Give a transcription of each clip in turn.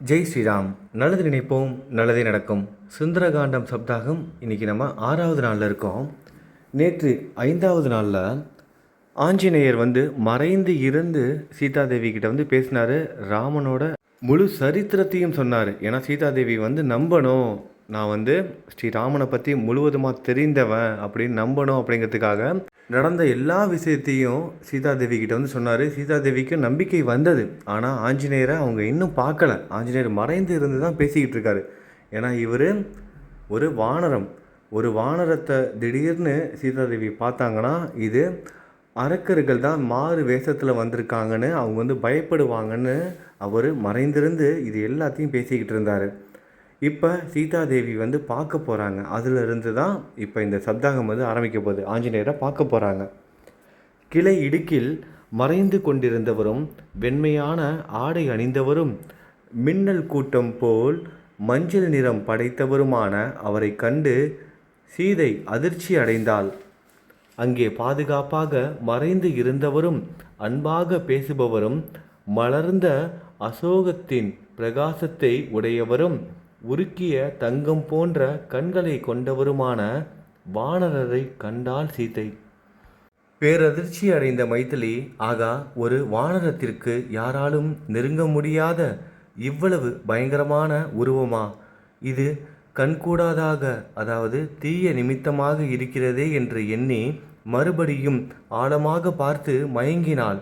ஜெய் ஸ்ரீராம். நல்லது நினைப்போம், நல்லதே நடக்கும். சுந்தரகாண்டம் சப்தாகம் இன்றைக்கி நம்ம 6வது நாளில் இருக்கோம். நேற்று 5வது நாளில் ஆஞ்சநேயர் மறைந்து இருந்து சீதாதேவி கிட்ட பேசினார். ராமனோட முழு சரித்திரத்தையும் சொன்னார். ஏன்னா சீதாதேவி நம்பணும், நான் ஸ்ரீராமனை பற்றி முழுவதுமாக தெரிந்தவன் அப்படின்னு நம்பணும் அப்படிங்கிறதுக்காக நடந்த எல்லா விஷயத்தையும் சீதாதேவி கிட்ட சொன்னார். சீதாதேவிக்கு நம்பிக்கை வந்தது. ஆனால் ஆஞ்சநேயரை அவங்க இன்னும் பார்க்கல. ஆஞ்சநேயர் மறைந்து இருந்து தான் பேசிக்கிட்டு இருக்காரு. ஏன்னா இவர் ஒரு வானரம். ஒரு வானரத்தை திடீர்னு சீதாதேவி பார்த்தாங்கன்னா இது அரக்கர்கள் தான் மாறு வேஷத்தில் வந்திருக்காங்கன்னு அவங்க பயப்படுவாங்கன்னு அவர் மறைந்திருந்து இது எல்லாத்தையும் பேசிக்கிட்டு இருந்தார். இப்போ சீதாதேவி பார்க்க போகிறாங்க. அதிலிருந்து தான் இப்போ இந்த சப்தாகம் ஆரம்பிக்க போகுது. ஆஞ்சநேயரை பார்க்க போகிறாங்க. கிளை இடுக்கில் மறைந்து கொண்டிருந்தவரும் வெண்மையான ஆடை அணிந்தவரும் மின்னல் கூட்டம் போல் மஞ்சள் நிறம் படைத்தவருமான அவரை கண்டு சீதை அதிர்ச்சி அடைந்தாள். அங்கே பாதுகாப்பாக மறைந்து இருந்தவரும் அன்பாக பேசுபவரும் மலர்ந்த அசோகத்தின் பிரகாசத்தை உடையவரும் உருக்கிய தங்கம் போன்ற கண்களை கொண்டவருமான வானரரை கண்டாள் சீதை. பேரதிர்ச்சி அடைந்த மைதிலி, ஆகா, ஒரு வானரத்திற்கு யாராலும் நெருங்க முடியாத இவ்வளவு பயங்கரமான உருவமா? இது கண்கூடாதாக, அதாவது தீய நிமித்தமாக இருக்கிறதே என்று எண்ணி மறுபடியும் ஆழமாக பார்த்து மயங்கினாள்.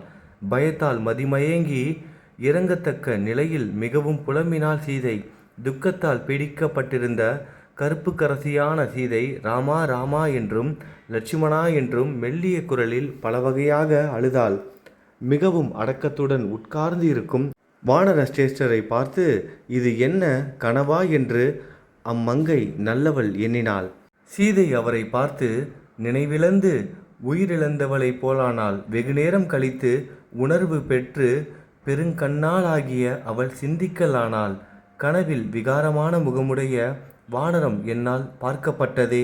பயத்தால் மதிமயங்கி இறங்கத்தக்க நிலையில் மிகவும் புலம்பினாள் சீதை. துக்கத்தால் பீடிக்கப்பட்டிருந்த கருப்பு கரசியான சீதை ராமா ராமா என்றும் லட்சுமணா என்றும் மெல்லிய குரலில் பல வகையாக அழுதாள். மிகவும் அடக்கத்துடன் உட்கார்ந்து இருக்கும் வானர சிரேஷ்டரை பார்த்து இது என்ன கனவா என்று அம்மங்கை நல்லவள் எண்ணினாள். சீதை அவரை பார்த்து நினைவிழந்து உயிரிழந்தவளைப் போலானாள். வெகுநேரம் கழித்து உணர்வு பெற்று பெருங்கண்ணாளாகிய அவள் சிந்திக்கலானாள். கனவில் விகாரமான முகமுடைய வானரம் என்னால் பார்க்கப்பட்டதே.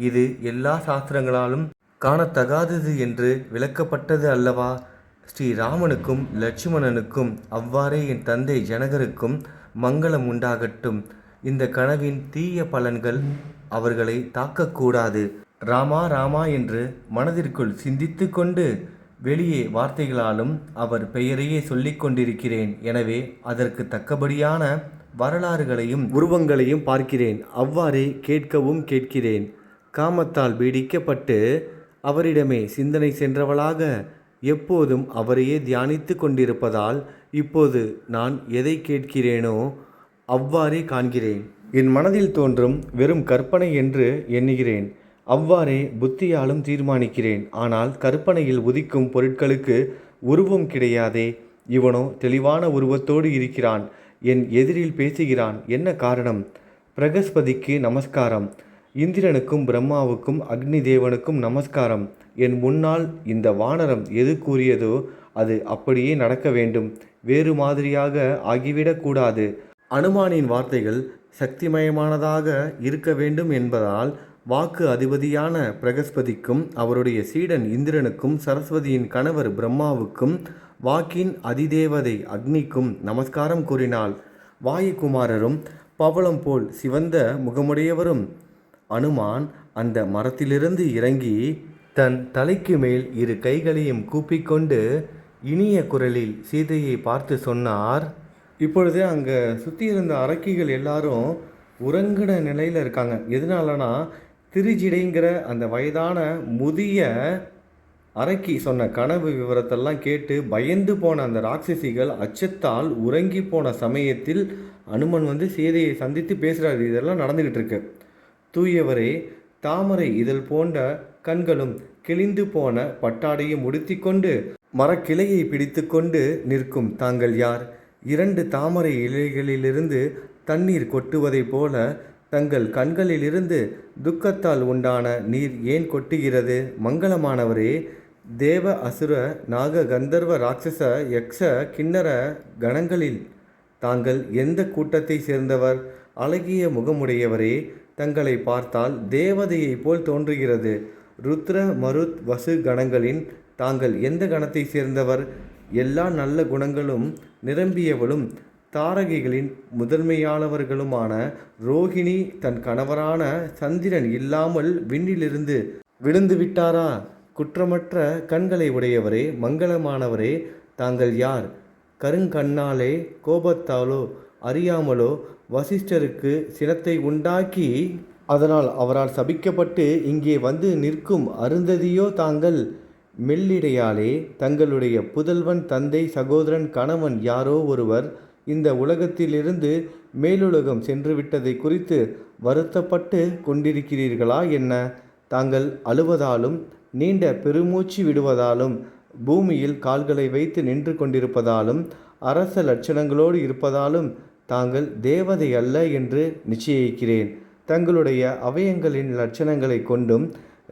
இது எல்லா சாஸ்திரங்களாலும் காணத்தகாதது என்று விளக்கப்பட்டது அல்லவா? ஸ்ரீராமனுக்கும் லட்சுமணனுக்கும் அவ்வாறே என் தந்தை ஜனகருக்கும் மங்களம் உண்டாகட்டும். இந்த கனவின் தீய பலன்கள் அவர்களை தாக்கக்கூடாது. ராமா ராமா என்று மனதிற்குள் சிந்தித்து கொண்டு வெளியே வார்த்தைகளாலும் அவர் பெயரையே சொல்லிக் கொண்டிருக்கிறேன். எனவே அதற்கு தக்கபடியான வரலாறுகளையும் உருவங்களையும் பார்க்கிறேன். அவ்வாறே கேட்கவும் கேட்கிறேன். காமத்தால் பீடிக்கப்பட்டு அவரிடமே சிந்தனை சென்றவளாக எப்போதும் அவரையே தியானித்து கொண்டிருப்பதால் இப்போது நான் எதை கேட்கிறேனோ அவ்வாறே காண்கிறேன். என் மனதில் தோன்றும் வெறும் கற்பனை என்று எண்ணுகிறேன். அவ்வாறே புத்தியாலும் தீர்மானிக்கிறேன். ஆனால் கற்பனையில் உதிக்கும் பொருட்களுக்கு உருவம் கிடையாதே. இவனோ தெளிவான உருவத்தோடு இருக்கிறான். என் எதிரில் பேசுகிறான். என்ன காரணம்? பிரகஸ்பதிக்கு நமஸ்காரம். இந்திரனுக்கும் பிரம்மாவுக்கும் அக்னி தேவனுக்கும் நமஸ்காரம். என் முன்னால் இந்த வானரம் எது கூறியதோ அது அப்படியே நடக்க வேண்டும். வேறு மாதிரியாக ஆகிவிடக்கூடாது. அனுமானின் வார்த்தைகள் சக்திமயமானதாக இருக்க வேண்டும் என்பதால் வாக்கு அதிபதியான பிரகஸ்பதிக்கும் அவருடைய சீடன் இந்திரனுக்கும் சரஸ்வதியின் கணவர் பிரம்மாவுக்கும் வாக்கின் அதிதேவதை அக்னிக்கும் நமஸ்காரம் கூறினாள். வாயுகுமாரரும் பவளம் போல் சிவந்த முகமுடையவரும் அனுமான் அந்த மரத்திலிருந்து இறங்கி தன் தலைக்கு மேல் இரு கைகளையும் கூப்பிக்கொண்டு இனிய குரலில் சீதையை பார்த்து சொன்னார். இப்பொழுது அங்கே சுற்றி இருந்த அரக்கிகள் எல்லாரும் உறங்கின நிலையில் இருக்காங்க. எதனாலனா திருஜிடைங்கிற அந்த வயதான முதிய அரக்கி சொன்ன கனவு விவரத்தெல்லாம் கேட்டு பயந்து போன அந்த ராட்சசிகள் அச்சத்தால் உறங்கி போன சமயத்தில் அனுமன் சீதையை சந்தித்து பேசுகிறாரு. இதெல்லாம் நடந்துக்கிட்டு இருக்கு. தூயவரே, தாமரை இதழ் போன்ற கண்களும் கிழிந்து போன பட்டாடையும் உடுத்தி கொண்டு மரக்கிளையை பிடித்து கொண்டு நிற்கும் தாங்கள் யார்? 2 தாமரை இலைகளிலிருந்து தண்ணீர் கொட்டுவதைப் போல தங்கள் கண்களிலிருந்து துக்கத்தால் உண்டான நீர் ஏன் கொட்டுகிறது? மங்களமானவரே, தேவ அசுர நாக கந்தர்வ ராட்சச யக்ஷ கிண்ணற கணங்களில் தாங்கள் எந்த கூட்டத்தை சேர்ந்தவர்? அழகிய முகமுடையவரே, தங்களை பார்த்தால் தேவதையை போல் தோன்றுகிறது. ருத்ர மருத் வசு கணங்களின் தாங்கள் எந்த கணத்தை சேர்ந்தவர்? எல்லா நல்ல குணங்களும் நிரம்பியவளும் தாரகைகளின் முதன்மையானவர்களுமான ரோகிணி தன் கணவரான சந்திரன் இல்லாமல் விண்ணிலிருந்து விழுந்து விட்டாரா? குற்றமற்ற கண்களை உடையவரே, மங்களமானவரே, தாங்கள் யார்? கருங்கண்ணாலே கோபத்தாலோ அறியாமலோ வசிஷ்டருக்கு சினத்தை உண்டாக்கி அதனால் அவரால் சபிக்கப்பட்டு இங்கே வந்து நிற்கும் அருந்ததியோ தாங்கள்? மெல்லிடையாலே தங்களுடைய புதல்வன், தந்தை, சகோதரன், கணவன் யாரோ ஒருவர் இந்த உலகத்திலிருந்து மேலுலகம் சென்று விட்டதை குறித்து வருத்தப்பட்டு கொண்டிருக்கிறீர்களா என்ன? தாங்கள் அழுவதாலும் நீண்ட பெருமூச்சு விடுவதாலும் பூமியில் கால்களை வைத்து நின்று கொண்டிருப்பதாலும் அரச லட்சணங்களோடு இருப்பதாலும் தாங்கள் தேவதை அல்ல என்று நிச்சயிக்கிறேன். தங்களுடைய அவயங்களின் லட்சணங்களை கொண்டும்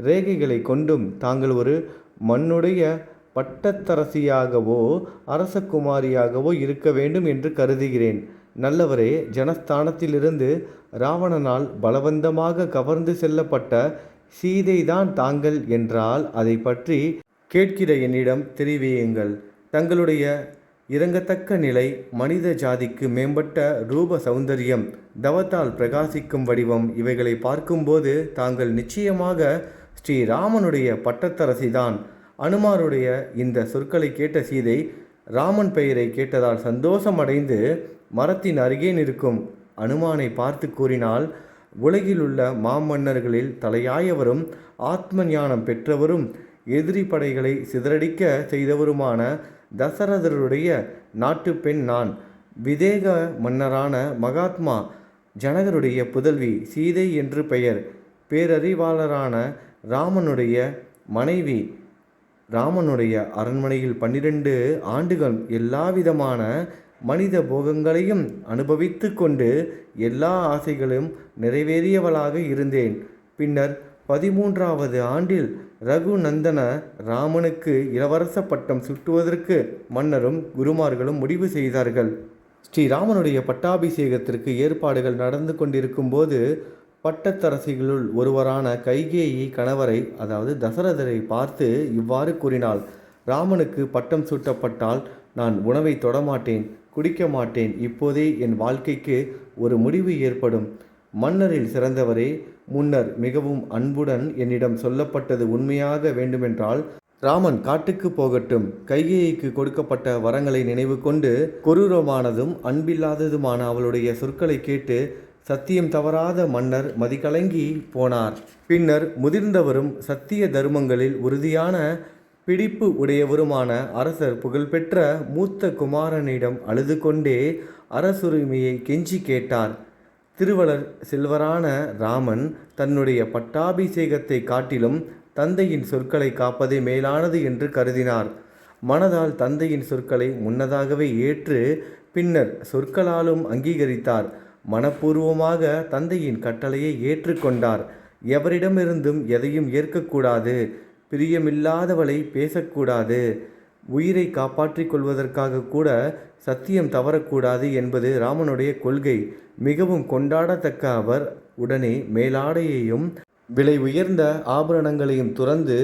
ரேகைகளை கொண்டும் தாங்கள் ஒரு மண்ணுடைய பட்டத்தரசியாகவோ அரசகுமாரியாகவோ இருக்க வேண்டும் என்று கருதுகிறேன். நல்லவரே, ஜனஸ்தானத்திலிருந்து ராவணனால் பலவந்தமாக கவர்ந்து செல்லப்பட்ட சீதைதான் தாங்கள் என்றால் அதை பற்றி கேட்கிற என்னிடம் தெரிவியுங்கள். தங்களுடைய இறங்கத்தக்க நிலை, மனித ஜாதிக்கு மேம்பட்ட ரூப சௌந்தரியம், தவத்தால் பிரகாசிக்கும் வடிவம், இவைகளை பார்க்கும்போது தாங்கள் நிச்சயமாக ஸ்ரீராமனுடைய பட்டத்தரசிதான். அனுமாருடைய இந்த சொற்களை கேட்ட சீதை ராமன் பெயரை கேட்டதால் சந்தோஷமடைந்து மரத்தின் அருகே நிற்கும் அனுமானை பார்த்து கூறினாள், உலகிலுள்ள மாமன்னர்களில் தலையாயவரும் ஆத்ம ஞானம் பெற்றவரும் எதிரி படைகளை சிதறடிக்க செய்தவருமான தசரதருடைய நாட்டு பெண் நான். விதேக மன்னரான மகாத்மா ஜனகருடைய புதல்வி சீதை என்று பெயர். பேரறிவாளரான ராமனுடைய மனைவி. ராமனுடைய அரண்மனையில் 12 ஆண்டுகள் எல்லாவிதமான மனித போகங்களையும் அனுபவித்து கொண்டு எல்லா ஆசைகளும் நிறைவேறியவளாக இருந்தேன். பின்னர் 13வது ஆண்டில் ரகுநந்தன ராமனுக்கு இளவரச பட்டம் சுட்டுவதற்கு மன்னரும் குருமார்களும் முடிவு செய்தார்கள். ஸ்ரீராமனுடைய பட்டாபிஷேகத்திற்கு ஏற்பாடுகள் நடந்து கொண்டிருக்கும் போது பட்டத்தரசிகளுள் ஒருவரான கைகேயி கணவரை, அதாவது தசரதரை பார்த்து இவ்வாறு கூறினாள், ராமனுக்கு பட்டம் சூட்டப்பட்டால் நான் உணவை தொடமாட்டேன், குடிக்க மாட்டேன். இப்போதே என் வாழ்க்கைக்கு ஒரு முடிவு ஏற்படும். மன்னரில் சிறந்தவரே, முன்னர் மிகவும் அன்புடன் என்னிடம் சொல்லப்பட்டது உண்மையாக வேண்டுமென்றால் ராமன் காட்டுக்கு போகட்டும். கைகேயிக்கு கொடுக்கப்பட்ட வரங்களை நினைவு கொண்டு கொரூரமானதும் அன்பில்லாததுமான அவளுடைய சொற்களை கேட்டு சத்தியம் தவறாத மன்னர் மதிகலங்கி போனார். பின்னர் முதிர்ந்தவரும் சத்திய தர்மங்களில் உறுதியான பிடிப்பு உடையவருமான அரசர் புகழ்பெற்ற மூத்த குமாரனிடம் அழுது கொண்டே அரசுரிமையை கெஞ்சி கேட்டார். திருவளர் செல்வரான ராமன் தன்னுடைய பட்டாபிஷேகத்தை காட்டிலும் தந்தையின் சொற்களை காப்பதே மேலானது என்று கருதினார். மனதால் தந்தையின் சொற்களை முன்னதாகவே ஏற்று பின்னர் சொற்களாலும் அங்கீகரித்தார். மனப்பூர்வமாக தந்தையின் கட்டளையை ஏற்றுக்கொண்டார். எவரிடமிருந்தும் எதையும் ஏற்கக்கூடாது, பிரியமில்லாதவளை பேசக்கூடாது, உயிரை காப்பாற்றிக் கொள்வதற்காக கூட சத்தியம் தவறக்கூடாது என்பது ராமனுடைய கொள்கை. மிகவும் கொண்டாடத்தக்க அவர் உடனே மேலாடையையும் விலை உயர்ந்த ஆபரணங்களையும் துறந்து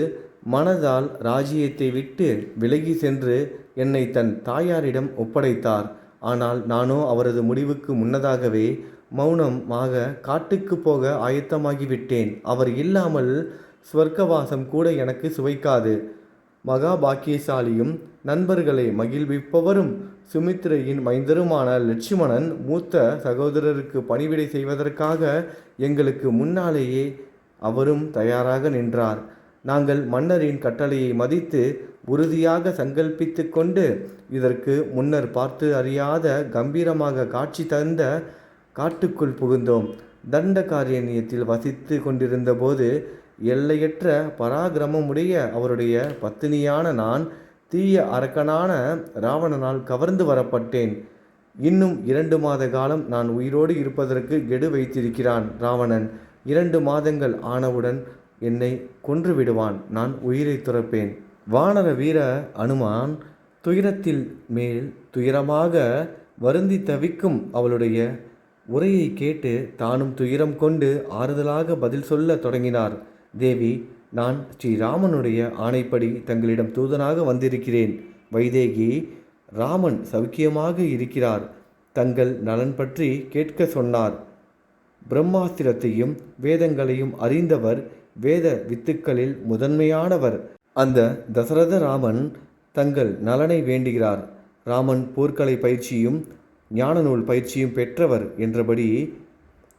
மனதால் ராஜ்யத்தை விட்டு விலகி சென்று என்னை தன் தாயாரிடம் ஒப்படைத்தார். ஆனால் நானோ அவரது முடிவுக்கு முன்னதாகவே மௌனமாக காட்டுக்கு போக ஆயத்தமாகிவிட்டேன். அவர் இல்லாமல் ஸ்வர்க்கவாசம் கூட எனக்கு சுவைக்காது. மகாபாக்கியசாலியும் நண்பர்களை மகிழ்விப்பவரும் சுமித்திரையின் மைந்தருமான லட்சுமணன் மூத்த சகோதரருக்கு பணிவிடை செய்வதற்காக எங்களுக்கு முன்னாலேயே அவரும் தயாராக நின்றார். நாங்கள் மன்னரின் கட்டளையை மதித்து உறுதியாக சங்கல்பித்து கொண்டு இதற்கு முன்னர் பார்த்து அறியாத கம்பீரமாக காட்சி தந்த காட்டுக்குள் புகுந்தோம். தண்டகாரண்யத்தில் வசித்து கொண்டிருந்த போது எல்லையற்ற பராக்கிரமமுடைய அவருடைய பத்தினியான நான் தீய அரக்கனான ராவணனால் கவர்ந்து வரப்பட்டேன். இன்னும் 2 மாத காலம் நான் உயிரோடு இருப்பதற்கு கெடு வைத்திருக்கிறான் ராவணன். 2 மாதங்கள் ஆனவுடன் என்னை கொன்று விடுவான். நான் உயிரை துறப்பேன். வானர வீர அனுமான் துயரத்தில் மேல் துயரமாக வருந்தி தவிக்கும் அவளுடைய உரையை கேட்டு தானும் துயரம் கொண்டு ஆறுதலாக பதில் சொல்ல தொடங்கினார். தேவி, நான் ஸ்ரீராமனுடைய ஆணைப்படி தங்களிடம் தூதனாக வந்திருக்கிறேன். வைதேகி, ராமன் சௌக்கியமாக இருக்கிறார். தங்கள் நலன் பற்றி கேட்க சொன்னார். பிரம்மாஸ்திரத்தையும் வேதங்களையும் அறிந்தவர், வேத வித்துக்களில் முதன்மையானவர் அந்த தசரத ராமன் தங்கள் நலனை வேண்டுகிறார். ராமன் போர்க்கலை பயிற்சியும் ஞான நூல் பயிற்சியும் பெற்றவர் என்றபடி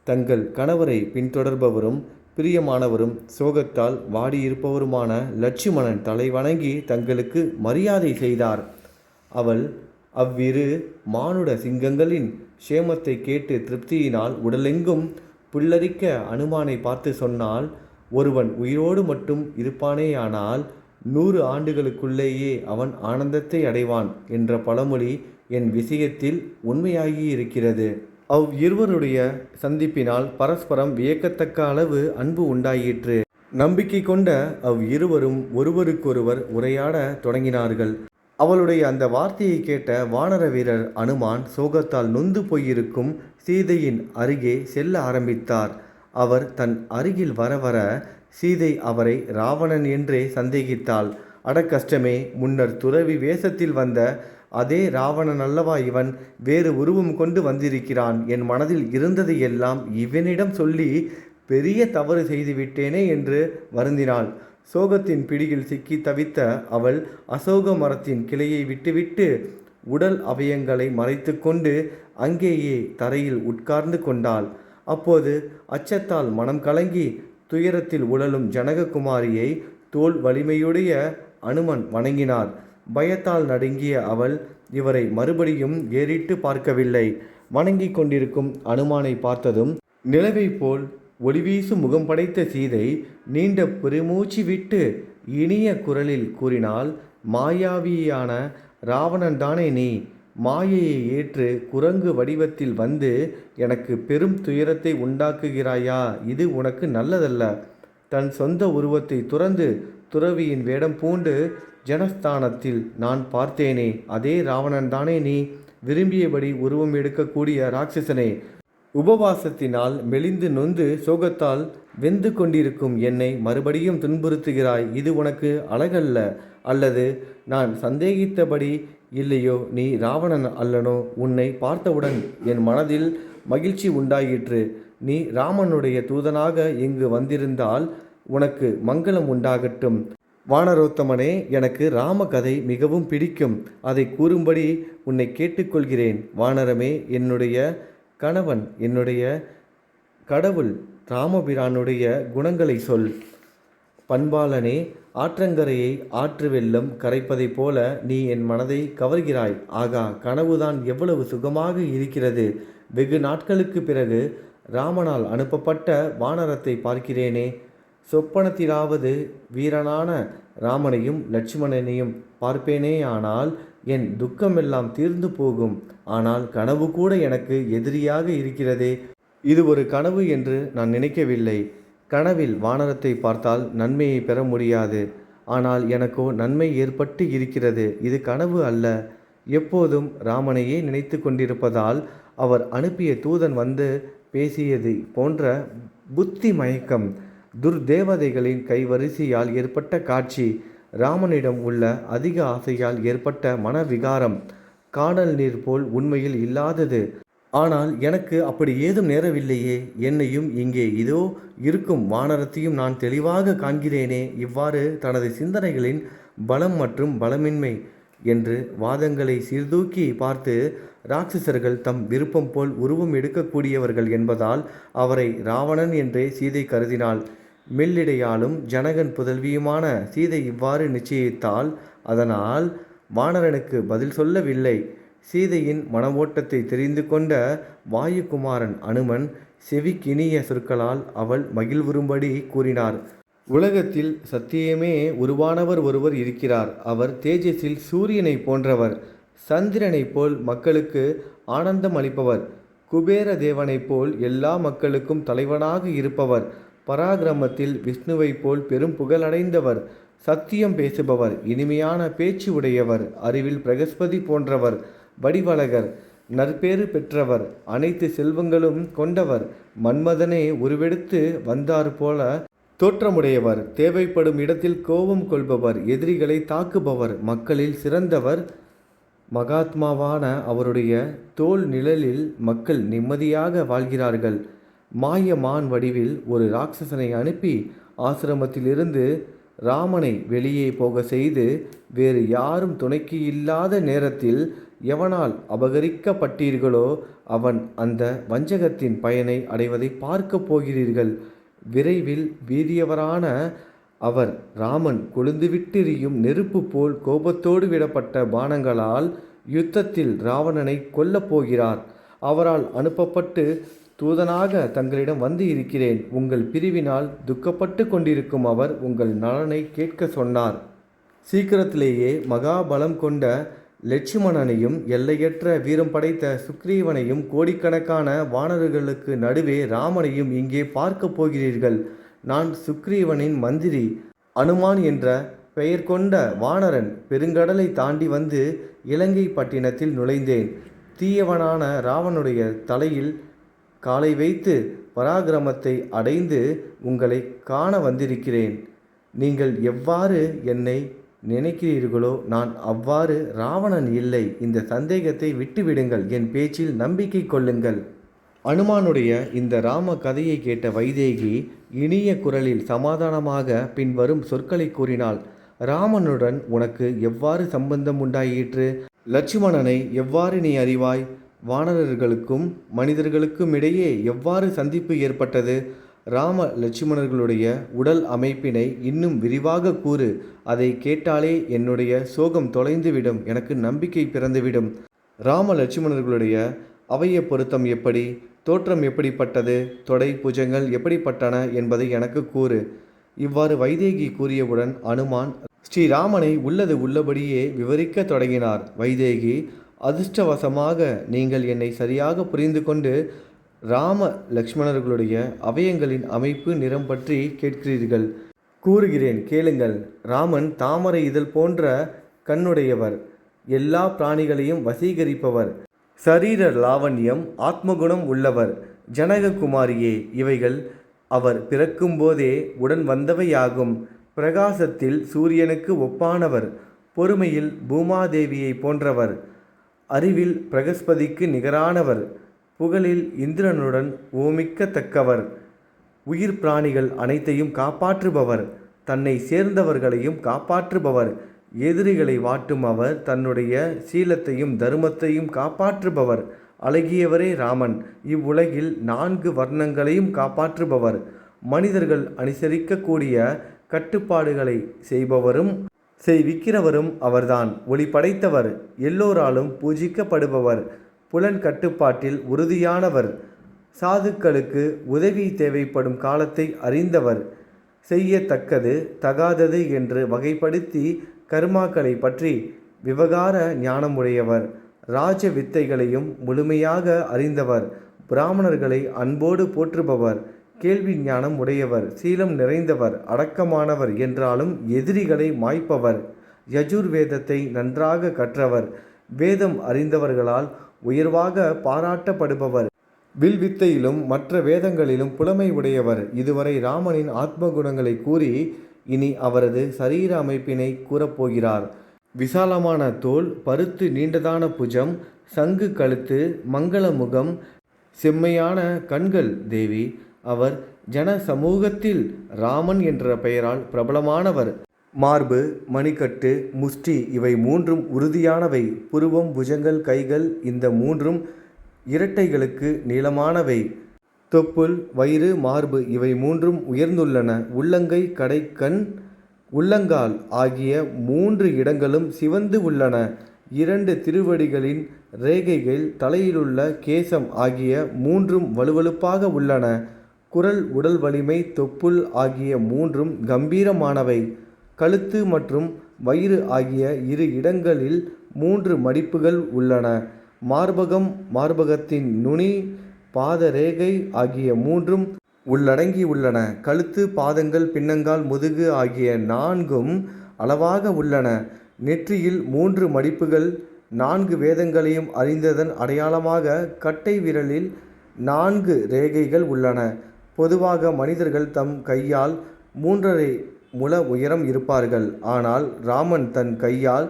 தங்கள் கணவரை பின்தொடர்பவரும் பிரியமானவரும் சோகத்தால் வாடியிருப்பவருமான லட்சுமணன் தலை வணங்கி தங்களுக்கு மரியாதை செய்தார். அவள் அவ்விரு மானுட சிங்கங்களின் சேமத்தை கேட்டு திருப்தியினால் உடலெங்கும் புல்லரிக்க அனுமானை பார்த்து சொன்னால், ஒருவன் உயிரோடு மட்டும் இருப்பானேயானால் 100 ஆண்டுகளுக்குள்ளேயே அவன் ஆனந்தத்தை அடைவான் என்ற பழமொழி என் விஷயத்தில் உண்மையாகியிருக்கிறது. இருவருடைய சந்திப்பினால் பரஸ்பரம் வியக்கத்தக்க அளவு அன்பு உண்டாயிற்று. நம்பிக்கை கொண்ட இருவரும் ஒருவருக்கொருவர் உரையாட தொடங்கினார்கள். அவளுடைய அந்த வார்த்தையை கேட்ட வானர வீரர் அனுமான் சோகத்தால் நொந்து போயிருக்கும் சீதையின் அருகே செல்ல ஆரம்பித்தார். அவர் தன் அருகில் வர வர சீதை அவரை ராவணன் என்றே சந்தேகித்தாள். அடக்கஷ்டமே, முன்னர் துறவி வேஷத்தில் வந்த அதே ராவணன் அல்லவா இவன்? வேறு உருவம் கொண்டு வந்திருக்கிறான். என் மனதில் இருந்ததையெல்லாம் இவனிடம் சொல்லி பெரிய தவறு செய்துவிட்டேனே என்று வருந்தினாள். சோகத்தின் பிடியில் சிக்கி தவித்த அவள் அசோக மரத்தின் கிளையை விட்டுவிட்டு உடல் அவயங்களை மறைத்து கொண்டு அங்கேயே தரையில் உட்கார்ந்து கொண்டாள். அப்போது அச்சத்தால் மனம் கலங்கி துயரத்தில் உழலும் ஜனககுமாரியை தோல் வலிமையுடைய அனுமன் வணங்கினார். பயத்தால் நடுங்கிய அவள் இவரை மறுபடியும் ஏறிட்டு பார்க்கவில்லை. வணங்கி கொண்டிருக்கும் அனுமானை பார்த்ததும் நிலவை போல் ஒளிவீசும் முகம் படைத்த சீதை நீண்ட பெருமூச்சு விட்டு இனிய குரலில் கூறினாள், மாயாவியான ராவணன் தானே நீ? மாயையை ஏற்று குரங்கு வடிவத்தில் வந்து எனக்கு பெரும் துயரத்தை உண்டாக்குகிறாயா? இது உனக்கு நல்லதல்ல. தன் சொந்த உருவத்தை துறந்து துறவியின் வேடம் பூண்டு ஜனஸ்தானத்தில் நான் பார்த்தேனே, அதே ராவணன் தானே நீ? விரும்பியபடி உருவம் எடுக்கக்கூடிய ராட்சசனே, உபவாசத்தினால் மெலிந்து நொந்து சோகத்தால் வெந்து கொண்டிருக்கும் என்னை மறுபடியும் துன்புறுத்துகிறாய். இது உனக்கு அழகல்ல. அல்லது நான் சந்தேகித்தபடி இல்லையோ நீ ராவணன் அல்லனோ? உன்னை பார்த்தவுடன் என் மனதில் மகிழ்ச்சி உண்டாயிற்று. நீ ராமனுடைய தூதனாக இங்கு வந்திருந்தால் உனக்கு மங்களம் உண்டாகட்டும். வானரோத்தமனே, எனக்கு ராம கதை மிகவும் பிடிக்கும். அதை கூறும்படி உன்னை கேட்டுக்கொள்கிறேன். வானரமே, என்னுடைய கணவன், என்னுடைய கடவுள் ராமபிரானுடைய குணங்களை சொல். பண்பாளனே, ஆற்றங்கரையை ஆற்று வெள்ளம் கரைப்பதைப் போல நீ என் மனதை கவர்கிறாய். ஆகா, கனவுதான் எவ்வளவு சுகமாக இருக்கிறது. வெகு நாட்களுக்கு பிறகு ராமனால் அனுப்பப்பட்ட வானரத்தை பார்க்கிறேனே. சொப்பனத்திலாவது வீரனான ராமனையும் லட்சுமணனையும் பார்ப்பேனேயானால் என் துக்கமெல்லாம் தீர்ந்து போகும். ஆனால் கனவு கூட எனக்கு எதிரியாக இருக்கிறதே. இது ஒரு கனவு என்று நான் நினைக்கவில்லை. கனவில் வானரத்தை பார்த்தால் நன்மையை பெற முடியாது. ஆனால் எனக்கோ நன்மை ஏற்பட்டு இருக்கிறது. இது கனவு அல்ல. எப்போதும் ராமனையே நினைத்து கொண்டிருப்பதால் அவர் அனுப்பிய தூதன் வந்து பேசியது போன்ற புத்தி மயக்கம். துர்தேவதைகளின் கைவரிசையால் ஏற்பட்ட காட்சி. ராமனிடம் உள்ள அதிக ஆசையால் ஏற்பட்ட மனவிகாரம். காணல் நீர் போல் உண்மையில் இல்லாதது. ஆனால் எனக்கு அப்படி ஏதும் நேரவில்லையே. என்னையும் இங்கே இதோ இருக்கும் வானரத்தையும் நான் தெளிவாக காண்கிறேனே. இவ்வாறு தனது சிந்தனைகளின் பலம் மற்றும் பலமின்மை என்று வாதங்களை சீர்தூக்கி பார்த்து ராட்சசர்கள் தம் விருப்பம் போல் உருவம் எடுக்கக்கூடியவர்கள் என்பதால் அவரை ராவணன் என்றே சீதை கருதினாள். மெல்லிடையாலும் ஜனகன் புதல்வியுமான சீதை இவ்வாறு நிச்சயித்தாள். அதனால் வானரனுக்கு பதில் சொல்லவில்லை. சீதையின் மனவோட்டத்தை தெரிந்து கொண்ட வாயுகுமாரன் அனுமன் செவிக்கினிய சொற்களால் அவள் மகிழ்வுறும்படி கூறினார். உலகத்தில் சத்தியமே உருவானவர் ஒருவர் இருக்கிறார். அவர் தேஜஸில் சூரியனை போன்றவர். சந்திரனை போல் மக்களுக்கு ஆனந்தம் அளிப்பவர். குபேர தேவனைப் போல் எல்லா மக்களுக்கும் தலைவனாக இருப்பவர். பராக்கிரமத்தில் விஷ்ணுவை போல் பெரும் புகழடைந்தவர். சத்தியம் பேசுபவர். இனிமையான பேச்சு உடையவர். அறிவில் பிரகஸ்பதி போன்றவர். வடிவழகர். நற்பேறு பெற்றவர். அனைத்து செல்வங்களும் கொண்டவர். மன்மதனே உருவெடுத்து வந்தார் போல தோற்றமுடையவர். தேவைப்படும் இடத்தில் கோபம் கொள்பவர். எதிரிகளை தாக்குபவர். மக்களில் சிறந்தவர். மகாத்மாவான அவருடைய தோள் நிழலில் மக்கள் நிம்மதியாக வாழ்கிறார்கள். மாய மான் வடிவில் ஒரு ராட்சசனை அனுப்பி ஆசிரமத்திலிருந்து ராமனை வெளியே போக செய்து வேறு யாரும் துணைக்கு இல்லாத நேரத்தில் எவனால் அபகரிக்கப்பட்டீர்களோ அவன் அந்த வஞ்சகத்தின் பயனை அடைவதை பார்க்கப் போகிறீர்கள். விரைவில் வீரியவரான அவர் ராமன் கொழுந்துவிட்டெரியும் நெருப்பு போல் கோபத்தோடு விடப்பட்ட பானங்களால் யுத்தத்தில் ராவணனை கொல்லப் போகிறார். அவரால் அனுப்பப்பட்டு தூதனாக தங்களிடம் வந்து இருக்கிறேன். உங்கள் பிரிவினால் துக்கப்பட்டு கொண்டிருக்கும் அவர் உங்கள் நலனை கேட்க சொன்னார். சீக்கிரத்திலேயே மகாபலம் கொண்ட லட்சுமணனையும் எல்லையற்ற வீரம் படைத்த சுக்ரீவனையும் கோடிக்கணக்கான வானர்களுக்கு நடுவே ராமனையும் இங்கே பார்க்க போகிறீர்கள். நான் சுக்ரீவனின் மந்திரி. அனுமான் என்ற பெயர் கொண்ட வானரன் பெருங்கடலை தாண்டி வந்து இலங்கை பட்டினத்தில் நுழைந்தேன். தீயவனான ராவனுடைய தலையில் காலை வைத்து பராக்கிரமத்தை அடைந்து உங்களை காண வந்திருக்கிறேன். நீங்கள் எவ்வாறு என்னை நினைக்கிறீர்களோ நான் அவ்வாறு ராவணன் இல்லை. இந்த சந்தேகத்தை விட்டுவிடுங்கள். என் பேச்சில் நம்பிக்கை கொள்ளுங்கள். அனுமானுடைய இந்த ராம கதையை கேட்ட வைதேகி இனிய குரலில் சமாதானமாக பின்வரும் சொற்களை கூறினாள். ராமனுடன் உனக்கு எவ்வாறு சம்பந்தம் உண்டாயிற்று? லட்சுமணனை எவ்வாறு நீ அறிவாய்? வானரர்களுக்கும் மனிதர்களுக்கும் இடையே எவ்வாறு சந்திப்பு ஏற்பட்டது? ராம லட்சுமணர்களுடைய உடல் அமைப்பினை இன்னும் விரிவாக கூறு. அதை கேட்டாலே என்னுடைய சோகம் தொலைந்துவிடும், எனக்கு நம்பிக்கை பிறந்துவிடும். ராம லட்சுமணர்களுடைய அவைய பொருத்தம் எப்படி? தோற்றம் எப்படிப்பட்டது? தொடை புஜங்கள் எப்படிப்பட்டன என்பதை எனக்கு கூறு. இவ்வாறு வைதேகி கூறியவுடன் அனுமான் ஸ்ரீராமனை உள்ளது உள்ளபடியே விவரிக்க தொடங்கினார். வைதேகி, அதிர்ஷ்டவசமாக நீங்கள் என்னை சரியாக புரிந்து கொண்டு ராம லக்ஷ்மணர்களுடைய அவயங்களின் அமைப்பு நிறம் பற்றி கேட்கிறீர்கள். கூறுகிறேன், கேளுங்கள். ராமன் தாமரை இதழ் போன்ற கண்ணுடையவர், எல்லா பிராணிகளையும் வசீகரிப்பவர், சரீர லாவண்யம், ஆத்மகுணம் உள்ளவர். ஜனககுமாரியே, இவைகள் அவர் பிறக்கும்போதே உடன் வந்தவையாகும். பிரகாசத்தில் சூரியனுக்கு ஒப்பானவர், பொறுமையில் பூமாதேவியை போன்றவர், அறிவில் பிரகஸ்பதிக்கு நிகரானவர், புகழில் இந்திரனுடன் ஓமிக்கத்தக்கவர், உயிர் பிராணிகள் அனைத்தையும் காப்பாற்றுபவர், தன்னை சேர்ந்தவர்களையும் காப்பாற்றுபவர், எதிரிகளை வாட்டும் அவர் தன்னுடைய சீலத்தையும் தர்மத்தையும் காப்பாற்றுபவர். அழகியவரே ராமன். இவ்வுலகில் 4 வர்ணங்களையும் காப்பாற்றுபவர். மனிதர்கள் அனுசரிக்கக்கூடிய கட்டுப்பாடுகளை செய்பவரும் செய்விக்கிறவரும் அவர்தான். ஒளி படைத்தவர், எல்லோராலும் பூஜிக்கப்படுபவர், புலன் கட்டுப்பாட்டில் உறுதியானவர், சாதுக்களுக்கு உதவி தேவைப்படும் காலத்தை அறிந்தவர், செய்யத்தக்கது தகாதது என்று வகைப்படுத்தி கர்மாக்களை பற்றி விவகார ஞானமுடையவர், ராஜ வித்தைகளையும் முழுமையாக அறிந்தவர், பிராமணர்களை அன்போடு போற்றுபவர், கேள்வி ஞானம் உடையவர், சீலம் நிறைந்தவர், அடக்கமானவர், என்றாலும் எதிரிகளை மாய்ப்பவர், யஜுர்வேதத்தை நன்றாக கற்றவர், வேதம் அறிந்தவர்களால் உயர்வாக பாராட்டப்படுபவர், வில்வித்தையிலும் மற்ற வேதங்களிலும் புலமை உடையவர். இதுவரை ராமனின் ஆத்ம குணங்களை கூறி இனி அவரது சரீர அமைப்பினை கூறப்போகிறார். விசாலமான தோல், பருத்து நீண்டதான புஜம், சங்கு கழுத்து, மங்கள முகம், செம்மையான கண்கள். தேவி, அவர் ஜன சமூகத்தில் ராமன் என்ற பெயரால் பிரபலமானவர். மார்பு, மணிக்கட்டு, முஷ்டி இவை 3ம் உறுதியானவை. புருவம், புஜங்கள், கைகள் இந்த 3ம் இரட்டைகளுக்கு நீளமானவை. தொப்புள், வயிறு, மார்பு இவை 3ம் உயர்ந்துள்ளன. உள்ளங்கை, கடைக்கண், உள்ளங்கால் ஆகிய 3 இடங்களும் சிவந்து உள்ளன. 2 திருவடிகளின் ரேகைகள், தலையிலுள்ள கேசம் ஆகிய 3ம் வலுவழுப்பாக உள்ளன. குரல், உடல் வலிமை, தொப்புள் ஆகிய 3ம் கம்பீரமானவை. கழுத்து மற்றும் வயிறு ஆகிய 2 இடங்களில் 3 மடிப்புகள் உள்ளன. மார்பகம், மார்பகத்தின் நுனி, பாதரேகை ஆகிய 3ம் உள்ளடங்கி உள்ளன. கழுத்து, பாதங்கள், பின்னங்கால், முதுகு ஆகிய 4ம் அளவாக உள்ளன. நெற்றியில் 3 மடிப்புகள். 4 வேதங்களையும் அறிந்ததன் அடையாளமாக கட்டை விரலில் 4 ரேகைகள் உள்ளன. பொதுவாக மனிதர்கள் தம் கையால் 3½ முழ உயரம் இருப்பார்கள். ஆனால் ராமன் தன் கையால்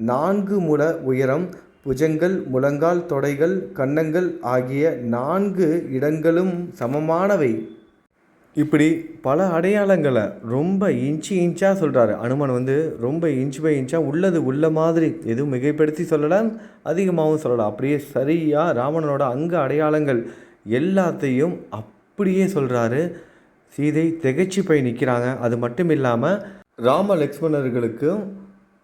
4 முழ உயரம் புஜங்கள், முழங்கால், தொடைகள், கன்னங்கள் ஆகிய 4 இடங்களும் சமமானவை. இப்படி பல அடையாளங்களை ரொம்ப இன்ச்சாக சொல்கிறாரு. அனுமன் ரொம்ப இன்ச் பை இன்ச்சாக உள்ளது உள்ள மாதிரி, எதுவும் மிகைப்படுத்தி சொல்லலை, அதிகமாகவும் சொல்லலை. அப்படியே சரியாக ராவணனோட அங்க அடையாளங்கள் எல்லாத்தையும் அப்படியே சொல்கிறாரு. சீதை திகைச்சு போய் நிற்கிறாங்க. அது மட்டும் இல்லாமல் ராம லக்ஷ்மணர்களுக்கும்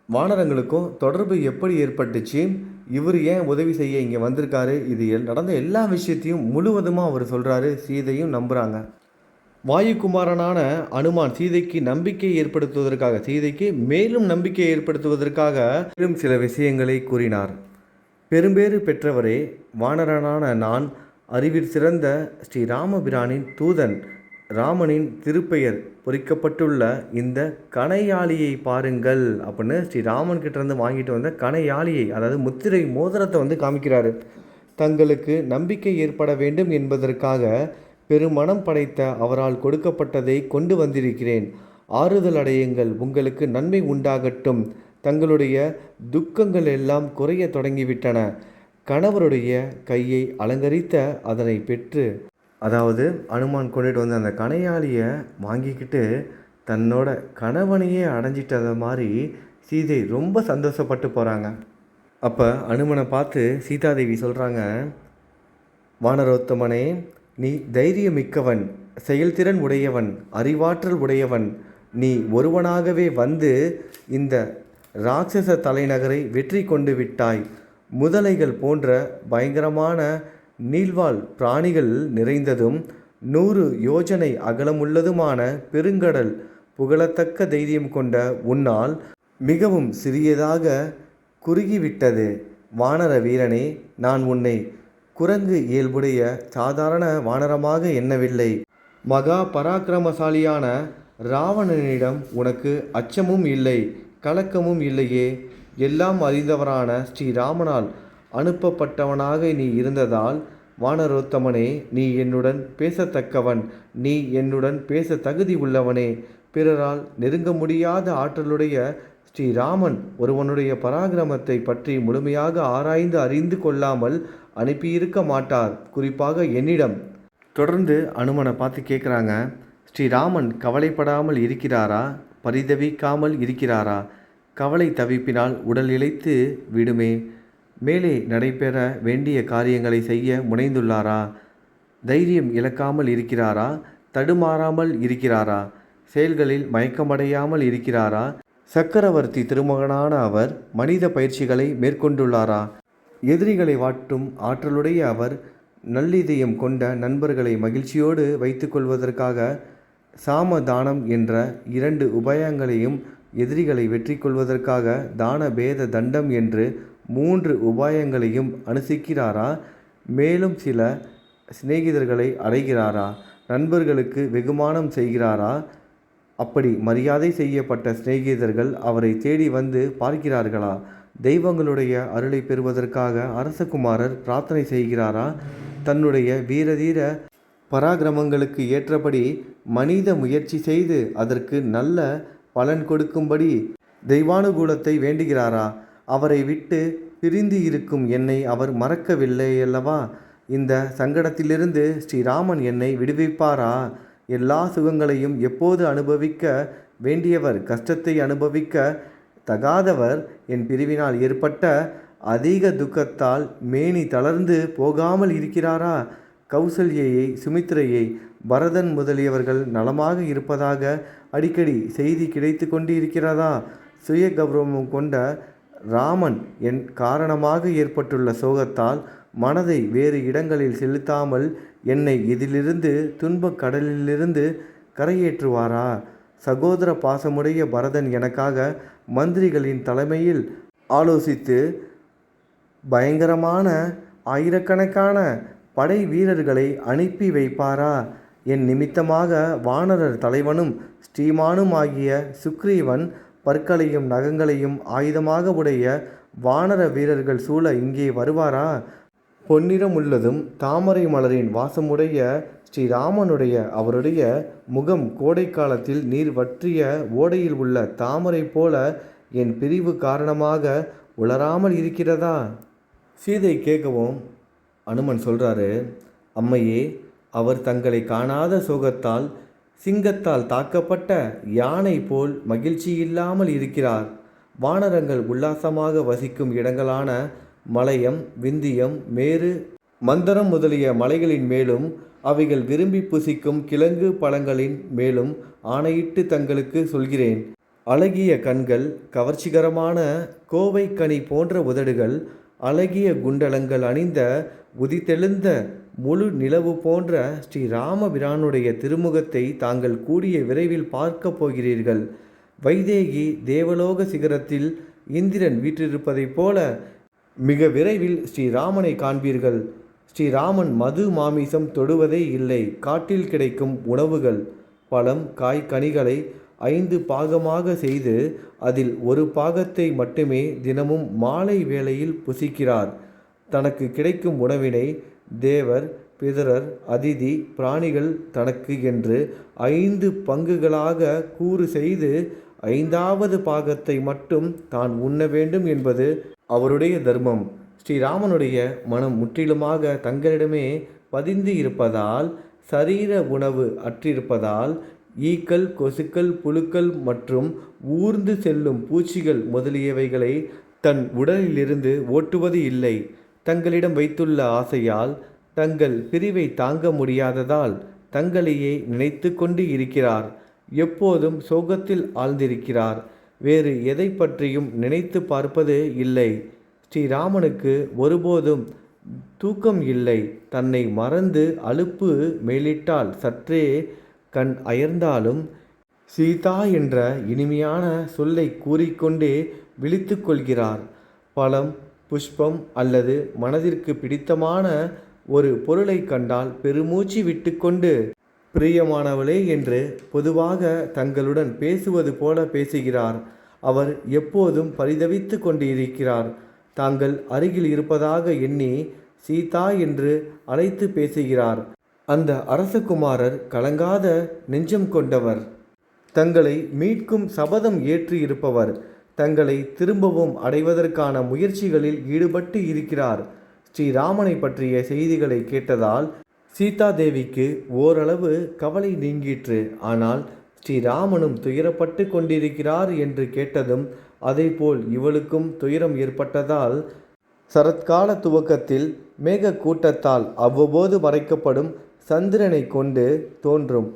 வானரங்களுக்கும் தொடர்பு எப்படி ஏற்பட்டுச்சு, இவர் ஏன் உதவி செய்ய இங்கே வந்திருக்காரு, இது நடந்த எல்லா விஷயத்தையும் முழுவதுமாக அவர் சொல்கிறாரு. சீதையும் நம்புகிறாங்க. வாயுகுமாரனான அனுமான் சீதைக்கு நம்பிக்கை ஏற்படுத்துவதற்காக, சீதைக்கு மேலும் நம்பிக்கை ஏற்படுத்துவதற்காக மேலும் சில விஷயங்களை கூறினார். பெரும்பேறு பெற்றவரே, வானரனான நான் அறிவில் சிறந்த ஸ்ரீ ராமபிரானின் தூதன். ராமனின் திருப்பெயர் பொறிக்கப்பட்டுள்ள இந்த கணையாளியை பாருங்கள் அப்படின்னு ஸ்ரீராமன் கிட்டேருந்து வாங்கிட்டு வந்த கணையாளியை, அதாவது முத்திரை மோதிரத்தை காமிக்கிறாரு. தங்களுக்கு நம்பிக்கை ஏற்பட வேண்டும் என்பதற்காக பெருமனம் படைத்த அவரால் கொடுக்கப்பட்டதை கொண்டு வந்திருக்கிறேன். ஆறுதல் அடையுங்கள், உங்களுக்கு நன்மை உண்டாகட்டும். தங்களுடைய துக்கங்கள் எல்லாம் குறைய தொடங்கிவிட்டன. கணவருடைய கையை அலங்கரித்த அதனை பெற்று, அதாவது அனுமான் கொண்டுட்டு வந்து அந்த கணையாளியை வாங்கிக்கிட்டு தன்னோட கணவனையே அடைஞ்சிட்டத மாதிரி சீதை ரொம்ப சந்தோஷப்பட்டு போகிறாங்க. அப்போ அனுமனை பார்த்து சீதாதேவி சொல்கிறாங்க, வானரோத்தமனே, நீ தைரியமிக்கவன், செயல்திறன் உடையவன், அறிவாற்றல் உடையவன். நீ ஒருவனாகவே வந்து இந்த இராட்சச தலைநகரை வெற்றி கொண்டு விட்டாய். முதலைகள் போன்ற பயங்கரமான நீள்வாழ் பிராணிகள் நிறைந்ததும் 100 யோஜனை அகலமுள்ளதுமான பெருங்கடல் புகழத்தக்க தைரியம் கொண்ட உன்னால் மிகவும் சிறியதாக குறுகிவிட்டது. வானர வீரனே, நான் உன்னை குரங்கு இயல்புடைய சாதாரண வானரமாக எண்ணவில்லை. மகா பராக்கிரமசாலியான ராவணனிடம் உனக்கு அச்சமும் இல்லை, கலக்கமும் இல்லையே. எல்லாம் அறிந்தவரான ஸ்ரீராமனால் அனுப்பப்பட்டவனாக நீ இருந்ததால், வானரோத்தமனே, நீ என்னுடன் பேசத்தக்கவன், நீ என்னுடன் பேச தகுதி உள்ளவனே. பிறரால் நெருங்க முடியாத ஆற்றலுடைய ஸ்ரீராமன் ஒருவனுடைய பராக்கிரமத்தை பற்றி முழுமையாக ஆராய்ந்து அறிந்து கொள்ளாமல் அனுப்பியிருக்க மாட்டார், குறிப்பாக என்னிடம். தொடர்ந்து அனுமனை பார்த்து கேட்குறாங்க, ஸ்ரீராமன் கவலைப்படாமல் இருக்கிறாரா, பரிதவிக்காமல் இருக்கிறாரா? கவலை தவிப்பினால் உடல் இளைத்து விடுமே. மேலே நடைபெற வேண்டிய காரியங்களை செய்ய முனைந்துள்ளாரா? தைரியம் இழக்காமல் இருக்கிறாரா? தடுமாறாமல் இருக்கிறாரா? செயல்களில் மயக்கமடையாமல் இருக்கிறாரா? சக்கரவர்த்தி திருமகனான அவர் மனித பயிற்சிகளை மேற்கொண்டுள்ளாரா? எதிரிகளை வாட்டும் ஆற்றலுடைய அவர் நல்லிதயம் கொண்ட நண்பர்களை மகிழ்ச்சியோடு வைத்து கொள்வதற்காக சாமதானம் என்ற 2 உபாயங்களையும், எதிரிகளை வெற்றி கொள்வதற்காக தான பேத தண்டம் என்று 3 உபாயங்களையும் அனுசிக்கிறாரா? மேலும் சில சிநேகிதர்களை அடைகிறாரா? நண்பர்களுக்கு வெகுமானம் செய்கிறாரா? அப்படி மரியாதை செய்யப்பட்ட சிநேகிதர்கள் அவரை தேடி வந்து பார்க்கிறார்களா? தெய்வங்களுடைய அருளை பெறுவதற்காக அரசகுமாரர் பிரார்த்தனை செய்கிறாரா? தன்னுடைய வீரதீர பராக்கிரமங்களுக்கு ஏற்றபடி மனித முயற்சி செய்து அதற்கு நல்ல பலன் கொடுக்கும்படி தெய்வானுகூலத்தை வேண்டுகிறாரா? அவரை விட்டு பிரிந்து இருக்கும் என்னை அவர் மறக்கவில்லை அல்லவா? இந்த சங்கடத்திலிருந்து ஸ்ரீராமன் என்னை விடுவிப்பாரா? எல்லா சுகங்களையும் எப்போது அனுபவிக்க வேண்டியவர் கஷ்டத்தை அனுபவிக்க தகாதவர். என் பிரிவினால் ஏற்பட்ட அதிக துக்கத்தால் மேனி தளர்ந்து போகாமல் இருக்கிறாரா? கௌசல்யை, சுமித்ரையை, பரதன் முதலியவர்கள் நலமாக இருப்பதாக அடிக்கடி செய்தி கிடைத்து கொண்டு இருக்கிறதா? சுய கௌரவம் கொண்ட ராமன் என் காரணமாக ஏற்பட்டுள்ள சோகத்தால் மனதை வேறு இடங்களில் செலுத்தாமல் என்னை இதிலிருந்து துன்பக் கடலிலிருந்து கரையேற்றுவாரா? சகோதர பாசமுடைய பரதன் எனக்காக மந்திரிகளின் தலைமையில் ஆலோசித்து பயங்கரமான ஆயிரக்கணக்கான படை வீரர்களை அனுப்பி வைப்பாரா? என் நிமித்தமாக வானரர் தலைவனும் ஸ்ரீமானும் ஆகிய சுக்ரீவன் பற்களையும் நகங்களையும் ஆயுதமாக உடைய வானர வீரர்கள் சூழ இங்கே வருவாரா? பொன்னிறம் உள்ளதும் தாமரை மலரின் வாசமுடைய ஸ்ரீராமனுடைய அவருடைய முகம் கோடை காலத்தில் நீர் வற்றிய ஓடையில் உள்ள தாமரை போல என் பிரிவு காரணமாக உலராமல் இருக்கிறதா? சீதை கேட்கவும் அனுமன் சொல்கிறாரு, அம்மையே, அவர் தங்களை காணாத சோகத்தால் சிங்கத்தால் தாக்கப்பட்ட யானை போல் மகிழ்ச்சி இல்லாமல் இருக்கிறார். வானரங்கள் உல்லாசமாக வசிக்கும் இடங்களான மலையம், விந்தியம், மேரு, மந்தரம் முதலிய மலைகளின் மேலும் அவைகள் விரும்பி புசிக்கும் கிழங்கு பழங்களின் மேலும் ஆணையிட்டு தங்களுக்கு சொல்கிறேன். அழகிய கண்கள், கவர்ச்சிகரமான கோவை கனி போன்ற உதடுகள், அழகிய குண்டலங்கள் அணிந்த உதித்தெழுந்த முழு நிலவு போன்ற ஸ்ரீராமபிரானுடைய திருமுகத்தை தாங்கள் கூடிய விரைவில் பார்க்கப் போகிறீர்கள். வைதேகி தேவலோக சிகரத்தில் இந்திரன் வீற்றிருப்பதைப் போல மிக விரைவில் ஸ்ரீராமனை காண்பீர்கள். ஸ்ரீராமன் மது மாமிசம் தொடுவதே இல்லை. காட்டில் கிடைக்கும் உணவுகள், பழம், காய், கனிகளை 5 பாகமாக செய்து அதில் ஒரு பாகத்தை மட்டுமே தினமும் மாலை வேளையில் புசிக்கிறார். தனக்கு கிடைக்கும் உணவினை தேவர், பிதரர், அதிதி, பிராணிகள் தனக்கு என்று 5 பங்குகளாக கூறு செய்து 5வது பாகத்தை மட்டும் தான் உண்ண வேண்டும் என்பது அவருடைய தர்மம். ஸ்ரீராமனுடைய மனம் முற்றிலுமாக தங்களிடமே பதிந்து இருப்பதால், சரீர உணவு அற்றிருப்பதால், ஈக்கள், கொசுக்கள், புழுக்கள் மற்றும் ஊர்ந்து செல்லும் பூச்சிகள் முதலியவைகளை தன் உடலிலிருந்து ஓட்டுவது இல்லை. தங்களிடம் வைத்துள்ள ஆசையால், தங்கள் பிரிவை தாங்க முடியாததால் தங்களையே நினைத்து கொண்டு இருக்கிறார். எப்போதும் சோகத்தில் ஆழ்ந்திருக்கிறார். வேறு எதை பற்றியும் நினைத்து பார்ப்பது இல்லை. ஸ்ரீராமனுக்கு ஒருபோதும் தூக்கம் இல்லை. தன்னை மறந்து அலுப்பு மேலிட்டால் சற்றே கண் அயர்ந்தாலும் சீதா என்ற இனிமையான சொல்லை கூறிக்கொண்டே விழித்து கொள்கிறார். பழம், புஷ்பம் அல்லது மனதிற்கு பிடித்தமான ஒரு பொருளை கண்டால் பெருமூச்சு விட்டுக்கொண்டு, பிரியமானவளே என்று பொதுவாக தங்களுடன் பேசுவது போல பேசுகிறார். அவர் எப்போதும் பரிதவித்து கொண்டு இருக்கிறார். தாங்கள் அருகில் இருப்பதாக எண்ணி சீதா என்று அழைத்து பேசுகிறார். அந்த அரசகுமாரர் கலங்காத நெஞ்சம் கொண்டவர். தங்களை மீட்கும் சபதம் ஏற்று இருப்பவர். தங்களை திரும்பவும் அடைவதற்கான முயற்சிகளில் ஈடுபட்டு இருக்கிறார். ஸ்ரீராமனை பற்றிய செய்திகளை கேட்டதால் சீதாதேவிக்கு ஓரளவு கவலை நீங்கிற்று. ஆனால் ஸ்ரீராமனும் துயரப்பட்டு கொண்டிருக்கிறார் என்று கேட்டதும் அதேபோல் இவளுக்கும் துயரம் ஏற்பட்டதால், சரத்கால துவக்கத்தில் மேக கூட்டத்தால் அவ்வப்போது மறைக்கப்படும் சந்திரனை கொண்டு தோன்றும்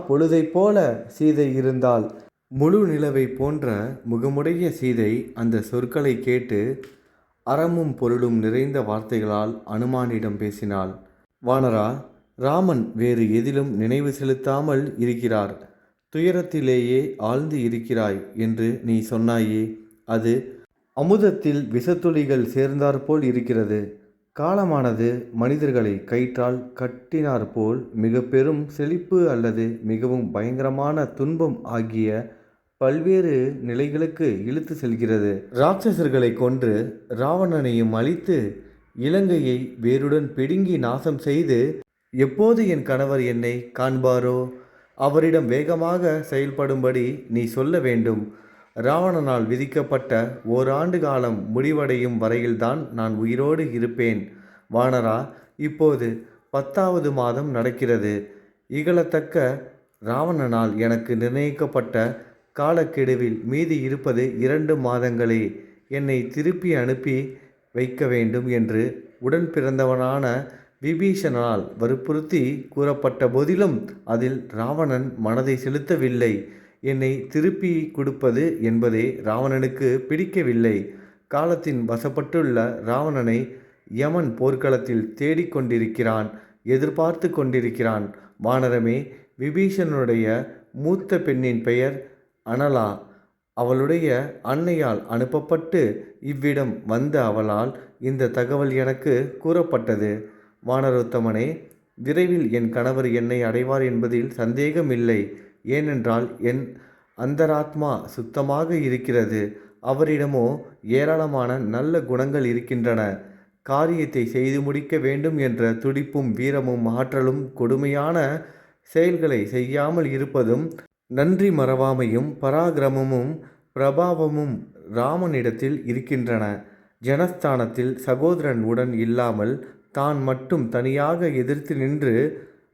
பொழுதைப் போல சீதை இருந்தாள். முழு நிலவை போன்ற முகமுடைய சீதை அந்த சொற்களை கேட்டு அறமும் பொருளும் நிறைந்த வார்த்தைகளால் அனுமானிடம் பேசினாள். வானரா, ராமன் வேறு எதிலும் நினைவு செலுத்தாமல் இருக்கிறார். துயரத்திலேயே ஆழ்ந்து இருக்கிறாய் என்று நீ சொன்னாயே, அது அமுதத்தில் விஷத்துளிகள் சேர்ந்தாற்போல் இருக்கிறது. காலமானது மனிதர்களை கயிற்றால் கட்டினாற்போல் மிக பெரும் செழிப்பு அல்லது மிகவும் பயங்கரமான துன்பம் ஆகிய பல்வேறு நிலைகளுக்கு இழுத்து செல்கிறது. ராட்சசர்களை கொன்று ராவணனையும் அழித்து இலங்கையை வேருடன் பிடுங்கி நாசம் செய்து எப்போது என் கணவர் என்னை காண்பாரோ அவரிடம் வேகமாக செயல்படும்படி நீ சொல்ல வேண்டும். ராவணனால் விதிக்கப்பட்ட ஓராண்டு காலம் முடிவடையும் வரையில்தான் நான் உயிரோடு இருப்பேன். வானரா, இப்போது 10வது மாதம் நடக்கிறது. இகழத்தக்க ராவணனால் எனக்கு நிர்ணயிக்கப்பட்ட காலக்கெடுவில் மீதி இருப்பது 2 மாதங்களே. என்னை திருப்பி அனுப்பி வைக்க வேண்டும் என்று உடன் பிறந்தவனான விபீஷணனால் வற்புறுத்தி கூறப்பட்ட போதிலும் அதில் ராவணன் மனதை செலுத்தவில்லை. என்னை திருப்பி கொடுப்பது என்பதே ராவணனுக்கு பிடிக்கவில்லை. காலத்தின் வசப்பட்டுள்ள ராவணனை யமன் போர்க்களத்தில் தேடிக்கொண்டிருக்கிறான், எதிர்பார்த்து கொண்டிருக்கிறான். வானரமே, விபீஷணனுடைய மூத்த பெண்ணின் பெயர் அனலா. அவளுடைய அன்னையால் அனுப்பப்பட்டு இவ்விடம் வந்த அவளால் இந்த தகவல் எனக்கு கூறப்பட்டது. வானரோத்தமனே, விரைவில் என் கணவர் என்னை அடைவார் என்பதில் சந்தேகமில்லை. ஏனென்றால் என் அந்தராத்மா சுத்தமாக இருக்கிறது. அவரிடமோ ஏராளமான நல்ல குணங்கள் இருக்கின்றன. காரியத்தை செய்து முடிக்க வேண்டும் என்ற துடிப்பும் வீரமும் ஆற்றலும் கொடுமையான செயல்களை செய்யாமல் இருப்பதும் நன்றி மறவாமையும் பராக்கிரமமும் பிரபாவமும் ராமனிடத்தில் இருக்கின்றன. ஜனஸ்தானத்தில் சகோதரன் உடன் இல்லாமல் தான் மட்டும் தனியாக எதிர்த்து நின்று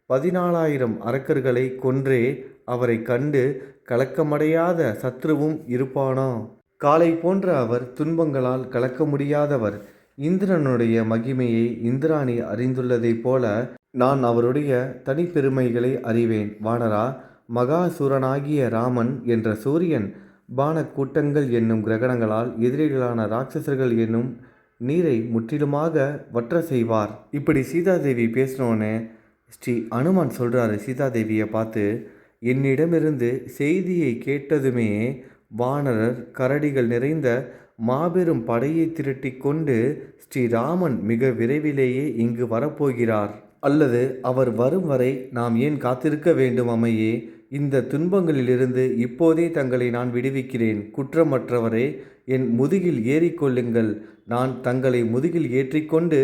14,000 அரக்கர்களை கொன்றே அவரை கண்டு கலக்கமடையாத சத்ருவும் இருப்பானோ? காளை போன்ற அவர் துன்பங்களால் கலக்க முடியாதவர். இந்திரனுடைய மகிமையை இந்திராணி அறிந்துள்ளதைப் போல நான் அவருடைய தனிப்பெருமைகளை அறிவேன். வானரா, மகாசூரனாகிய ராமன் என்ற சூரியன் பானக்கூட்டங்கள் என்னும் கிரகணங்களால் எதிரிகளான ராட்சசர்கள் என்னும் நீரை முற்றிலுமாக வற்ற செய்வார். இப்படி சீதாதேவி பேசினோன்னு ஸ்ரீ அனுமான் சொல்கிறாரு சீதாதேவியை பார்த்து, என்னிடமிருந்து செய்தியை கேட்டதுமே வானரர் கரடிகள் நிறைந்த மாபெரும் படையை திரட்டி கொண்டு ஸ்ரீராமன் மிக விரைவிலேயே இங்கு வரப்போகிறார். அல்லது அவர் வரும் வரை நாம் ஏன் காத்திருக்க வேண்டும் அம்மையே? இந்த துன்பங்களிலிருந்து இப்போதே தங்களை நான் விடுவிக்கிறேன். குற்றமற்றவரே, என் முதுகில் ஏறிக்கொள்ளுங்கள். நான் தங்களை முதுகில் ஏற்றிக்கொண்டு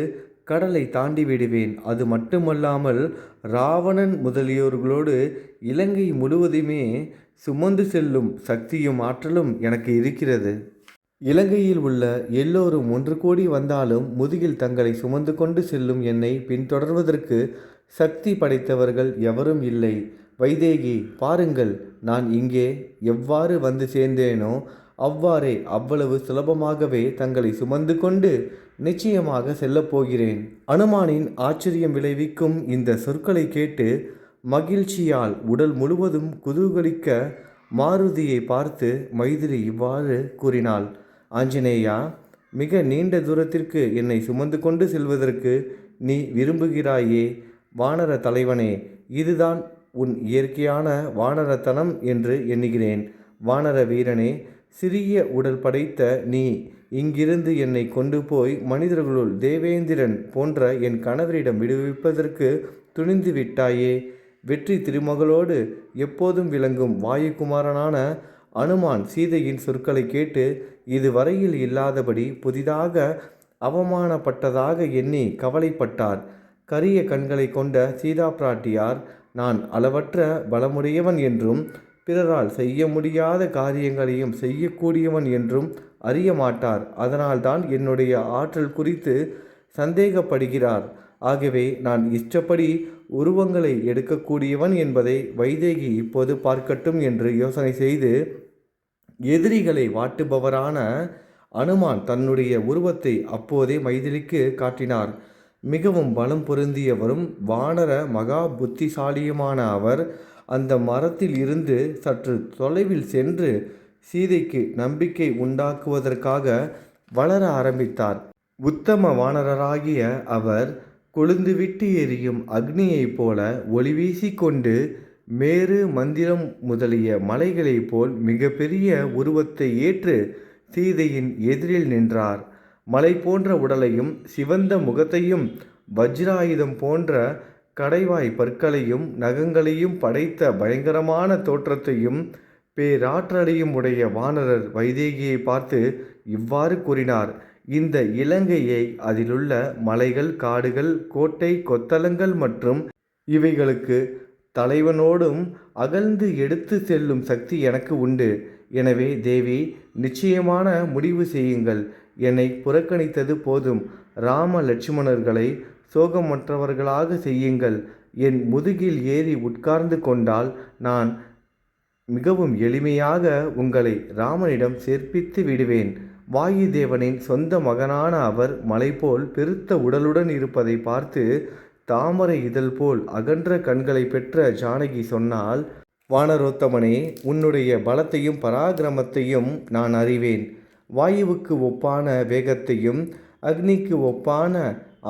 கடலை தாண்டி விடுவேன். அது மட்டுமல்லாமல் ராவணன் முதலியோர்களோடு இலங்கை முழுவதுமே சுமந்து செல்லும் சக்தியும் ஆற்றலும் எனக்கு இருக்கிறது. இலங்கையில் உள்ள எல்லோரும் 1 கோடி வந்தாலும் முதுகில் தங்களை சுமந்து கொண்டு செல்லும் என்னை பின்தொடர்வதற்கு சக்தி படைத்தவர்கள் எவரும் இல்லை. வைதேகி, பாருங்கள், நான் இங்கே எவ்வாறு வந்து சேர்ந்தேனோ அவ்வாறே அவ்வளவு சுலபமாகவே தங்களை சுமந்து கொண்டு நிச்சயமாக செல்லப்போகிறேன். அனுமானின் ஆச்சரியம் விளைவிக்கும் இந்த சொற்களை கேட்டு மகிழ்ச்சியால் உடல் முழுவதும் குதூகலிக்க மாருதியை பார்த்து மைதிலி இவ்வாறு கூறினாள். ஆஞ்சநேயா, மிக நீண்ட தூரத்திற்கு என்னை சுமந்து கொண்டு செல்வதற்கு நீ விரும்புகிறாயே? வானர தலைவனே, இதுதான் உன் இயற்கையான வானரத்தனம் என்று எண்ணுகிறேன். வானர வீரனே, சிறிய உடல் படைத்த நீ இங்கிருந்து என்னை கொண்டு போய் மனிதர்களுள் தேவேந்திரன் போன்ற என் கணவரிடம் விடுவிப்பதற்கு துணிந்து விட்டாயே? வெற்றி திருமகளோடு எப்போதும் விளங்கும் வாயுகுமாரனான அனுமான் சீதையின் சொற்களை கேட்டு இதுவரையில் இல்லாதபடி புதிதாக அவமானப்பட்டதாக எண்ணி கவலைப்பட்டார். கரிய கண்களை கொண்ட சீதா பிராட்டியார், நான் அளவற்ற பலமுடையவன் என்றும் பிறரால் செய்ய முடியாத காரியங்களையும் செய்யக்கூடியவன் என்றும் அறிய மாட்டார். அதனால்தான் என்னுடைய ஆற்றல் குறித்து சந்தேகப்படுகிறார். ஆகவே நான் இஷ்டப்படி உருவங்களை எடுக்கக்கூடியவன் என்பதை வைதேகி இப்போது பார்க்கட்டும் என்று யோசனை செய்து எதிரிகளை வாட்டுபவரான அனுமான் தன்னுடைய உருவத்தை அப்போதே மைதிலிக்கு காட்டினார். மிகவும் பலம் பொருந்தியவரும் வானர மகா புத்திசாலியுமான அவர் அந்த மரத்தில் இருந்து சற்று தொலைவில் சென்று சீதைக்கு நம்பிக்கை உண்டாக்குவதற்காக வளர ஆரம்பித்தார். உத்தம வானரராகிய அவர் கொழுந்துவிட்டு எரியும் அக்னியைப் போல ஒளி வீசிக்கொண்டு மேரு மந்திரம் முதலிய மலைகளைப் போல் மிக பெரிய உருவத்தை ஏற்று சீதையின் எதிரில் நின்றார். மலை போன்ற உடலையும் சிவந்த முகத்தையும் வஜ்ராயுதம் போன்ற கடைவாய் பற்களையும் நகங்களையும் படைத்த பயங்கரமான தோற்றத்தையும் பேராற்றலையும் உடைய வானரர் வைதேகியை பார்த்து இவ்வாறு கூறினார். இந்த இலங்கையை அதிலுள்ள மலைகள், காடுகள், கோட்டை, கொத்தளங்கள் மற்றும் இவைகளுக்கு தலைவனோடும் அகழ்ந்து எடுத்து செல்லும் சக்தி எனக்கு உண்டு. எனவே தேவி, நிச்சயமான முடிவு செய்யுங்கள். என்னை புறக்கணித்தது போதும். ராம லட்சுமணர்களை சோகமற்றவர்களாக செய்யுங்கள். என் முதுகில் ஏறி உட்கார்ந்து கொண்டால் நான் மிகவும் எளிமையாக உங்களை ராமனிடம் சேர்ப்பித்து விடுவேன். வாயுதேவனின் சொந்த மகனான அவர் மலைபோல் பெருத்த உடலுடன் இருப்பதை பார்த்து தாமரை இதழ் போல் அகன்ற கண்களை பெற்ற ஜானகி சொன்னால், வானரோத்தமனே, உன்னுடைய பலத்தையும் பராக்கிரமத்தையும் நான் அறிவேன். வாயுவுக்கு ஒப்பான வேகத்தையும் அக்னிக்கு ஒப்பான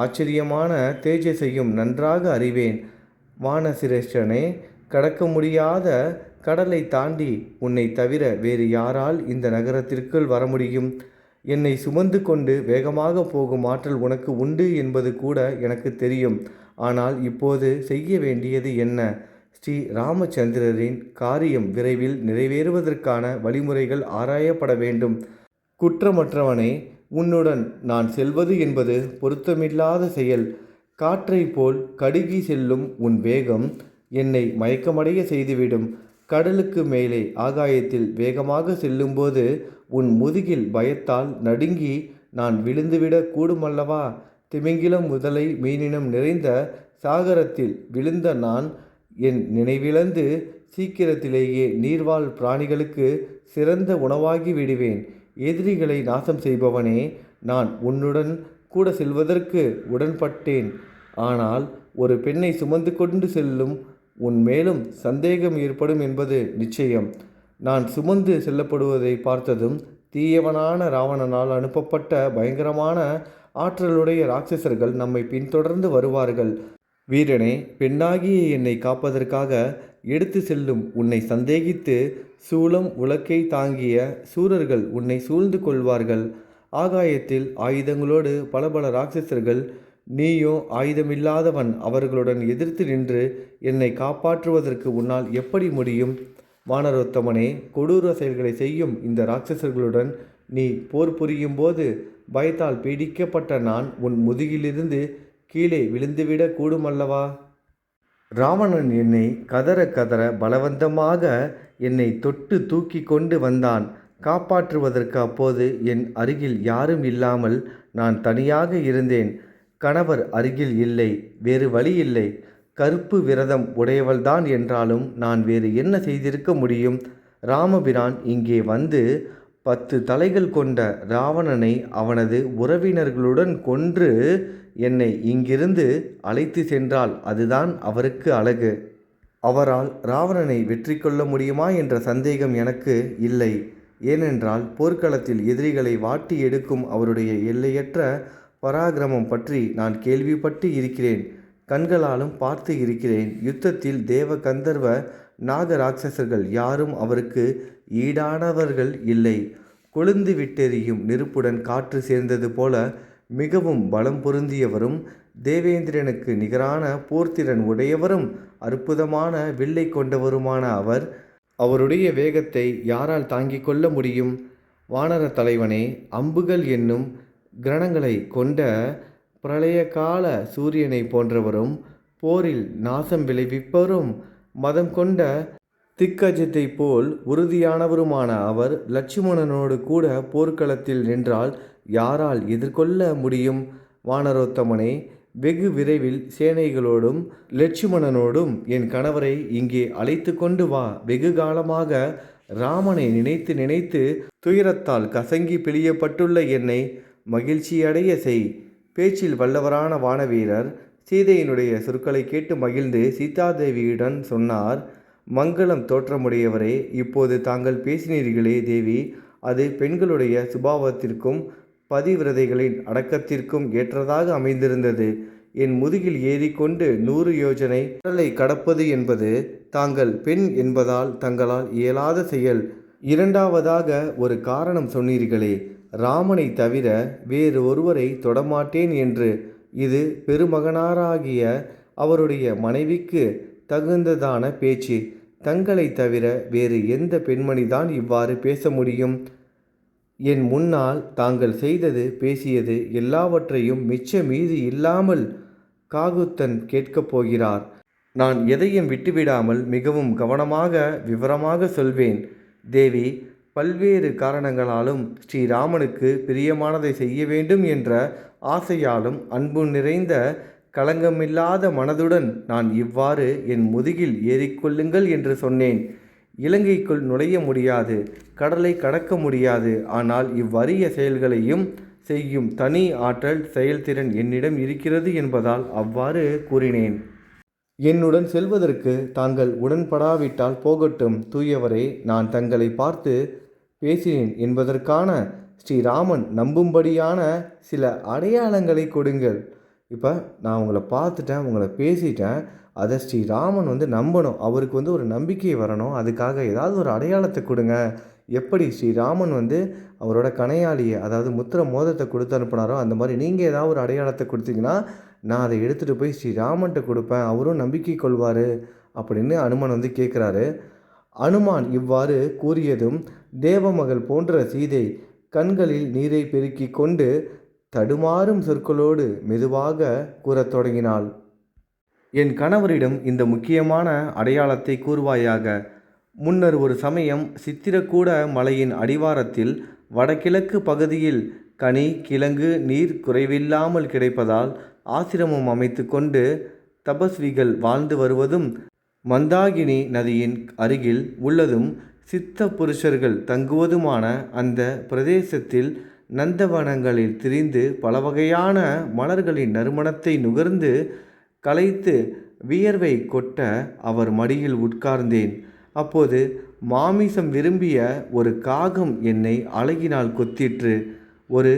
ஆச்சரியமான தேஜஸையும் நன்றாக அறிவேன். வானசிரேஷ்டனே, கடக்க முடியாத கடலை தாண்டி உன்னை தவிர வேறு யாரால் இந்த நகரத்திற்குள் வர முடியும்? என்னை சுமந்து கொண்டு வேகமாக போகும் ஆற்றல் உனக்கு உண்டு என்பது கூட எனக்கு தெரியும். ஆனால் இப்போது செய்ய வேண்டியது என்ன? ஸ்ரீ ராமச்சந்திரரின் காரியம் விரைவில் நிறைவேறுவதற்கான வழிமுறைகள் ஆராயப்பட வேண்டும். குற்றமற்றவனே, உன்னுடன் நான் செல்வது என்பது பொருத்தமில்லாத செயல். காற்றைப் போல் கடுகி செல்லும் உன் வேகம் என்னை மயக்கமடைய செய்துவிடும். கடலுக்கு மேலே ஆகாயத்தில் வேகமாக செல்லும்போது உன் முதுகில் பயத்தால் நடுங்கி நான் விழுந்துவிடக் கூடுமல்லவா? திமிங்கிலம் முதலை மீனினம் நிறைந்த சாகரத்தில் விழுந்த நான் என் நினைவிழந்து சீக்கிரத்திலேயே நீர்வாழ் பிராணிகளுக்கு சிறந்த உணவாகி விடுவேன். எதிரிகளை நாசம் செய்பவனே, நான் உன்னுடன் கூட செல்வதற்கு உடன்பட்டேன். ஆனால் ஒரு பெண்ணை சுமந்து கொண்டு செல்லும் உன் மேலும் சந்தேகம் ஏற்படும் என்பது நிச்சயம். நான் சுமந்து செல்லப்படுவதை பார்த்ததும் தீயவனான ராவணனால் அனுப்பப்பட்ட பயங்கரமான ஆற்றலுடைய ராட்சசர்கள் நம்மை பின்தொடர்ந்து வருவார்கள். வீரனே, பெண்ணாகிய என்னை காப்பதற்காக எடுத்து செல்லும் உன்னை சந்தேகித்து சூலம் உலக்கை தாங்கிய சூரர்கள் உன்னை சூழ்ந்து கொள்வார்கள். ஆகாயத்தில் ஆயுதங்களோடு பல பல ராட்சசர்கள், நீயோ ஆயுதமில்லாதவன். அவர்களுடன் எதிர்த்து நின்று என்னை காப்பாற்றுவதற்கு உன்னால் எப்படி முடியும்? வானரோத்தமனே, கொடூர செயல்களை செய்யும் இந்த ராட்சசர்களுடன் நீ போர் புரியும் போது பயத்தால் பீடிக்கப்பட்ட நான் உன் முதுகிலிருந்து கீழே விழுந்துவிடக் கூடுமல்லவா? ராவணன் என்னை கதற கதற பலவந்தமாக என்னை தொட்டு தூக்கி கொண்டு வந்தான். காப்பாற்றுவதற்கு அப்போது என் அருகில் யாரும் இல்லாமல் நான் தனியாக இருந்தேன். கணவர் அருகில் இல்லை, வேறு வழி இல்லை. கருப்பு விரதம் உடையவள்தான் என்றாலும் நான் வேறு என்ன செய்திருக்க முடியும்? ராமபிரான் இங்கே வந்து 10 தலைகள் கொண்ட ராவணனை அவனது உறவினர்களுடன் கொன்று என்னை இங்கிருந்து அழைத்து சென்றால் அதுதான் அவருக்கு அழகு. அவரால் ராவணனை வெற்றி கொள்ள முடியுமா என்ற சந்தேகம் எனக்கு இல்லை. ஏனென்றால் போர்க்களத்தில் எதிரிகளை வாட்டி எடுக்கும் அவருடைய எல்லையற்ற பராக்கிரமம் பற்றி நான் கேள்விப்பட்டு இருக்கிறேன், கண்களாலும் பார்த்து இருக்கிறேன். யுத்தத்தில் தேவ கந்தர்வ நாக ராட்சசர்கள் யாரும் அவருக்கு ஈடானவர்கள் இல்லை. கொழுந்து விட்டெறியும் நெருப்புடன் காற்று சேர்ந்தது போல மிகவும் பலம் பொருந்தியவரும், தேவேந்திரனுக்கு நிகரான போர்த்திறன் உடையவரும், அற்புதமான வில்லை கொண்டவருமான அவர், அவருடைய வேகத்தை யாரால் தாங்கிக் கொள்ள முடியும்? வானர தலைவனே, அம்புகள் என்னும் கிரணங்களை கொண்ட பிரளய கால சூரியனை போன்றவரும், போரில் நாசம் விளைவிப்பவரும், மதம் கொண்ட திக்கஜத்தை போல் உறுதியானவருமான அவர் லட்சுமணனோடு கூட போர்க்களத்தில் நின்றால் யாரால் எதிர்கொள்ள முடியும்? வானரோத்தமனே, வெகு விரைவில் சேனைகளோடும் லட்சுமணனோடும் என் கணவரை இங்கே அழைத்து கொண்டு வா. வெகு காலமாக ராமனை நினைத்து நினைத்து துயரத்தால் கசங்கி பிழியப்பட்டுள்ள என்னை மகிழ்ச்சியடைய செய். பேச்சில் வல்லவரான வானவீரர் சீதையினுடைய சொற்களை கேட்டு மகிழ்ந்து சீதாதேவியுடன் சொன்னார். மங்களம் தோற்றமுடையவரே, இப்போது தாங்கள் பேசினீர்களே தேவி, அது பெண்களுடைய சுபாவத்திற்கும் பதிவிரதைகளின் அடக்கத்திற்கும் ஏற்றதாக அமைந்திருந்தது. என் முதுகில் ஏறிக்கொண்டு 100 யோஜனை கடலை கடப்பது என்பது தாங்கள் பெண் என்பதால் தங்களால் இயலாத செயல். இரண்டாவதாக ஒரு காரணம் சொன்னீர்களே, ராமனை தவிர வேறு ஒருவரை தொடமாட்டேன் என்று. இது பெருமகனாராகிய அவருடைய மனைவிக்கு தகுந்ததான பேச்சு. தங்களை தவிர வேறு எந்த பெண்மணிதான் இவ்வாறு பேச முடியும்? என் முன்னால் தாங்கள் செய்தது பேசியது எல்லாவற்றையும் மிச்ச மீதி இல்லாமல் காகுத்தன் கேட்கப் போகிறார். நான் எதையும் விட்டுவிடாமல் மிகவும் கவனமாக விவரமாக சொல்வேன். தேவி, பல்வேறு காரணங்களாலும் ஸ்ரீராமனுக்கு பிரியமானதை செய்ய வேண்டும் என்ற ஆசையாலும் அன்பு நிறைந்த களங்கமில்லாத மனதுடன் நான் இவ்வாறு என் முதுகில் ஏறிக்கொள்ளுங்கள் என்று சொன்னேன். இலங்கைக்குள் நுழைய முடியாது, கடலை கடக்க முடியாது. ஆனால் இவ்வறிய செயல்களையும் செய்யும் தனி ஆற்றல் செயல்திறன் என்னிடம் இருக்கிறது என்பதால் அவ்வாறு கூறினேன். என்னுடன் செல்வதற்கு தாங்கள் உடன்படாவிட்டால் போகட்டும். தூயவரே, நான் தங்களை பார்த்து பேசினேன் என்பதற்கான ஸ்ரீராமன் நம்பும்படியான சில அடையாளங்களை கொடுங்கள். இப்போ நான் உங்களை பார்த்துட்டேன், உங்களை பேசிட்டேன், அதை ஸ்ரீராமன் நம்பணும், அவருக்கு ஒரு நம்பிக்கை வரணும். அதுக்காக ஏதாவது ஒரு அடையாளத்தை கொடுங்க. எப்படி ஸ்ரீராமன் அவரோட கணையாளியை, அதாவது முத்திர மோதத்தை கொடுத்து அனுப்புனாரோ அந்த மாதிரி நீங்கள் ஏதாவது ஒரு அடையாளத்தை கொடுத்தீங்கன்னா நான் அதை எடுத்துகிட்டு போய் ஸ்ரீராமன்கிட்ட கொடுப்பேன், அவரும் நம்பிக்கை கொள்வார் அப்படின்னு அனுமன் கேட்குறாரு. அனுமான் இவ்வாறு கூறியதும் தேவமகள் போன்ற சீதை கண்களில் நீரை பெருக்கி கொண்டு தடுமாறும் சொற்களோடு மெதுவாக கூறத் தொடங்கினாள். என் கணவரிடம் இந்த முக்கியமான அடையாளத்தை கூறுவாயாக. முன்னர் ஒரு சமயம் சித்திரக்கூட மலையின் அடிவாரத்தில் வடகிழக்கு பகுதியில் கனி கிழங்கு நீர் குறைவில்லாமல் கிடைப்பதால் ஆசிரமம் அமைத்து கொண்டு தபஸ்விகள் வாழ்ந்து வருவதும், மந்தாகினி நதியின் அருகில் உள்ளதும், சித்த புருஷர்கள் தங்குவதுமான அந்த பிரதேசத்தில் நந்தவனங்களில் திரிந்து பல வகையான மலர்களின் நறுமணத்தை நுகர்ந்து களைத்து வியர்வை கொட்ட அவர் மடியில் உட்கார்ந்தேன். அப்போது மாமிசம் விரும்பிய ஒரு காகம் என்னை அலகினால் கொத்திற்று. ஒரு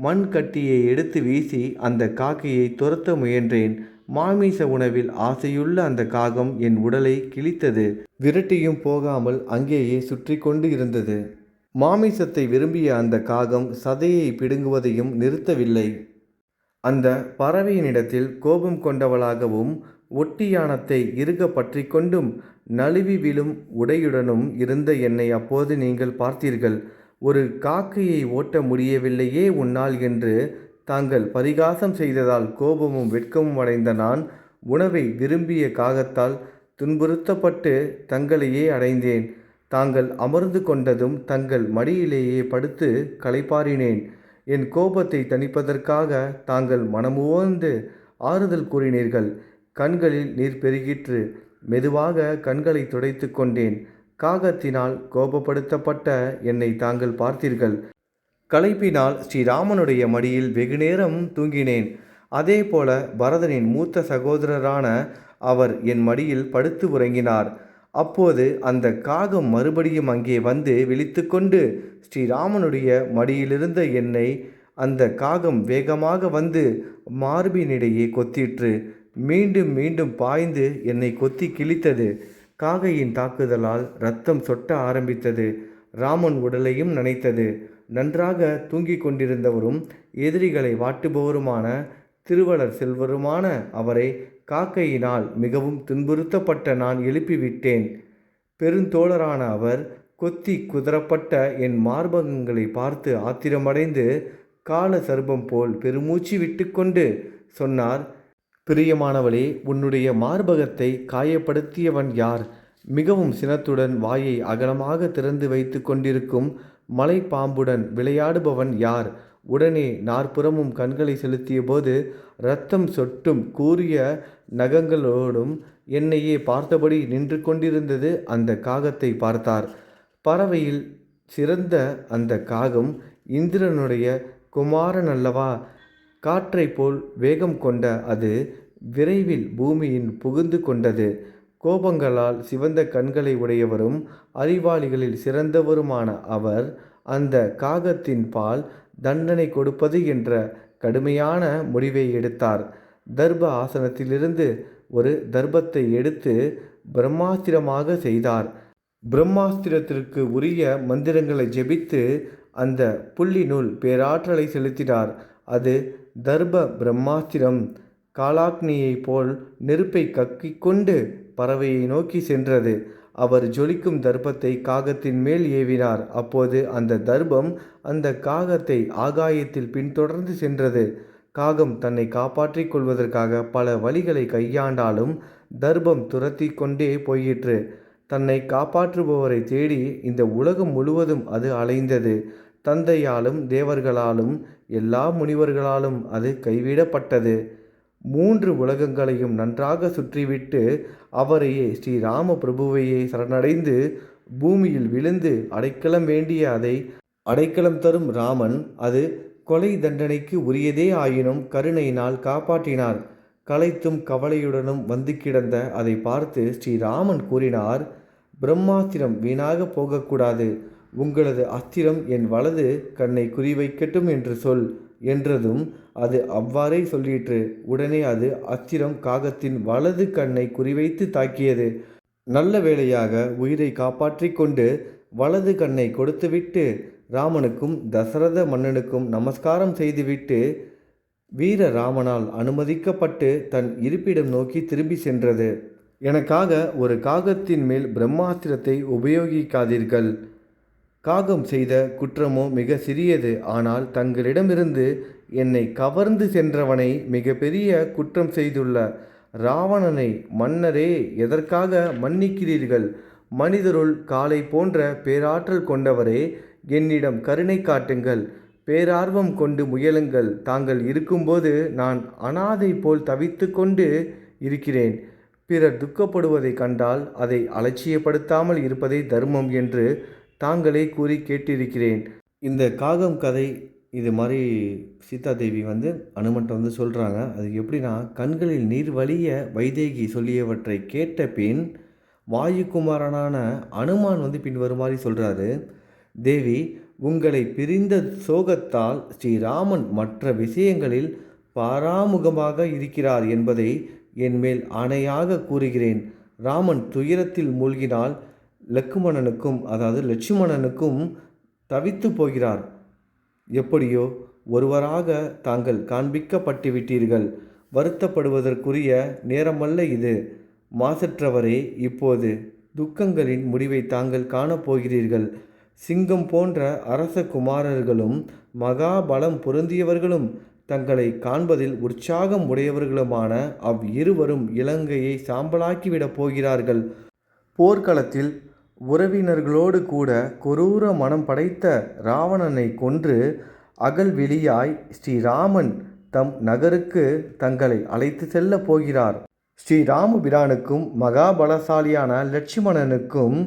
மண் கட்டியை எடுத்து வீசி அந்த காக்கையை துரத்த முயன்றேன். மாமிச உணவில் ஆசையுள்ள அந்த காகம் என் உடலை கிழித்தது. விரட்டியும் போகாமல் அங்கேயே சுற்றி கொண்டு இருந்தது. மாமிசத்தை விரும்பிய அந்த காகம் சதையை பிடுங்குவதையும் நிறுத்தவில்லை. அந்த பறவையினிடத்தில் கோபம் கொண்டவளாகவும் ஒட்டியானத்தை இறுக பற்றி கொண்டும் நழுவி விழும் உடையுடனும் இருந்த என்னை அப்போது நீங்கள் பார்த்தீர்கள். ஒரு காக்கையை ஓட்ட முடியவில்லையே உன்னால் என்று தாங்கள் பரிகாசம் செய்ததால் கோபமும் வெட்கமும் அடைந்த நான் உணவை விரும்பிய காகத்தால் துன்புறுத்தப்பட்டு தங்களையே அடைந்தேன். தாங்கள் அமர்ந்து கொண்டதும் தங்கள் மடியிலேயே படுத்து களைப்பாறினேன். என் கோபத்தை தணிப்பதற்காக தாங்கள் மனமுவந்து ஆறுதல் கூறினீர்கள். கண்களில் நீர் பெருகிற்று. மெதுவாக கண்களை துடைத்து கொண்டேன். காகத்தினால் கோபப்படுத்தப்பட்ட என்னை தாங்கள் பார்த்தீர்கள். களைப்பினால் ஸ்ரீராமனுடைய மடியில் வெகுநேரம் தூங்கினேன். அதே போல பரதனின் மூத்த சகோதரரான அவர் என் மடியில் படுத்து உறங்கினார். அப்போது அந்த காகம் மறுபடியும் அங்கே வந்து விழித்து கொண்டு ஸ்ரீராமனுடைய மடியிலிருந்த என்னை அந்த காகம் வேகமாக வந்து மார்பினிடையே கொத்திற்று. மீண்டும் மீண்டும் பாய்ந்து என்னை கொத்தி கிழித்தது. காகையின் தாக்குதலால் இரத்தம் சொட்ட ஆரம்பித்தது. ராமன் உடலையும் நனைத்தது. நன்றாக தூங்கிக் கொண்டிருந்தவரும் எதிரிகளை வாட்டுபவருமான திருவளர் செல்வருமான அவரை காக்கையினால் மிகவும் துன்புறுத்தப்பட்ட நான் எழுப்பிவிட்டேன். பெருந்தோழரான அவர் கொத்தி குதறப்பட்ட என் மார்பகங்களை பார்த்து ஆத்திரமடைந்து கால சர்ப்பம் போல் பெருமூச்சு விட்டுக்கொண்டு சொன்னார், பிரியமானவளே, உன்னுடைய மார்பகத்தை காயப்படுத்தியவன் யார்? மிகவும் சினத்துடன் வாயை அகலமாக திறந்து வைத்து கொண்டிருக்கும் மலை பாம்புடன் விளையாடுபவன் யார்? உடனே நாற்புறமும் கண்களை செலுத்திய போது இரத்தம் சொட்டும் கூரிய நகங்களோடும் என்னையே பார்த்தபடி நின்று கொண்டிருந்தது அந்த காகத்தை பார்த்தார். பறவையில் சிறந்த அந்த காகம் இந்திரனுடைய குமாரன் அல்லவா? காற்றை போல் வேகம் கொண்ட அது விரைவில் பூமியின் புகுந்து கொண்டது. கோபங்களால் சிவந்த கண்களை உடையவரும் அறிவாளிகளில் சிறந்தவருமான அவர் அந்த காகத்தின் பால் தண்டனை கொடுப்பது என்ற கடுமையான முடிவை எடுத்தார். தர்ப ஆசனத்திலிருந்து ஒரு தர்பத்தை எடுத்து பிரம்மாஸ்திரமாக செய்தார். பிரம்மாஸ்திரத்திற்கு உரிய மந்திரங்களை ஜெபித்து அந்த புள்ளினுள் பேராற்றலை செலுத்தினார். அது தர்ப பிரம்மாஸ்திரம் காலாக்னியை போல் நெருப்பை கக்கிக்கொண்டு பறவையை நோக்கி சென்றது. அவர் ஜொலிக்கும் தர்பத்தை காகத்தின் மேல் ஏவினார். அப்போது அந்த தர்பம் அந்த காகத்தை ஆகாயத்தில் பின்தொடர்ந்து சென்றது. காகம் தன்னை காப்பாற்றிக் கொள்வதற்காக பல வழிகளை கையாண்டாலும் தர்பம் துரத்தி கொண்டே போயிற்று. தன்னை காப்பாற்றுபவரை தேடி இந்த உலகம் முழுவதும் அது அலைந்தது. தந்தையாலும் தேவர்களாலும் எல்லா முனிவர்களாலும் அது கைவிடப்பட்டது. 3 உலகங்களையும் நன்றாக சுற்றிவிட்டு அவரையே ஸ்ரீராம பிரபுவையே சரணடைந்து பூமியில் விழுந்து அடைக்கலம் வேண்டிய அதை அடைக்கலம் தரும் ராமன் அது கொலை தண்டனைக்கு உரியதே ஆயினும் கருணையினால் காப்பாற்றினார். களைத்தும் கவலையுடனும் வந்து கிடந்த அதை பார்த்து ஸ்ரீராமன் கூறினார், பிரம்மாஸ்திரம் வீணாக போகக்கூடாது. உங்களது அஸ்திரம் என் வலது கண்ணை குறிவைக்கட்டும் என்று சொல் என்றதும் அது அவ்வாறே சொல்லிற்று. உடனே அது அஸ்திரம் காகத்தின் வலது கண்ணை குறிவைத்து தாக்கியது. நல்ல வேளையாக உயிரை காப்பாற்றி கொண்டு வலது கண்ணை கொடுத்துவிட்டு ராமனுக்கும் தசரத மன்னனுக்கும் நமஸ்காரம் செய்துவிட்டு வீர ராமனால் அனுமதிக்கப்பட்டு தன் இருப்பிடம் நோக்கி திரும்பி சென்றது. எனக்காக ஒரு காகத்தின் மேல் பிரம்மாஸ்திரத்தை உபயோகிக்காதீர்கள். காகம் செய்த குற்றமோ மிக சிறியது. ஆனால் தங்களிடமிருந்து என்னை கவர்ந்து சென்றவனை மிக பெரிய குற்றம் செய்துள்ள ராவணனை மன்னரே எதற்காக மன்னிக்கிறீர்கள்? மனிதருள் காளை போன்ற பேராற்றல் கொண்டவரே, என்னிடம் கருணை காட்டுங்கள். பேரார்வம் கொண்டு முயலுங்கள். தாங்கள் இருக்கும்போது நான் அனாதை போல் தவித்து கொண்டு இருக்கிறேன். பிறர் துக்கப்படுவதை கண்டால் அதை அலட்சியப்படுத்தாமல் இருப்பதே தர்மம் என்று தாங்களே கூறி கேட்டிருக்கிறேன். இந்த காகம் கதை இது மாதிரி சீதாதேவி அனுமன்ட்ட சொல்கிறாங்க. அது எப்படின்னா, கண்களில் நீர் வழிய வைதேகி சொல்லியவற்றை கேட்ட பின் வாயுகுமாரனான அனுமான் பின்வருமாறி சொல்கிறாரு. தேவி, உங்களை பிரிந்த சோகத்தால் ஸ்ரீராமன் மற்ற விஷயங்களில் பாராமுகமாக இருக்கிறார் என்பதை என்மேல் ஆணையாக கூறுகிறேன். ராமன் துயரத்தில் மூழ்கினால் லட்சுமணனுக்கும் தவித்து போகிறார். எப்படியோ ஒருவராக தாங்கள் காண்பிக்கப்பட்டுவிட்டீர்கள். வருத்தப்படுவதற்குரிய நேரமல்ல இது. மாசற்றவரே, இப்போது துக்கங்களின் முடிவை தாங்கள் காணப்போகிறீர்கள். சிங்கம் போன்ற அரச குமாரர்களும் மகாபலம் பொருந்தியவர்களும் தங்களை காண்பதில் உற்சாகம் உடையவர்களுமான அவ்விருவரும் இலங்கையை சாம்பலாக்கிவிடப் போகிறார்கள். போர்க்களத்தில் உறவினர்களோடு கூட கொரூர மனம் படைத்த இராவணனை கொன்று அகல்வெளியாய் ஸ்ரீராமன் தம் நகருக்கு தங்களை அழைத்து செல்லப் போகிறார். ஸ்ரீராமபிரானுக்கும் மகாபலசாலியான லட்சுமணனுக்கும்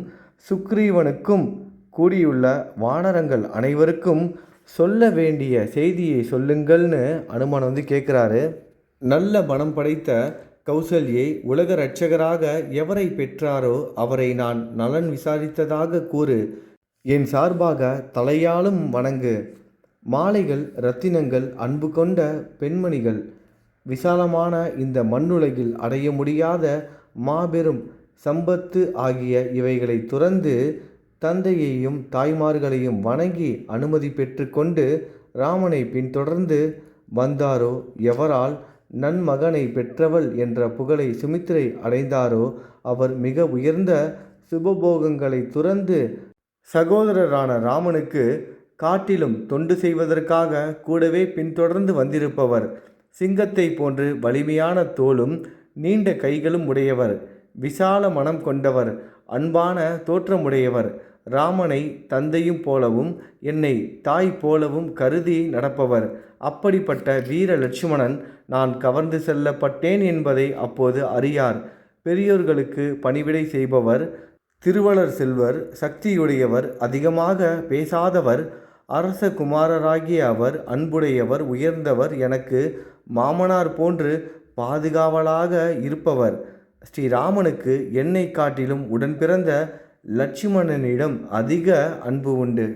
சுக்ரீவனுக்கும் கூடியுள்ள வானரங்கள் அனைவருக்கும் சொல்ல வேண்டிய செய்தியை சொல்லுங்கள்னு அனுமான் கேட்குறாரு. நல்ல மனம் படைத்த கௌசல்யை உலக இரட்சகராக எவரை பெற்றாரோ அவரை நான் நலன் விசாரித்ததாக கூறு. என் சார்பாக தலையாலும் வணங்கு. மாலைகள், இரத்தினங்கள், அன்பு கொண்ட பெண்மணிகள், விசாலமான இந்த மண்ணுலகில் அடைய முடியாத மாபெரும் சம்பத்து ஆகிய இவைகளை துறந்து தந்தையையும் தாய்மார்களையும் வணங்கி அனுமதி பெற்று கொண்டு ராமனை பின்தொடர்ந்து வந்தாரோ எவரால் நன்மகனை பெற்றவள் என்ற புகழை சுமித்திரை அடைந்தாரோ அவர் மிக உயர்ந்த சுபபோகங்களை துறந்து சகோதரரான ராமனுக்கு காட்டிலும் தொண்டு செய்வதற்காக கூடவே பின்தொடர்ந்து வந்திருப்பவர். சிங்கத்தை போன்று வலிமையான தோளும் நீண்ட கைகளும் உடையவர். விசால மனம் கொண்டவர். அன்பான தோற்றமுடையவர். ராமனை தந்தையும் போலவும் என்னை தாய் போலவும் கருதி நடப்பவர். அப்படிப்பட்ட வீர லட்சுமணன் நான் கவர்ந்து செல்லப்பட்டேன் என்பதை அப்போது அறியார். பெரியோர்களுக்கு பணிவிடை செய்பவர், திருவளர் செல்வர், சக்தியுடையவர், அதிகமாக பேசாதவர், அரச குமாரராகிய அவர் அன்புடையவர், உயர்ந்தவர், எனக்கு மாமனார் போன்று பாதுகாவலாக இருப்பவர். ஸ்ரீராமனுக்கு என்னை காட்டிலும் உடன் பிறந்த லட்சுமணனிடம் அதிக அன்பு உண்டு.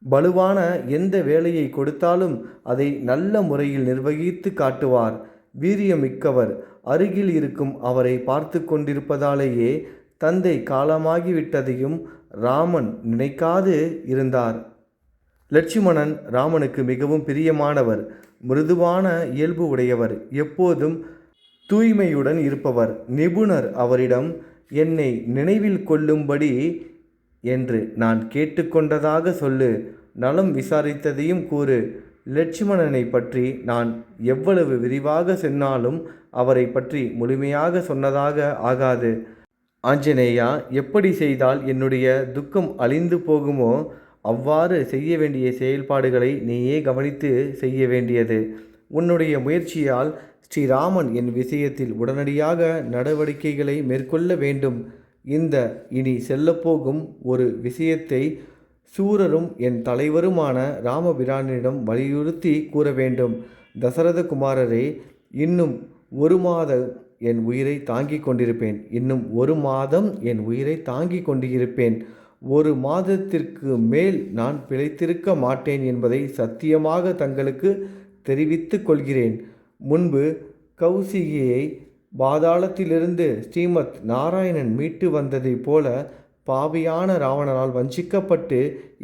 பலுவான எந்த வேலையை கொடுத்தாலும் அதை நல்ல முறையில் நிர்வகித்து காட்டுவார். வீரியமிக்கவர். அருகில் இருக்கும் அவரை பார்த்து கொண்டிருப்பதாலேயே தந்தை காலமாகிவிட்டதையும் ராமன் நினைக்காது இருந்தார். லட்சுமணன் ராமனுக்கு மிகவும் பிரியமானவர். மிருதுவான இயல்பு உடையவர். எப்போதும் தூய்மையுடன் இருப்பவர். நிபுணர். அவரிடம் என்னை நினைவில் கொள்ளும்படி என்று நான் கேட்டுக்கொண்டதாக சொல்லு. நலம் விசாரித்ததையும் கூறு. லட்சுமணனை பற்றி நான் எவ்வளவு விரிவாக சொன்னாலும் அவரை பற்றி முழுமையாக சொன்னதாக ஆகாது. ஆஞ்சநேயா, எப்படி செய்தால் என்னுடைய துக்கம் அழிந்து போகுமோ அவ்வாறு செய்ய வேண்டிய செயல்பாடுகளை நீயே கவனித்து செய்ய வேண்டியது. உன்னுடைய முயற்சியால் ஸ்ரீராமன் என் விஷயத்தில் உடனடியாக நடவடிக்கைகளை மேற்கொள்ள வேண்டும். இந்த இனி செல்லப்போகும் ஒரு விஷயத்தை சூரரும் என் தலைவருமான ராமபிரானிடம் வலியுறுத்தி கூற வேண்டும். தசரத குமாரரே, இன்னும் 1 மாதம் என் உயிரை தாங்கிக் கொண்டிருப்பேன். இன்னும் 1 மாதம் என் உயிரை தாங்கிக் கொண்டிருப்பேன். 1 மாதத்திற்கு மேல் நான் பிழைத்திருக்க மாட்டேன் என்பதை சத்தியமாக தங்களுக்கு தெரிவித்துக் கொள்கிறேன். முன்பு கௌசிகையை பாதாளத்திலிருந்து ஸ்ரீமத் நாராயணன் மீட்டு வந்ததைப் போல பாவியான ராவணனால் வஞ்சிக்கப்பட்டு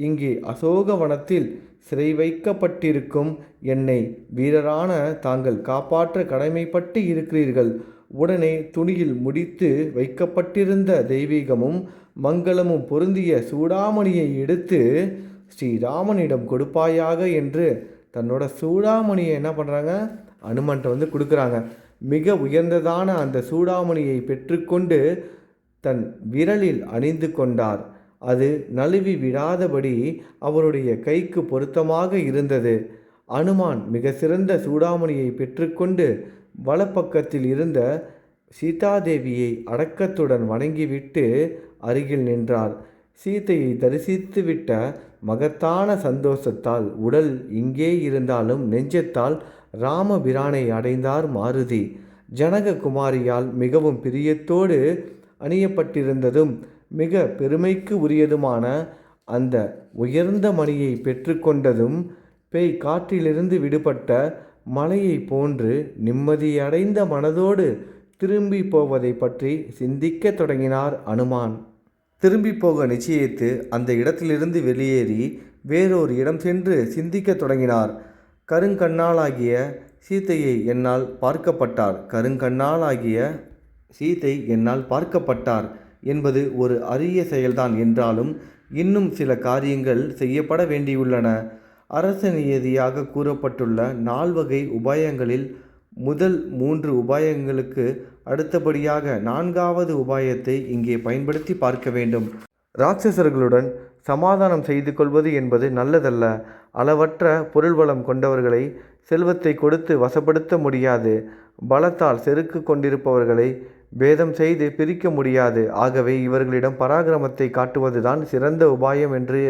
இங்கே அசோகவனத்தில் சிறை வைக்கப்பட்டிருக்கும் என்னை வீரரான தாங்கள் காப்பாற்ற கடமைப்பட்டு இருக்கிறீர்கள். உடனே துணியில் முடித்து வைக்கப்பட்டிருந்த தெய்வீகமும் மங்களமும் பொருந்திய சூடாமணியை எடுத்து ஸ்ரீராமனிடம் கொடுப்பாயாக என்று தன்னோட சூடாமணியை என்ன பண்ணுறாங்க, அனுமன்ட்ட கொடுக்குறாங்க. மிக உயர்ந்ததான அந்த சூடாமணியை பெற்றுக்கொண்டு தன் விரலில் அணிந்து கொண்டார். அது நழுவி விடாதபடி அவருடைய கைக்கு பொருத்தமாக இருந்தது. அனுமான் மிக சிறந்த சூடாமணியை பெற்றுக்கொண்டு வலப்பக்கத்தில் இருந்த சீதாதேவியை அடக்கத்துடன் வணங்கிவிட்டு அருகில் நின்றார். சீதையை தரிசித்துவிட்ட மகத்தான சந்தோஷத்தால் உடல் இங்கே இருந்தாலும் நெஞ்சத்தால் ராமபிரானை அடைந்தார் மாருதி. ஜனககுமாரியால் மிகவும் பிரியத்தோடு அணியப்பட்டிருந்ததும் மிக பெருமைக்கு உரியதுமான அந்த உயர்ந்த மணியை பெற்றுக்கொண்டதும் பேய் காற்றிலிருந்து விடுபட்ட மலையை போன்று நிம்மதியடைந்த மனதோடு திரும்பி போவதை பற்றி சிந்திக்க தொடங்கினார் அனுமான். திரும்பி போக நிச்சயித்து அந்த இடத்திலிருந்து வெளியேறி வேறொரு இடம் சென்று சிந்திக்க தொடங்கினார். கருங்கண்ணாலாகிய சீதையை என்னால் பார்க்கப்பட்டார் கருங்கண்ணாலாகிய சீதை என்னால் பார்க்கப்பட்டார் என்பது ஒரு அரிய செயல்தான் என்றாலும் இன்னும் சில காரியங்கள் செய்யப்பட வேண்டியுள்ளன. அரச நியதியாக கூறப்பட்டுள்ள 4 வகை உபாயங்களில் முதல் 3 உபாயங்களுக்கு அடுத்தபடியாக 4வது உபாயத்தை இங்கே பயன்படுத்தி பார்க்க வேண்டும். இராட்சசர்களுடன் சமாதானம் செய்து கொள்வது என்பது நல்லதல்ல. அளவற்ற பொருள் வளம் கொண்டவர்களை செல்வத்தை கொடுத்து வசப்படுத்த முடியாது. பலத்தால் செருக்கு கொண்டிருப்பவர்களை பேதம் செய்து பிரிக்க முடியாது. ஆகவே இவர்களிடம் பராக்கிரமத்தை காட்டுவதுதான் சிறந்த உபாயம் என்று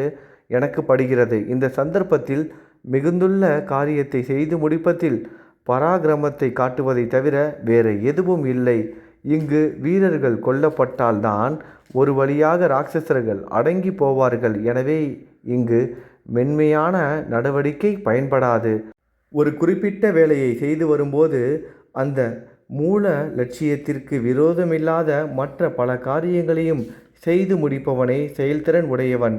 எனக்கு படுகிறது. இந்த சந்தர்ப்பத்தில் மிகுந்துள்ள காரியத்தை செய்து முடிப்பதில் பராக்கிரமத்தை காட்டுவதை தவிர வேறு எதுவும் இல்லை. இங்கு வீரர்கள் கொல்லப்பட்டால்தான் ஒரு வழியாக இராட்சசர்கள் அடங்கி போவார்கள். எனவே இங்கு மென்மையான நடவடிக்கை பயன்படாது. ஒரு குறிப்பிட்ட வேலையை செய்து வரும்போது அந்த மூல லட்சியத்திற்கு விரோதமில்லாத மற்ற பல காரியங்களையும் செய்து முடிப்பவனே செயல்திறன் உடையவன்.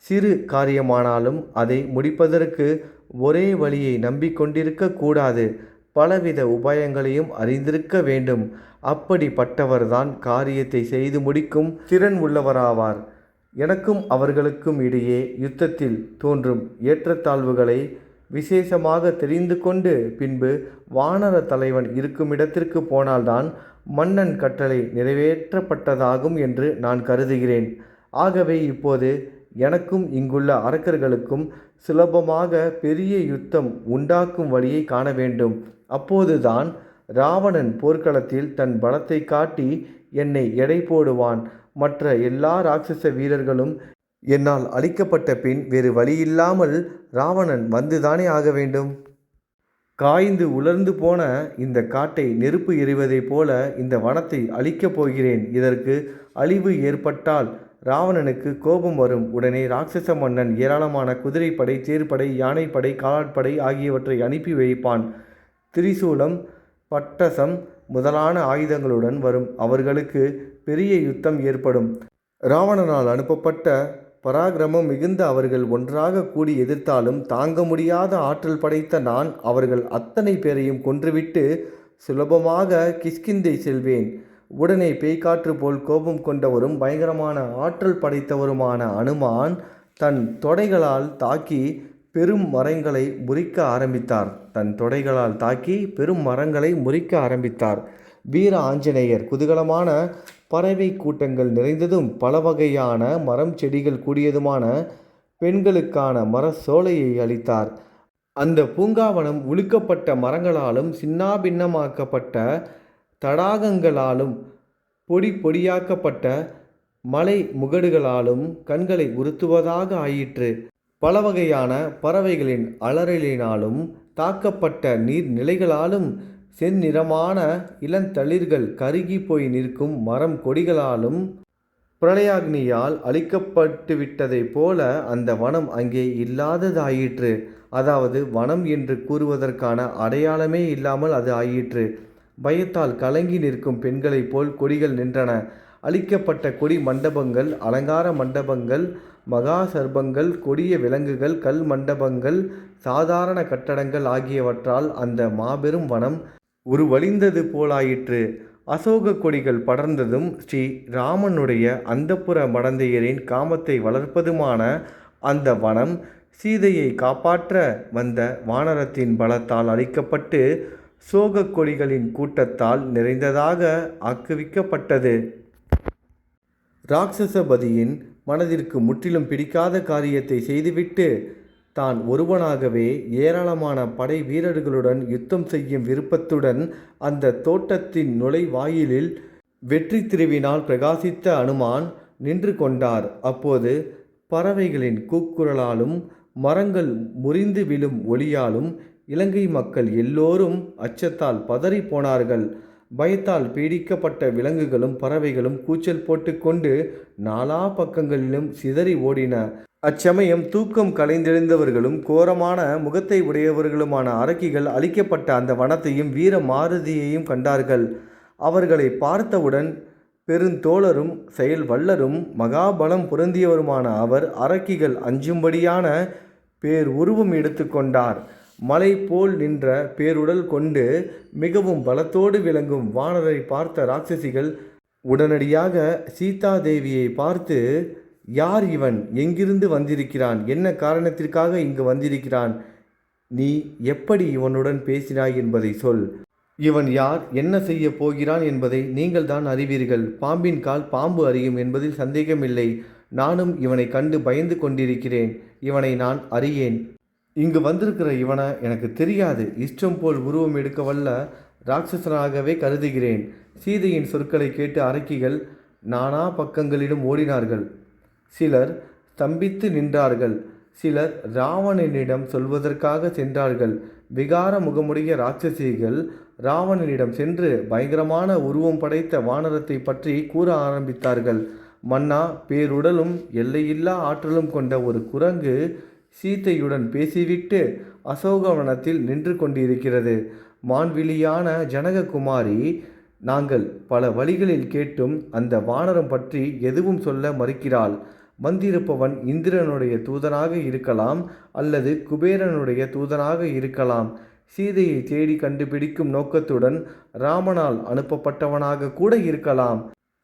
சிறு காரியமானாலும் அதை முடிப்பதற்கு ஒரே வழியை நம்பிக்கொண்டிருக்க கூடாது. பலவித உபாயங்களையும் அறிந்திருக்க வேண்டும். அப்படிப்பட்டவர்தான் காரியத்தை செய்து முடிக்கும் திறன் உள்ளவராவார். எனக்கும் அவர்களுக்கும் இடையே யுத்தத்தில் தோன்றும் ஏற்றத்தாழ்வுகளை விசேஷமாக தெரிந்து கொண்டு பின்பு வானர தலைவன் இருக்கும் இடத்திற்கு போனால்தான் மன்னன் கட்டளை நிறைவேற்றப்பட்டதாகும் என்று நான் கருதுகிறேன். ஆகவே இப்போது எனக்கும் இங்குள்ள அரக்கர்களுக்கும் சுலபமாக பெரிய யுத்தம் உண்டாக்கும் வழியை காண வேண்டும். அப்போதுதான் ராவணன் போர்க்களத்தில் தன் பலத்தை காட்டி என்னை எடை போடுவான். மற்ற எல்லா இராட்சச வீரர்களும் என்னால் அழிக்கப்பட்ட பின் வேறு வழியில்லாமல் ராவணன் வந்துதானே ஆக வேண்டும். காய்ந்து உலர்ந்து போன இந்த காட்டை நெருப்பு எறிவதைப் போல இந்த வனத்தை அழிக்கப் போகிறேன். இதற்கு அழிவு ஏற்பட்டால் ராவணனுக்கு கோபம் வரும். உடனே இராட்சச மன்னன் ஏராளமான குதிரைப்படை, தேர்ப்படை, யானைப்படை, காலாட்படை ஆகியவற்றை அனுப்பி வைப்பான். திரிசூலம், பட்டசம் முதலான ஆயுதங்களுடன் வரும். அவர்களுக்கு பெரிய யுத்தம் ஏற்படும். ராவணனால் அனுப்பப்பட்ட பராக்கிரமம் மிகுந்த அவர்கள் ஒன்றாக கூடி எதிர்த்தாலும் தாங்க முடியாத ஆற்றல் படைத்த நான் அவர்கள் அத்தனை பேரையும் கொன்றுவிட்டு சுலபமாக கிஷ்கிந்தை செல்வேன். உடனே பேய்காற்று போல் கோபம் கொண்டவரும் பயங்கரமான ஆற்றல் படைத்தவருமான அனுமான் தன் தொடைகளால் தாக்கி பெரும் மரங்களை முறிக்க ஆரம்பித்தார். வீர ஆஞ்சநேயர் குதூகலமான பறவை கூட்டங்கள் நிறைந்ததும் பல வகையான மரம் செடிகள் கூடியதுமான பெண்களுக்கான மர சோலையை அளித்தார். அந்த பூங்காவனம் உழுக்கப்பட்ட மரங்களாலும் சின்னாபின்னமாக்கப்பட்ட தடாகங்களாலும் பொடி பொடியாக்கப்பட்ட மலை முகடுகளாலும் கண்களை உறுத்துவதாக ஆயிற்று. பல வகையான பறவைகளின் அலறலினாலும் தாக்கப்பட்ட நீர்நிலைகளாலும் செந்நிறமான இளந்தளிர்கள் கருகி போய் நிற்கும் மரம் கொடிகளாலும் பிரளயாக்னியால் அழிக்கப்பட்டுவிட்டதைப் போல அந்த வனம் அங்கே இல்லாததாயிற்று. அதாவது வனம் என்று கூறுவதற்கான அடையாளமே இல்லாமல் அது ஆயிற்று. பயத்தால் கலங்கி நிற்கும் பெண்களைப் போல் கொடிகள் நின்றன. அழிக்கப்பட்ட கொடி மண்டபங்கள், அலங்கார மண்டபங்கள், மகா சர்ப்பங்கள், கொடிய விலங்குகள், கல் மண்டபங்கள், சாதாரண கட்டடங்கள் ஆகியவற்றால் அந்த மாபெரும் வனம் உருவழிந்தது போலாயிற்று. அசோக கொடிகள் படர்ந்ததும் ஸ்ரீ ராமனுடைய அந்தப்புற மடந்தையரின் காமத்தை வளர்ப்பதுமான அந்த வனம் சீதையை காப்பாற்ற வந்த வானரத்தின் பலத்தால் அழிக்கப்பட்டு சோக கொடிகளின் கூட்டத்தால் நிறைந்ததாக ஆக்குவிக்கப்பட்டது. இராட்சசபதியின் மனதிற்கு முற்றிலும் பிடிக்காத காரியத்தை செய்துவிட்டு தான் ஒருவனாகவே ஏராளமான படை வீரர்களுடன் யுத்தம் செய்யும் விருப்பத்துடன் அந்த தோட்டத்தின் நுழைவாயிலில் வெற்றி திருவினால் பிரகாசித்த அனுமான் நின்று கொண்டார். அப்போது பறவைகளின் கூக்குரலாலும் மரங்கள் முறிந்து விழும் ஒளியாலும் இலங்கை மக்கள் எல்லோரும் அச்சத்தால் பதறி போனார்கள். பயத்தால் பீடிக்கப்பட்ட விலங்குகளும் பறவைகளும் கூச்சல் போட்டுக்கொண்டு நாலா பக்கங்களிலும் சிதறி ஓடின. அச்சமயம் தூக்கம் கலைந்தெழுந்தவர்களும் கோரமான முகத்தை உடையவர்களுமான அரக்கிகள் அழிக்கப்பட்ட அந்த வனத்தையும் வீர மாருதியையும் கண்டார்கள். அவர்களை பார்த்தவுடன் பெருந்தோழரும் செயல் வல்லரும் மகாபலம் பொருந்தியவருமான அவர் அரக்கிகள் அஞ்சும்படியான பேருருவம் எடுத்துக்கொண்டார். மலை போல் நின்ற பேருடல் கொண்டு மிகவும் பலத்தோடு விளங்கும் வானரை பார்த்த ராட்சசிகள் உடனடியாக சீதாதேவியை பார்த்து, யார் இவன்? எங்கிருந்து வந்திருக்கிறான்? என்ன காரணத்திற்காக இங்கு வந்திருக்கிறான்? நீ எப்படி இவனுடன் பேசினாய் என்பதை சொல். இவன் யார், என்ன செய்ய போகிறான் என்பதை நீங்கள் தான் அறிவீர்கள். பாம்பின் கால் பாம்பு அறியும் என்பதில் சந்தேகமில்லை. நானும் இவனை கண்டு பயந்து கொண்டிருக்கிறேன். இவனை நான் அறியேன். இங்கு வந்திருக்கிற இவனை எனக்கு தெரியாது. இஷ்டம் போல் உருவம் எடுக்க வல்ல ராட்சசனாகவே கருதுகிறேன். சீதையின் சொற்களை கேட்டு அரக்கிகள் நானா பக்கங்களிலும் ஓடினார்கள். சிலர் ஸ்தம்பித்து நின்றார்கள். சிலர் ராவணனிடம் சொல்வதற்காக சென்றார்கள். விகார முகமுடைய ராட்சசிகள் ராவணனிடம் சென்று பயங்கரமான உருவம் படைத்த வானரத்தை பற்றி கூற ஆரம்பித்தார்கள். மன்னா, பேருடலும் எல்லையில்லா ஆற்றலும் கொண்ட ஒரு குரங்கு சீதையுடன் பேசிவிட்டு அசோகவனத்தில் நின்று கொண்டிருக்கிறது. மான்விழியான ஜனககுமாரி, நாங்கள் பல வழிகளில் கேட்டும் அந்த வானரம் பற்றி எதுவும் சொல்ல மறுக்கிறாள். வந்திருப்பவன் இந்திரனுடைய தூதனாக இருக்கலாம், அல்லது குபேரனுடைய தூதனாக இருக்கலாம். சீதையை தேடி கண்டுபிடிக்கும் நோக்கத்துடன் ராமனால் அனுப்பப்பட்டவனாக கூட இருக்கலாம்.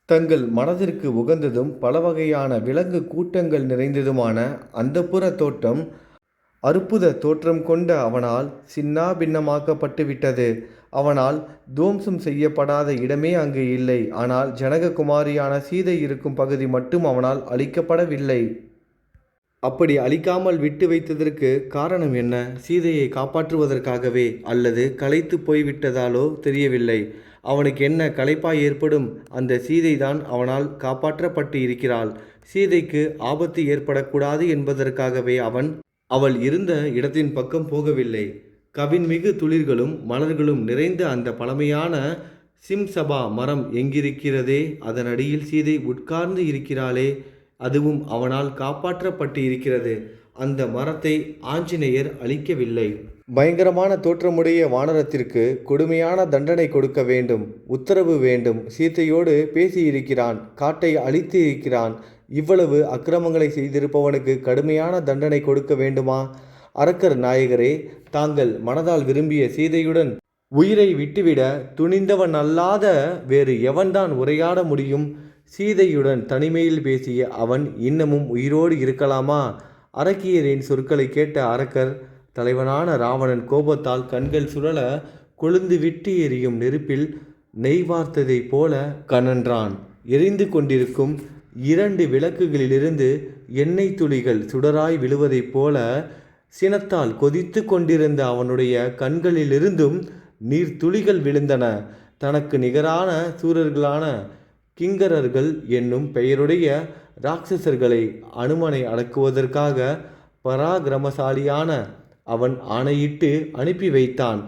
தங்கள் மனதிற்கு உகந்ததும் பல வகையான விலங்கு கூட்டங்கள் நிறைந்ததுமான அந்தப்புற தோட்டம் அற்புத தோற்றம் கொண்ட அவனால் சின்னாபின்னமாக்கப்பட்டு விட்டது. அவனால் துவம்சம் செய்யப்படாத இடமே அங்கு இல்லை. ஆனால் ஜனககுமாரியான சீதை இருக்கும் பகுதி மட்டும் அவனால் அழிக்கப்படவில்லை. அப்படி அழிக்காமல் விட்டு வைத்ததற்கு காரணம் என்ன? சீதையை காப்பாற்றுவதற்காகவே அல்லது களைத்து போய்விட்டதாலோ தெரியவில்லை. அவனுக்கு என்ன களைப்பாய் ஏற்படும்? அந்த சீதைதான் அவனால் காப்பாற்றப்பட்டு இருக்கிறாள். சீதைக்கு ஆபத்து ஏற்படக்கூடாது என்பதற்காகவே அவள் இருந்த இடத்தின் பக்கம் போகவில்லை. கவின்மிகு துளிர்களும் மலர்களும் நிறைந்த அந்த பழமையான சிம்சபா மரம் எங்கிருக்கிறதே, அதன் அடியில் சீதை உட்கார்ந்து இருக்கிறாளே, அதுவும் அவனால் காப்பாற்றப்பட்டு இருக்கிறது. அந்த மரத்தை ஆஞ்சநேயர் அழிக்கவில்லை. பயங்கரமான தோற்றமுடைய வானரத்திற்கு கொடுமையான தண்டனை கொடுக்க வேண்டும், உத்தரவு வேண்டும். சீதையோடு பேசியிருக்கிறான், காட்டை அழித்து இருக்கிறான். இவ்வளவு அக்கிரமங்களை செய்திருப்பவனுக்கு கடுமையான தண்டனை கொடுக்க வேண்டுமா? அரக்கர் நாயகரே, தாங்கள் மனதால் விரும்பிய சீதையுடன் உயிரை விட்டுவிட துணிந்தவன் அல்லாத வேறு எவன்தான் உரையாட முடியும்? சீதையுடன் தனிமையில் பேசிய அவன் இன்னமும் உயிரோடு இருக்கலாமா? அரக்கியரின் சொற்களை கேட்ட அரக்கர் தலைவனான ராவணன் கோபத்தால் கண்கள் சுழல கொழுந்து விட்டு எரியும் நெருப்பில் நெய் வார்த்ததைப் போல கனன்றான். எரிந்து கொண்டிருக்கும் 2 விளக்குகளிலிருந்து எண்ணெய் துளிகள் சுடராய் விழுவதைப் போல சினத்தால் கொதித்து கொண்டிருந்த அவனுடைய கண்களிலிருந்தும் நீர்த்துளிகள் விழுந்தன. தனக்கு நிகரான சூரர்களான கிங்கரர்கள் என்னும் பெயருடைய ராட்சசர்களை அனுமனை அடக்குவதற்காக பராக்கிரமசாலியான அவன் ஆணையிட்டு அனுப்பி வைத்தான்.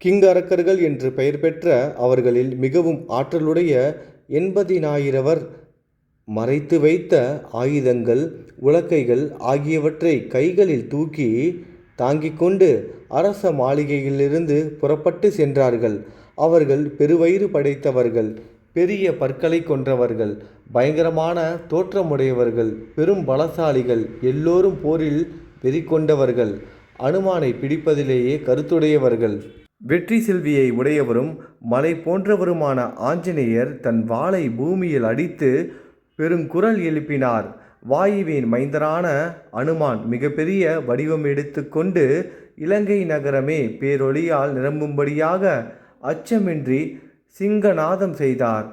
கிங்கரக்கர்கள் என்று பெயர் பெற்ற அவர்களில் மிகவும் ஆற்றலுடைய 80,000 மறைத்து வைத்த ஆயுதங்கள், உலக்கைகள் ஆகியவற்றை கைகளில் தூக்கி தாங்கிக் கொண்டு அரச மாளிகையிலிருந்து புறப்பட்டு சென்றார்கள். அவர்கள் பெருவயிறு படைத்தவர்கள், பெரிய பற்களை கொன்றவர்கள், பயங்கரமான தோற்றமுடையவர்கள், பெரும் பலசாலிகள், எல்லோரும் போரில் வெறி கொண்டவர்கள், அனுமானை பிடிப்பதிலேயே கருத்துடையவர்கள். வெற்றி செல்வியை உடையவரும் மலை போன்றவருமான ஆஞ்சநேயர் தன் வாளை பூமியில் அடித்து பெருங்குரல் எழுப்பினார். வாயுவின் மைந்தரான அனுமான் மிகப்பெரிய வடிவம் எடுத்து கொண்டு இலங்கை நகரமே பேரொளியால் நிரம்பும்படியாக அச்சமின்றி சிங்கநாதம் செய்தார்.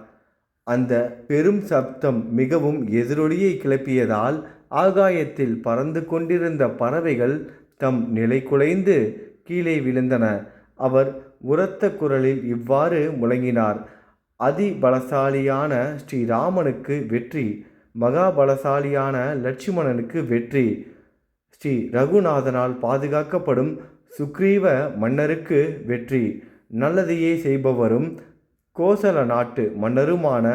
அந்த பெரும் சப்தம் மிகவும் எதிரொலியை கிளப்பியதால் ஆகாயத்தில் பறந்து கொண்டிருந்த பறவைகள் தம் நிலை குலைந்து கீழே விழுந்தன. அவர் உரத்த குரலில் இவ்வாறு முழங்கினார்: அதிபலசாலியான ஸ்ரீராமனுக்கு வெற்றி, மகாபலசாலியான லட்சுமணனுக்கு வெற்றி, ஸ்ரீ ரகுநாதனால் பாதுகாக்கப்படும் சுக்ரீவ மன்னருக்கு வெற்றி. நல்லதையே செய்பவரும் கோசல நாட்டு மன்னருமான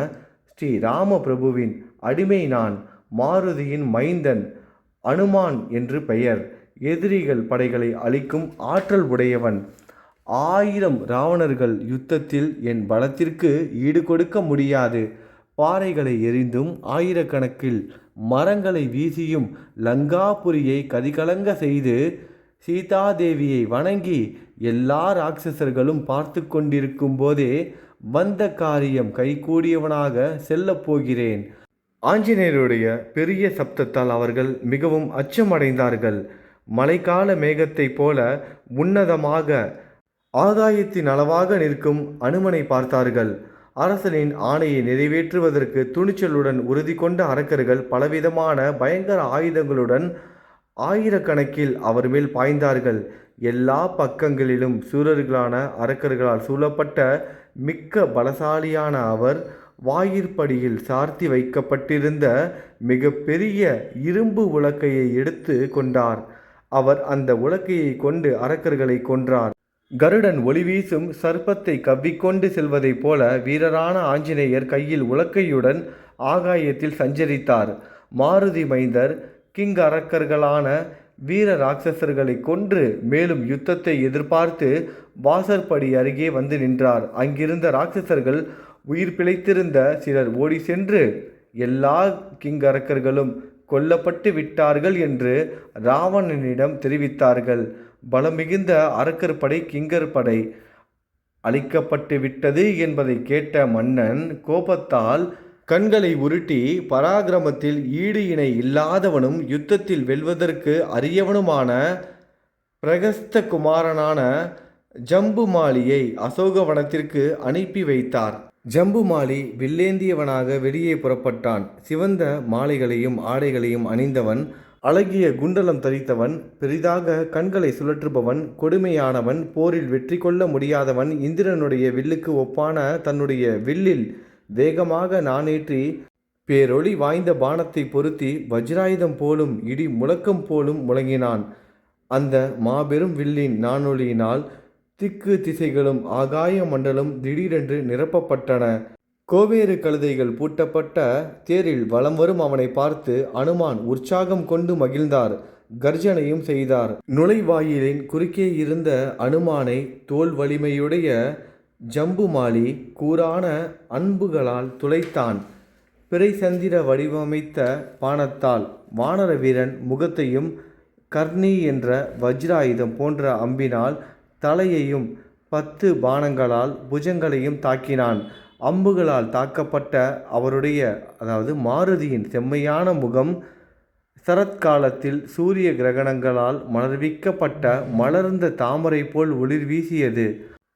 ஸ்ரீராம பிரபுவின் அடிமை நான், மாருதியின் மைந்தன் அனுமான் என்று பெயர். எதிரிகள் படைகளை அழிக்கும் ஆற்றல் உடையவன். 1000 ராவணர்கள் யுத்தத்தில் என் பலத்திற்கு ஈடு கொடுக்க முடியாது. பாறைகளை எரிந்தும் ஆயிரக்கணக்கில் மரங்களை வீசியும் லங்காபுரியை கதிகலங்க செய்து சீதாதேவியை வணங்கி எல்லா ராட்சசர்களும் பார்த்து கொண்டிருக்கும் போதே வந்த காரியம் கைகூடியவனாக செல்லப் போகிறேன். ஆஞ்சநேயருடைய பெரிய சப்தத்தால் அவர்கள் மிகவும் அச்சமடைந்தார்கள். மழைக்கால மேகத்தைப் போல உன்னதமாக ஆகாயத்தின் அளவாக நிற்கும் அனுமனை பார்த்தார்கள். அரசனின் ஆணையை நிறைவேற்றுவதற்கு துணிச்சலுடன் உறுதி கொண்ட அரக்கர்கள் பலவிதமான பயங்கர ஆயுதங்களுடன் ஆயிரக்கணக்கில் அவர் மேல் பாய்ந்தார்கள். எல்லா பக்கங்களிலும் சூரர்களான அரக்கர்களால் சூழப்பட்ட மிக்க பலசாலியான அவர் வாயிற்படியில் சார்த்தி வைக்கப்பட்டிருந்த மிக பெரிய இரும்பு உலக்கையை எடுத்து கொண்டார். அவர் அந்த உலக்கையை கொண்டு அரக்கர்களை கொன்றார். கருடன் ஒளி வீசும் சர்ப்பத்தை கவ்விக்கொண்டு செல்வதைப் போல வீரரான ஆஞ்சநேயர் கையில் உலக்கையுடன் ஆகாயத்தில் சஞ்சரித்தார். மாருதி மைந்தர் கிங்கரக்கர்களான வீர ராட்சசர்களை கொன்று மேலும் யுத்தத்தை எதிர்பார்த்து வாசற்படி அருகே வந்து நின்றார். அங்கிருந்த ராட்சசர்கள் உயிர் பிழைத்திருந்த சிலர் ஓடி சென்று எல்லா கிங்கரக்கர்களும் கொல்லப்பட்டு விட்டார்கள் என்று ராவணனிடம் தெரிவித்தார்கள். பலம் மிகுந்த அரக்கர் படை கிங்கர் படை அழிக்கப்பட்டு விட்டது என்பதை கேட்ட மன்னன் கோபத்தால் கண்களை உருட்டி, பராக்கிரமத்தில் ஈடு இணை இல்லாதவனும் யுத்தத்தில் வெல்வதற்கு அரியவனுமான பிரகஸ்த குமாரனான ஜம்புமாலியை அசோகவனத்திற்கு அனுப்பி வைத்தார். ஜம்புமாலி வில்லேந்தியவனாக வெளியே புறப்பட்டான். சிவந்த மாலைகளையும் ஆடைகளையும் அணிந்தவன், அழகிய குண்டலம் தரித்தவன், பெரிதாக கண்களை சுழற்றுபவன், கொடுமையானவன், போரில் வெற்றி கொள்ள முடியாதவன், இந்திரனுடைய வில்லுக்கு ஒப்பான தன்னுடைய வில்லில் வேகமாக நாணேற்றி பேரொளி வாய்ந்த பானத்தை பொருத்தி வஜ்ராயுதம் போலும் இடி முழக்கம் போலும் முழங்கினான். அந்த மாபெரும் வில்லின் நானொலியினால் திக்கு திசைகளும் ஆகாய மண்டலம் திடீரென்று நிரப்பப்பட்டன. கோவேறு கழுதைகள் பூட்டப்பட்ட தேரில் வலம் வரும் அவனை பார்த்து அனுமான் உற்சாகம் கொண்டு மகிழ்ந்தார். கர்ஜனையும் செய்தார். நுழைவாயிலின் குறுக்கே இருந்த அனுமானை தோல் வலிமையுடைய ஜம்புமாலி கூரான அன்புகளால் துளைத்தான். பிறை சந்திர வடிவமைத்த பானத்தால் வானர வீரன் முகத்தையும் கர்ணி என்ற வஜ்ராயுதம் போன்ற அம்பினால் தலையையும் 10 பானங்களால் புஜங்களையும் தாக்கினான். அம்புகளால் தாக்கப்பட்ட அவருடைய மாருதியின் செம்மையான முகம் சரத்காலத்தில் சூரிய கிரகணங்களால் மலர்விக்கப்பட்ட மலர்ந்த தாமரை போல் ஒளிர் வீசியது.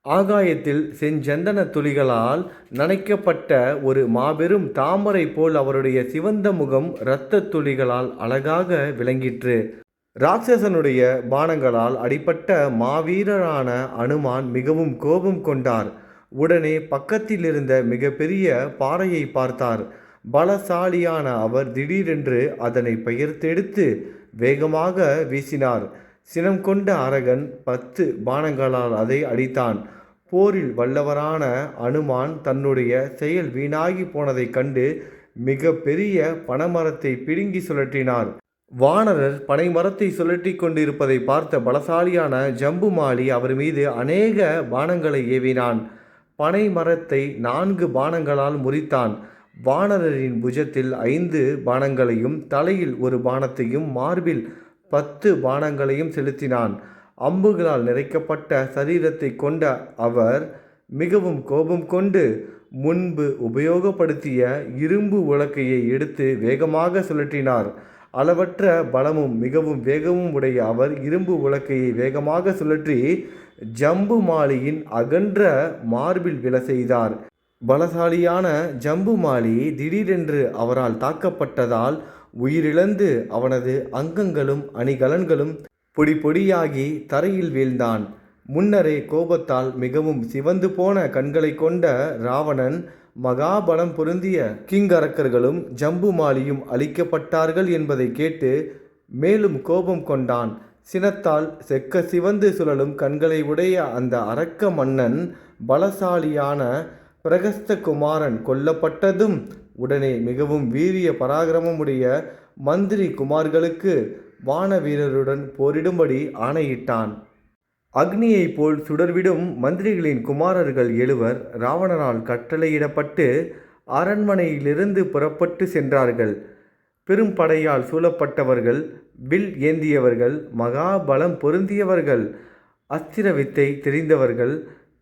ஆகாயத்தில் செஞ்சந்தன துளிகளால் நனைக்கப்பட்ட ஒரு மாபெரும் தாமரை போல் அவருடைய சிவந்த முகம் இரத்த துளிகளால் அழகாக விளங்கிற்று. ராட்சசனுடைய பானங்களால் அடிபட்ட மாவீரரான அனுமான் மிகவும் கோபம் கொண்டார். உடனே பக்கத்தில் இருந்த மிகப்பெரிய பாறையை பார்த்தார். பலசாலியான அவர் திடீரென்று அதனை பெயர்த்தெடுத்து வேகமாக வீசினார். சினம் கொண்ட அரகன் 10 பானங்களால் அதை அடித்தான். போரில் வல்லவரான அனுமான் தன்னுடைய செயல் வீணாகி போனதைக் கண்டு மிக பெரிய பனைமரத்தை பிடுங்கி சுழற்றினார். வானரர் பனைமரத்தை சுழற்றி கொண்டிருப்பதை பார்த்த பலசாலியான ஜம்புமாலி அவர் மீது அநேக பானங்களை ஏவினான். பனை மரத்தை 4 பானங்களால் முறித்தான். வானரரின் புஜத்தில் 5 பானங்களையும் தலையில் 1 பானத்தையும் மார்பில் 10 பானங்களையும் செலுத்தினான். அம்புகளால் நிறைக்கப்பட்ட சரீரத்தை கொண்ட அவர் மிகவும் கோபம் கொண்டு முன்பு உபயோகப்படுத்திய இரும்பு உலக்கையை எடுத்து வேகமாக சுழற்றினார். அளவற்ற பலமும் மிகவும் வேகமும் உடைய அவர் இரும்பு உலக்கையை வேகமாக சுழற்றி ஜம்புமாலியின் அகன்ற மார்பில் விழ செய்தார். பலசாலியான ஜம்புமாலி திடீரென்று அவரால் தாக்கப்பட்டதால் உயிரிழந்து அவனது அங்கங்களும் அணிகலன்களும் பொடி பொடியாகி தரையில் வீழ்ந்தான். முன்னரே கோபத்தால் மிகவும் சிவந்து போன கண்களை கொண்ட ராவணன் மகாபலம் பொருந்திய கிங்கரக்கர்களும் ஜம்புமாலியும் அழிக்கப்பட்டார்கள் என்பதை கேட்டு மேலும் கோபம் கொண்டான். சினத்தால் செக்க சிவந்து சுழலும் கண்களை உடைய அந்த அரக்க மன்னன் பலசாலியான பிரகஸ்த குமாரன் கொல்லப்பட்டதும் உடனே மிகவும் வீரிய பராக்கிரமமுடைய மந்திரி குமார்களுக்கு வான வீரருடன் போரிடும்படி ஆணையிட்டான். அக்னியைப் போல் சுடர்விடும் மந்திரிகளின் குமாரர்கள் 7 ராவணனால் கட்டளையிடப்பட்டு அரண்மனையிலிருந்து புறப்பட்டு சென்றார்கள். பெரும் படையால் சூழப்பட்டவர்கள், வில் ஏந்தியவர்கள், மகாபலம் பொருந்தியவர்கள், அஸ்திர வித்தை தெரிந்தவர்கள்,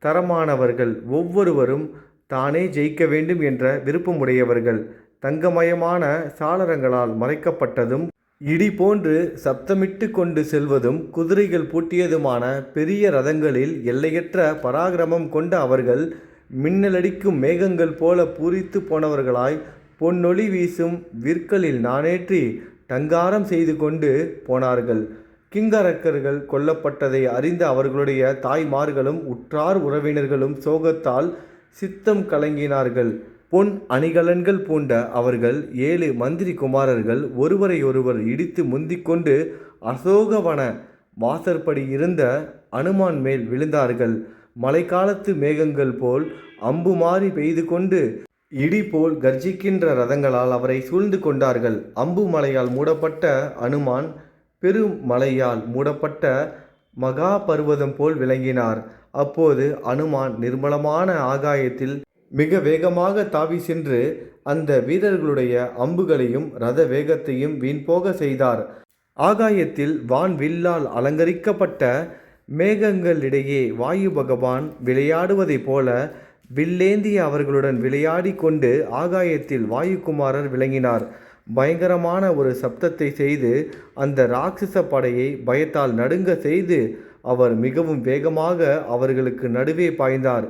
தரமானவர்கள், ஒவ்வொருவரும் தானே ஜெயிக்க வேண்டும் என்ற விருப்பமுடையவர்கள், தங்கமயமான சாளரங்களால் மறைக்கப்பட்டதும் இடி போன்று சப்தமிட்டு கொண்டு செல்வதும் குதிரைகள் பூட்டியதுமான பெரிய ரதங்களில் எல்லையற்ற பராக்கிரமம் கொண்ட அவர்கள் மின்னலடிக்கும் மேகங்கள் போல பூரித்து போனவர்களாய் பொன்னொளி வீசும் விற்களில் நானேற்றி டங்காரம் செய்து கொண்டு போனார்கள். கிங்கரக்கர்கள் கொல்லப்பட்டதை அறிந்த அவர்களுடைய தாய்மார்களும் உற்றார் உறவினர்களும் சோகத்தால் சித்தம் கலங்கினார்கள். பொன் அணிகலன்கள் பூண்ட அவர்கள் 7 மந்திரி குமாரர்கள் ஒருவரை ஒருவர் இடித்து முந்திக்கொண்டு அசோகவன வாசற்படி இருந்த அனுமான் மேல் விழுந்தார்கள். மழைக்காலத்து மேகங்கள் போல் அம்பு மாறி பெய்து கொண்டு இடி போல் கர்ஜிக்கின்ற ரதங்களால் அவரை சூழ்ந்து கொண்டார்கள். அம்பு மலையால் மூடப்பட்ட அனுமான் பெரும் மலையால் மூடப்பட்ட மகா பர்வதம் போல் விளங்கினார். அப்போது அனுமான் நிர்மலமான ஆகாயத்தில் மிக வேகமாக தாவி சென்று அந்த வீரர்களுடைய அம்புகளையும் இரத வேகத்தையும் வீண்போக செய்தார். ஆகாயத்தில் வான் வில்லால் அலங்கரிக்கப்பட்ட மேகங்களிடையே வாயு பகவான் விளையாடுவதைப் போல வில்லேந்திய அவர்களுடன் விளையாடி கொண்டு ஆகாயத்தில் வாயுகுமாரர் விளங்கினார். பயங்கரமான ஒரு சப்தத்தை செய்து அந்த ராட்சச படையை பயத்தால் நடுங்க செய்து அவர் மிகவும் வேகமாக அவர்களுக்கு நடுவே பாய்ந்தார்.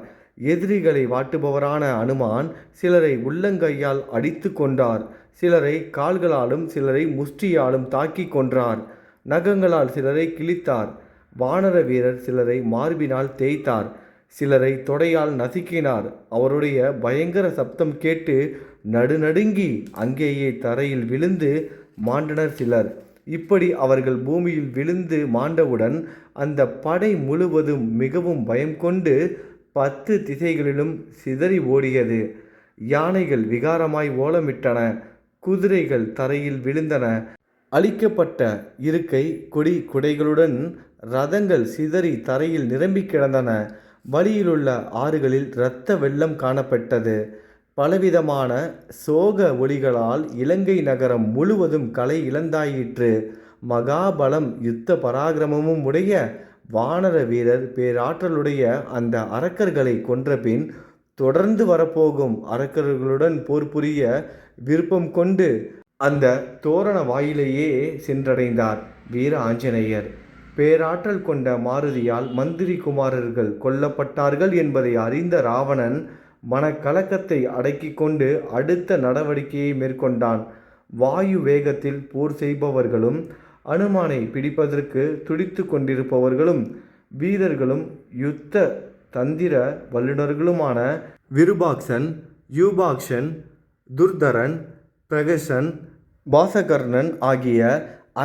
எதிரிகளை வாட்டுபவரான அனுமான் சிலரை உள்ளங்கையால் அடித்து கொண்டார், சிலரை கால்களாலும் சிலரை முஷ்டியாலும் தாக்கி கொன்றார், நகங்களால் சிலரை கிழித்தார். வானர வீரர் சிலரை மார்பினால் தேய்த்தார், சிலரை தொடையால் நசுக்கினார். அவருடைய பயங்கர சப்தம் கேட்டு நடுநடுங்கி அங்கேயே தரையில் விழுந்து மாண்டனர் சிலர். இப்படி அவர்கள் பூமியில் விழுந்து மாண்டவுடன் அந்த படை முழுவதும் மிகவும் பயம் கொண்டு 10 திசைகளிலும் சிதறி ஓடியது. யானைகள் விகாரமாய் ஓலமிட்டன, குதிரைகள் தரையில் விழுந்தன. அழிக்கப்பட்ட இருக்கை கொடி குடைகளுடன் ரதங்கள் சிதறி தரையில் நிரம்பி கிடந்தன. வழியிலுள்ள ஆறுகளில் இரத்த வெள்ளம் காணப்பட்டது. பலவிதமான சோக ஒலிகளால் இலங்கை நகரம் முழுவதும் கலை இழந்தாயிற்று. மகாபலம் யுத்த பராக்கிரமமும் உடைய வானர வீரர் பேராற்றலுடைய அந்த அரக்கர்களை கொன்றபின் தொடர்ந்து வரப்போகும் அரக்கர்களுடன் போர் புரிய விருப்பம் கொண்டு அந்த தோரண வாயிலையே சென்றடைந்தார் வீர ஆஞ்சநேயர். பேராற்றல் கொண்ட மாருதியால் மந்திரி குமாரர்கள் கொல்லப்பட்டார்கள் என்பதை அறிந்த ராவணன் மனக்கலக்கத்தை அடக்கி கொண்டு அடுத்த நடவடிக்கையை மேற்கொண்டான். வாயு வேகத்தில் போர் செய்பவர்களும் அனுமானை பிடிப்பதற்கு துடித்து கொண்டிருப்பவர்களும் வீரர்களும் யுத்த தந்திர வல்லுநர்களுமான விருபாக்சன், யூபாக்ஷன், துர்தரன், பிரகசன், பாசகர்ணன் ஆகிய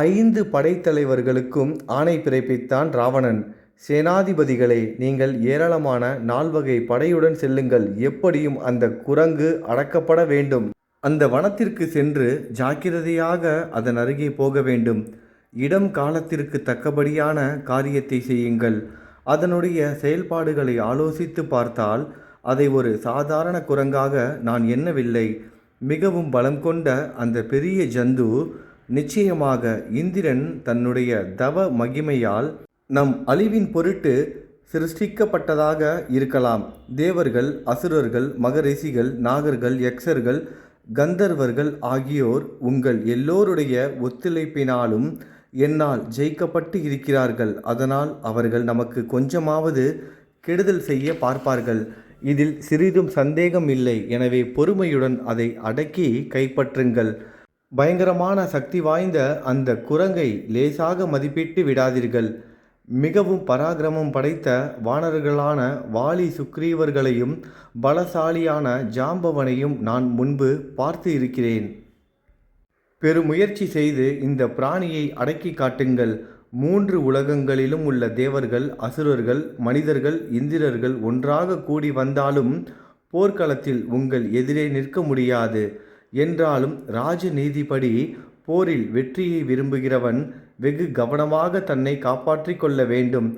5 படைத்தலைவர்களுக்கும் ஆணை பிறப்பித்தான் ராவணன். சேனாதிபதிகளே, நீங்கள் ஏராளமான 4 வகை படையுடன் செல்லுங்கள். எப்படியும் அந்த குரங்கு அடக்கப்பட வேண்டும். அந்த வனத்திற்கு சென்று ஜாக்கிரதையாக அதன் அருகே போக வேண்டும். இடம் காலத்திற்கு தக்கபடியான காரியத்தை செய்யுங்கள். அதனுடைய செயல்பாடுகளை ஆலோசித்து பார்த்தால் அதை ஒரு சாதாரண குரங்காக நான் எண்ணவில்லை. மிகவும் பலம் கொண்ட அந்த பெரிய ஜந்து நிச்சயமாக இந்திரன் தன்னுடைய தவ மகிமையால் நம் அழிவின் பொருட்டு சிருஷ்டிக்கப்பட்டதாக இருக்கலாம். தேவர்கள், அசுரர்கள், மகரிஷிகள், நாகர்கள், யக்ஷர்கள், கந்தர்வர்கள் ஆகியோர் உங்கள் எல்லோருடைய ஒத்துழைப்பினாலும் என்னால் ஜெயிக்கப்பட்டு இருக்கிறார்கள். அதனால் அவர்கள் நமக்கு கொஞ்சமாவது கெடுதல் செய்ய பார்ப்பார்கள். இதில் சிறிதும் சந்தேகம் இல்லை. எனவே பொறுமையுடன் அதை அடக்கி கைப்பற்றுங்கள். பயங்கரமான சக்தி வாய்ந்த அந்த குரங்கை லேசாக மதிப்பிட்டு விடாதீர்கள். மிகவும் பராக்கிரமம் படைத்த வானரர்களான வாலி சுக்ரீவர்களையும் பலசாலியான ஜாம்பவனையும் நான் முன்பு பார்த்து இருக்கிறேன். பெருமுயற்சி செய்து இந்த பிராணியை அடக்கி காட்டுங்கள். 3 உலகங்களிலும் உள்ள தேவர்கள், அசுரர்கள், மனிதர்கள், இந்திரர்கள் ஒன்றாக கூடி வந்தாலும் போர்க்களத்தில் உங்கள் எதிரே நிற்க முடியாது. என்றாலும் ராஜநீதிப்படி போரில் வெற்றியை விரும்புகிறவன் வெகு கவனமாக தன்னை காப்பாற்றிக் கொள்ள வேண்டும்.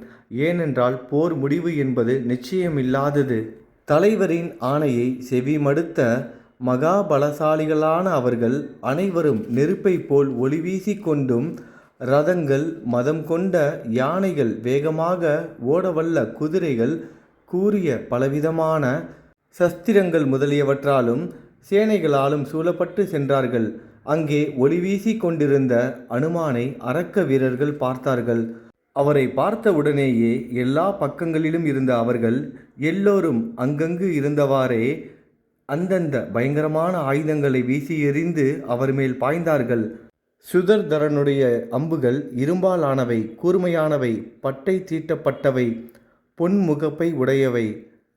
ஏனென்றால் போர் முடிவு என்பது நிச்சயமில்லாதது. தலைவரின் ஆணையை செவிமடுத்த மகாபலசாலிகளான அவர்கள் அனைவரும் நெருப்பை போல் ஒளிவீசி கொண்டும், இரதங்கள், மதம் கொண்ட யானைகள், வேகமாக ஓடவல்ல குதிரைகள், கூரிய பலவிதமான சஸ்திரங்கள் முதலியவற்றாலும் சேனைகளாலும் சூழப்பட்டு சென்றார்கள். அங்கே ஒளிவீசி கொண்டிருந்த அனுமானை அரக்க வீரர்கள் பார்த்தார்கள். அவரை பார்த்த உடனேயே எல்லா பக்கங்களிலும் இருந்த அவர்கள் எல்லோரும் அங்கங்கு இருந்தவாறே அந்தந்த பயங்கரமான ஆயுதங்களை வீசி எறிந்து அவர் மேல் பாய்ந்தார்கள். சுதர்தரனுடைய அம்புகள் இரும்பாலானவை, கூர்மையானவை, பட்டை தீட்டப்பட்டவை, பொன்முகப்பை உடையவை.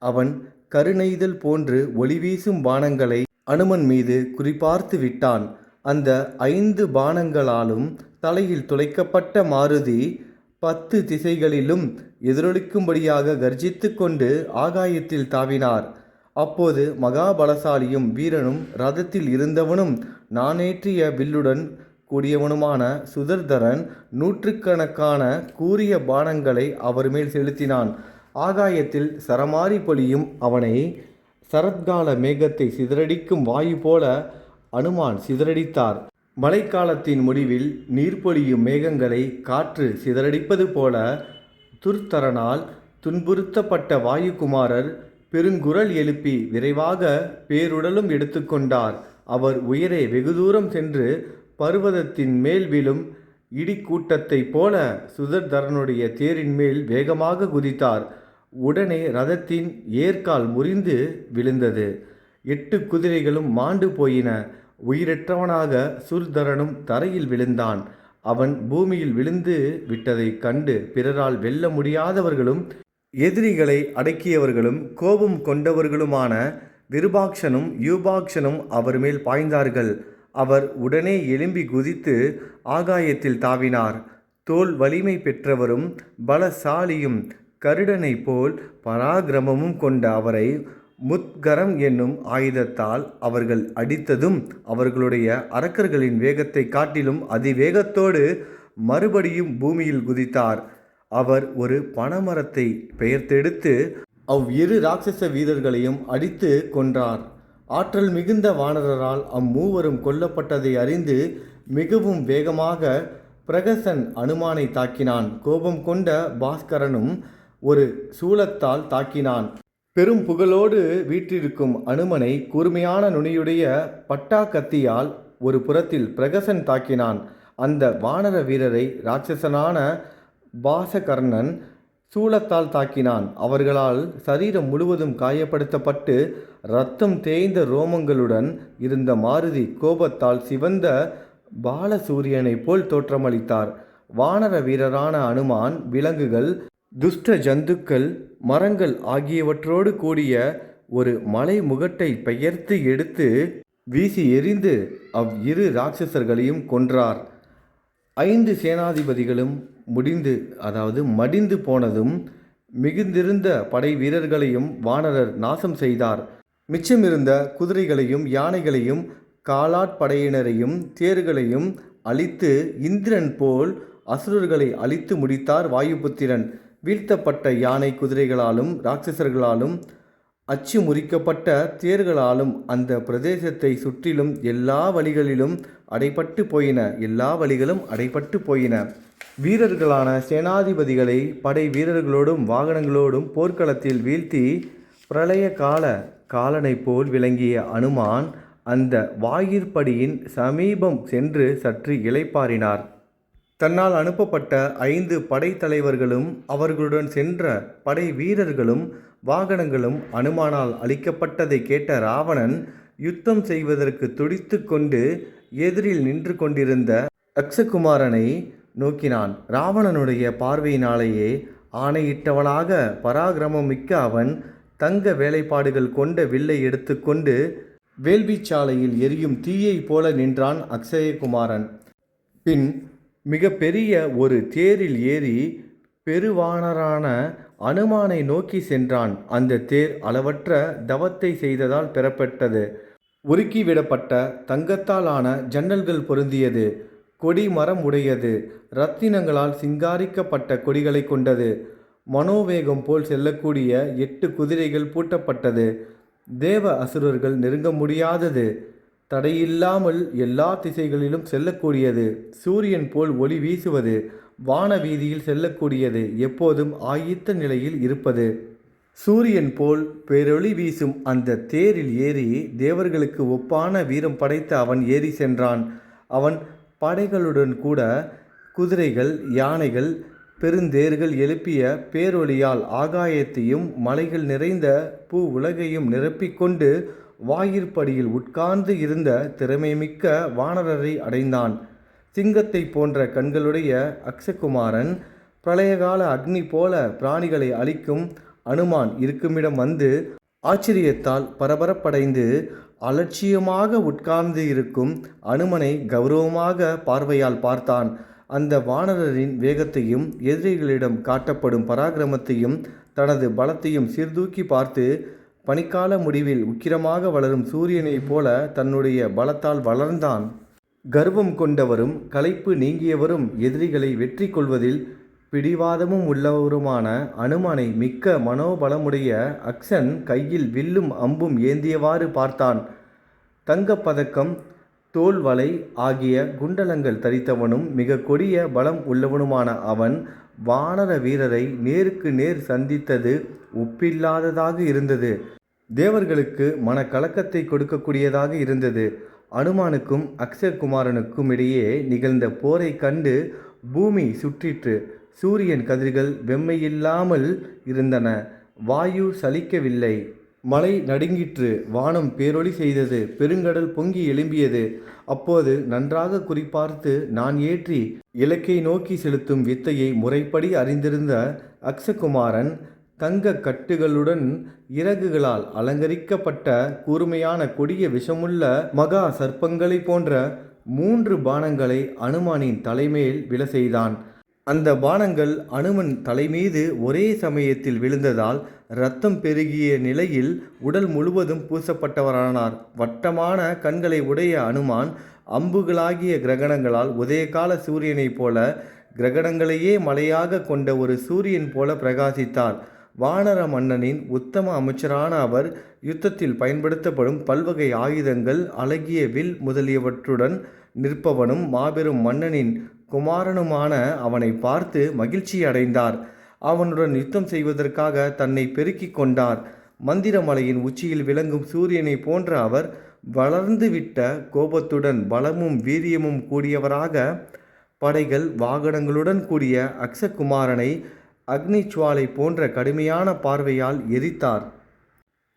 அவன் கருணைதல் போன்று ஒளிவீசும் பானங்களை அனுமன் மீது குறிபார்த்து விட்டான். அந்த 5 பானங்களாலும் தலையில் துளைக்கப்பட்ட மாருதி 10 திசைகளிலும் எதிரொலிக்கும்படியாக கர்ஜித்து கொண்டு ஆகாயத்தில் தாவினார். அப்போது மகாபலசாலியும் வீரனும் இரதத்தில் இருந்தவனும் நானேற்றிய வில்லுடன் கூடியவனுமான சுதர்தரன் 100கணக்கான கூரிய பானங்களை அவர் மேல் செலுத்தினான். ஆகாயத்தில் சரமாரி பொழியும் அவனை சரத்கால மேகத்தை சிதறடிக்கும் வாயு போல அனுமான் சிதறடித்தார். மழைக்காலத்தின் முடிவில் நீர்ப்பொழியும் மேகங்களை காற்று சிதறடிப்பது போல துர்த்தரனால் துன்புறுத்தப்பட்ட வாயுகுமாரர் பெருங்குரல் எழுப்பி விரைவாக பேருடலும் எடுத்துக்கொண்டார். அவர் உயரே வெகு தூரம் சென்று பர்வதத்தின் மேல் விழும் இடிக்கூட்டத்தைப் போல சுதர்தரனுடைய தேரின் மேல் வேகமாக குதித்தார். உடனே இரதத்தின் ஏர்கால் முறிந்து விழுந்தது. 8 குதிரைகளும் மாண்டு போயின. உயிரற்றவனாக சுர்தரனும் தரையில் விழுந்தான். அவன் பூமியில் விழுந்து விட்டதைக் கண்டு பிறரால் வெல்ல முடியாதவர்களும் எதிரிகளை அடக்கியவர்களும் கோபம் கொண்டவர்களுமான விருபாக்ஷனும் யூபாக்ஷனும் அவர் மேல் பாய்ந்தார்கள். அவர் உடனே எழும்பி குதித்து ஆகாயத்தில் தாவினார். தோல் வலிமை பெற்றவரும் பலசாலியும் கருடனை போல் பராக்கிரமமும் கொண்ட அவரை முத்கரம் என்னும் ஆயுதத்தால் அவர்கள் அடித்ததும் அவர்களுடைய அரக்கர்களின் வேகத்தை காட்டிலும் அதிவேகத்தோடு மறுபடியும் பூமியில் குதித்தார். அவர் ஒரு பனைமரத்தை பெயர்த்தெடுத்து அவ்விரு ராட்சச வீரர்களையும் அடித்து கொன்றார். ஆற்றல் மிகுந்த வானரரால் அம்மூவரும் கொல்லப்பட்டதை அறிந்து மிகவும் வேகமாக பிரகசன் அனுமானை தாக்கினான். கோபம் கொண்ட பாஸ்கரனும் ஒரு சூலத்தால் தாக்கினான். பெரும் புகழோடு வீற்றிருக்கும் அனுமனை கூர்மையான நுனியுடைய பட்டா கத்தியால் ஒரு புறத்தில் பிரகசன் தாக்கினான். அந்த வானர வீரரை ராட்சசனான பாசகர்ணன் சூலத்தால் தாக்கினான். அவர்களால் சரீரம் முழுவதும் காயப்படுத்தப்பட்டு இரத்தம் தேய்ந்த ரோமங்களுடன் இருந்த மாருதி கோபத்தால் சிவந்த பாலசூரியனைப் போல் தோற்றமளித்தார். வானர வீரரான அனுமான் விலங்குகள், துஷ்ட ஜந்துக்கள், மரங்கள் ஆகியவற்றோடு கூடிய ஒரு மலை முகட்டை பெயர்த்து எடுத்து வீசி எறிந்து அவ்விரு ராட்சசர்களையும் கொன்றார். 5 சேனாதிபதிகளும் மடிந்து போனதும் மிகுந்திருந்த படை வீரர்களையும் வானரர் நாசம் செய்தார். மிச்சமிருந்த குதிரைகளையும் யானைகளையும் காலாட்படையினரையும் தேர்களையும் அழித்து இந்திரன் போல் அசுரர்களை அழித்து முடித்தார் வாயுபுத்திரன். வீழ்த்தப்பட்ட யானை குதிரைகளாலும் ராட்சசர்களாலும் அச்சு முறிக்கப்பட்ட தேர்களாலும் அந்த பிரதேசத்தை சுற்றிலும் எல்லா வழிகளும் அடைபட்டு போயின. வீரர்களான சேனாதிபதிகளை படை வீரர்களோடும் வாகனங்களோடும் போர்க்களத்தில் வீழ்த்தி பிரளய காலனை போல் விளங்கிய அனுமான் அந்த வாயிற்படியின் சமீபம் சென்று சற்று இளைப்பாறினார். தன்னால் அனுப்பப்பட்ட 5 படைத்தலைவர்களும் அவர்களுடன் சென்ற படை வீரர்களும் வாகனங்களும் அனுமானால் அளிக்கப்பட்டதை கேட்ட ராவணன் யுத்தம் செய்வதற்கு துடித்து கொண்டு எதிரில் நின்று கொண்டிருந்த அக்ஷகுமாரனை நோக்கினான். ராவணனுடைய பார்வையினாலேயே ஆணையிட்டவனாக பராக்கிரமம் மிக்க அவன் தங்க வேலைப்பாடுகள் கொண்ட வில்லை எடுத்துக்கொண்டு வேள்விச்சாலையில் எரியும் தீயை போல நின்றான் அக்ஷயகுமாரன். பின் மிக பெரிய ஒரு தேரில் ஏறி பெருவானரான அனுமானை நோக்கி சென்றான். அந்த தேர் அளவற்ற தவத்தை செய்ததால் பெறப்பட்டது. உருக்கிவிடப்பட்ட தங்கத்தால் ஆன ஜன்னல்கள் பொருந்தியது. கொடி மரம் உடையது. இரத்தினங்களால் சிங்காரிக்கப்பட்ட கொடிகளை கொண்டது. மனோவேகம் போல் செல்லக்கூடிய 8 குதிரைகள் பூட்டப்பட்டது. தேவ அசுரர்கள் நெருங்க முடியாதது. தடையில்லாமல் எல்லா திசைகளிலும் செல்லக்கூடியது. சூரியன் போல் ஒளி வீசுவது. வான வீதியில் செல்லக்கூடியது. எப்போதும் ஆயத்த நிலையில் இருப்பது. சூரியன் போல் பேரொளி வீசும் அந்த தேரில் ஏறி தேவர்களுக்கு ஒப்பான வீரம் படைத்த அவன் ஏறி சென்றான். அவன் படைகளுடன் கூட குதிரைகள், யானைகள், பெருந்தேர்கள் எழுப்பிய பேரொளியால் ஆகாயத்தையும் மலைகள் நிறைந்த பூ உலகையும் நிரப்பிக்கொண்டு வாயிற்படியில் உட்கார்ந்து இருந்த திறமைமிக்க வானரரை அடைந்தான். சிங்கத்தை போன்ற கண்களுடைய அக்ஷகுமாரன் பிரளயகால அக்னி போல பிராணிகளை அழிக்கும் அனுமான் இருக்குமிடம் வந்து ஆச்சரியத்தால் பரபரப்படைந்து அலட்சியமாக உட்கார்ந்து இருக்கும் அனுமனை கௌரவமாக பார்வையால் பார்த்தான். அந்த வானரரின் வேகத்தையும் எதிரிகளிடம் காட்டப்படும் பராக்கிரமத்தையும் தனது பலத்தையும் சீர்தூக்கி பார்த்து, பனிக்கால முடிவில் உக்கிரமாக வளரும் சூரியனைப் போல தன்னுடைய பலத்தால் வளர்ந்தான். கர்வம் கொண்டவரும் களைப்பு நீங்கியவரும் எதிரிகளை வெற்றி கொள்வதில் பிடிவாதமும் உள்ளவருமான அனுமனை மிக்க மனோபலமுடைய அக்ஷன் கையில் வில்லும் அம்பும் ஏந்தியவாறு பார்த்தான். தங்கப்பதக்கம், தோல்வலை ஆகிய குண்டலங்கள் தரித்தவனும் மிக கொடிய பலம் உள்ளவனுமான அவன் வானர வீரரை நேருக்கு நேர் சந்தித்தது ஒப்பில்லாததாக இருந்தது. தேவர்களுக்கு மனக்கலக்கத்தை கொடுக்கக்கூடியதாக இருந்தது. அனுமானுக்கும் அக்ஷகுமாரனுக்கும் இடையே நிகழ்ந்த போரை கண்டு பூமி சுற்றிற்று. சூரியன் கதிர்கள் வெம்மையில்லாமல் இருந்தன. வாயு சலிக்கவில்லை. மலை நடுங்கிற்று. வானம் பேரொளி செய்தது. பெருங்கடல் பொங்கி எழும்பியது. அப்போது நன்றாக குறிப்பார்த்து நான் ஏற்றி இலக்கை நோக்கி செலுத்தும் வித்தையை முறைப்படி அறிந்திருந்த அக்ஷகுமாரன் தங்க கட்டுகளுடன் இறகுகளால் அலங்கரிக்கப்பட்ட கூர்மையான கொடிய விஷமுள்ள மகா சர்ப்பங்களை போன்ற 3 பானங்களை அனுமானின் தலைமேல் விழ செய்தான். அந்த பானங்கள் அனுமன் தலைமீது ஒரே சமயத்தில் விழுந்ததால் இரத்தம் பெருகிய நிலையில் உடல் முழுவதும் பூசப்பட்டவரானார். வட்டமான கண்களை உடைய அனுமான் அம்புகளாகிய கிரகணங்களால் உதயகால சூரியனைப் போல கிரகணங்களையே மலையாக கொண்ட ஒரு சூரியன் போல பிரகாசித்தார். வானர மன்னனின் உத்தம அமைச்சரான அவர் யுத்தத்தில் பயன்படுத்தப்படும் பல்வகை ஆயுதங்கள், அழகிய வில் முதலியவற்றுடன் நிற்பவனும் மாபெரும் மன்னனின் குமாரனுமான அவனை பார்த்து மகிழ்ச்சி அடைந்தார். அவனுடன் யுத்தம் செய்வதற்காக தன்னை பெருக்கிக் கொண்டார். மந்திரமலையின் உச்சியில் விளங்கும் சூரியனை போன்ற அவர் வளர்ந்துவிட்ட கோபத்துடன் பலமும் வீரியமும் கூடியவராக படைகள் வாகனங்களுடன் கூடிய அக்ஷகுமாரனை அக்னிஜ்வாலை போன்ற கடுமையான பார்வையால் எரித்தார்.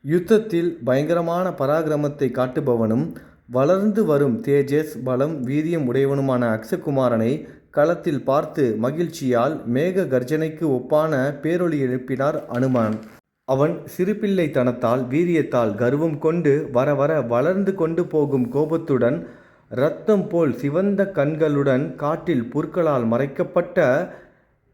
யுத்தத்தில் பயங்கரமான பராக்கிரமத்தை காட்டுபவனும் வளர்ந்து வரும் தேஜஸ், பலம், வீரியம் உடையவனுமான அக்ஷகுமாரனை களத்தில் பார்த்து மகிழ்ச்சியால் மேக கர்ஜனைக்கு ஒப்பான பேரொளி எழுப்பினார் அனுமான். அவன் சிறுபிள்ளைத்தனத்தால் வீரியத்தால் கர்வம் கொண்டு வர வர வளர்ந்து கொண்டு போகும் கோபத்துடன் இரத்தம் போல் சிவந்த கண்களுடன் காட்டில் புற்களால் மறைக்கப்பட்ட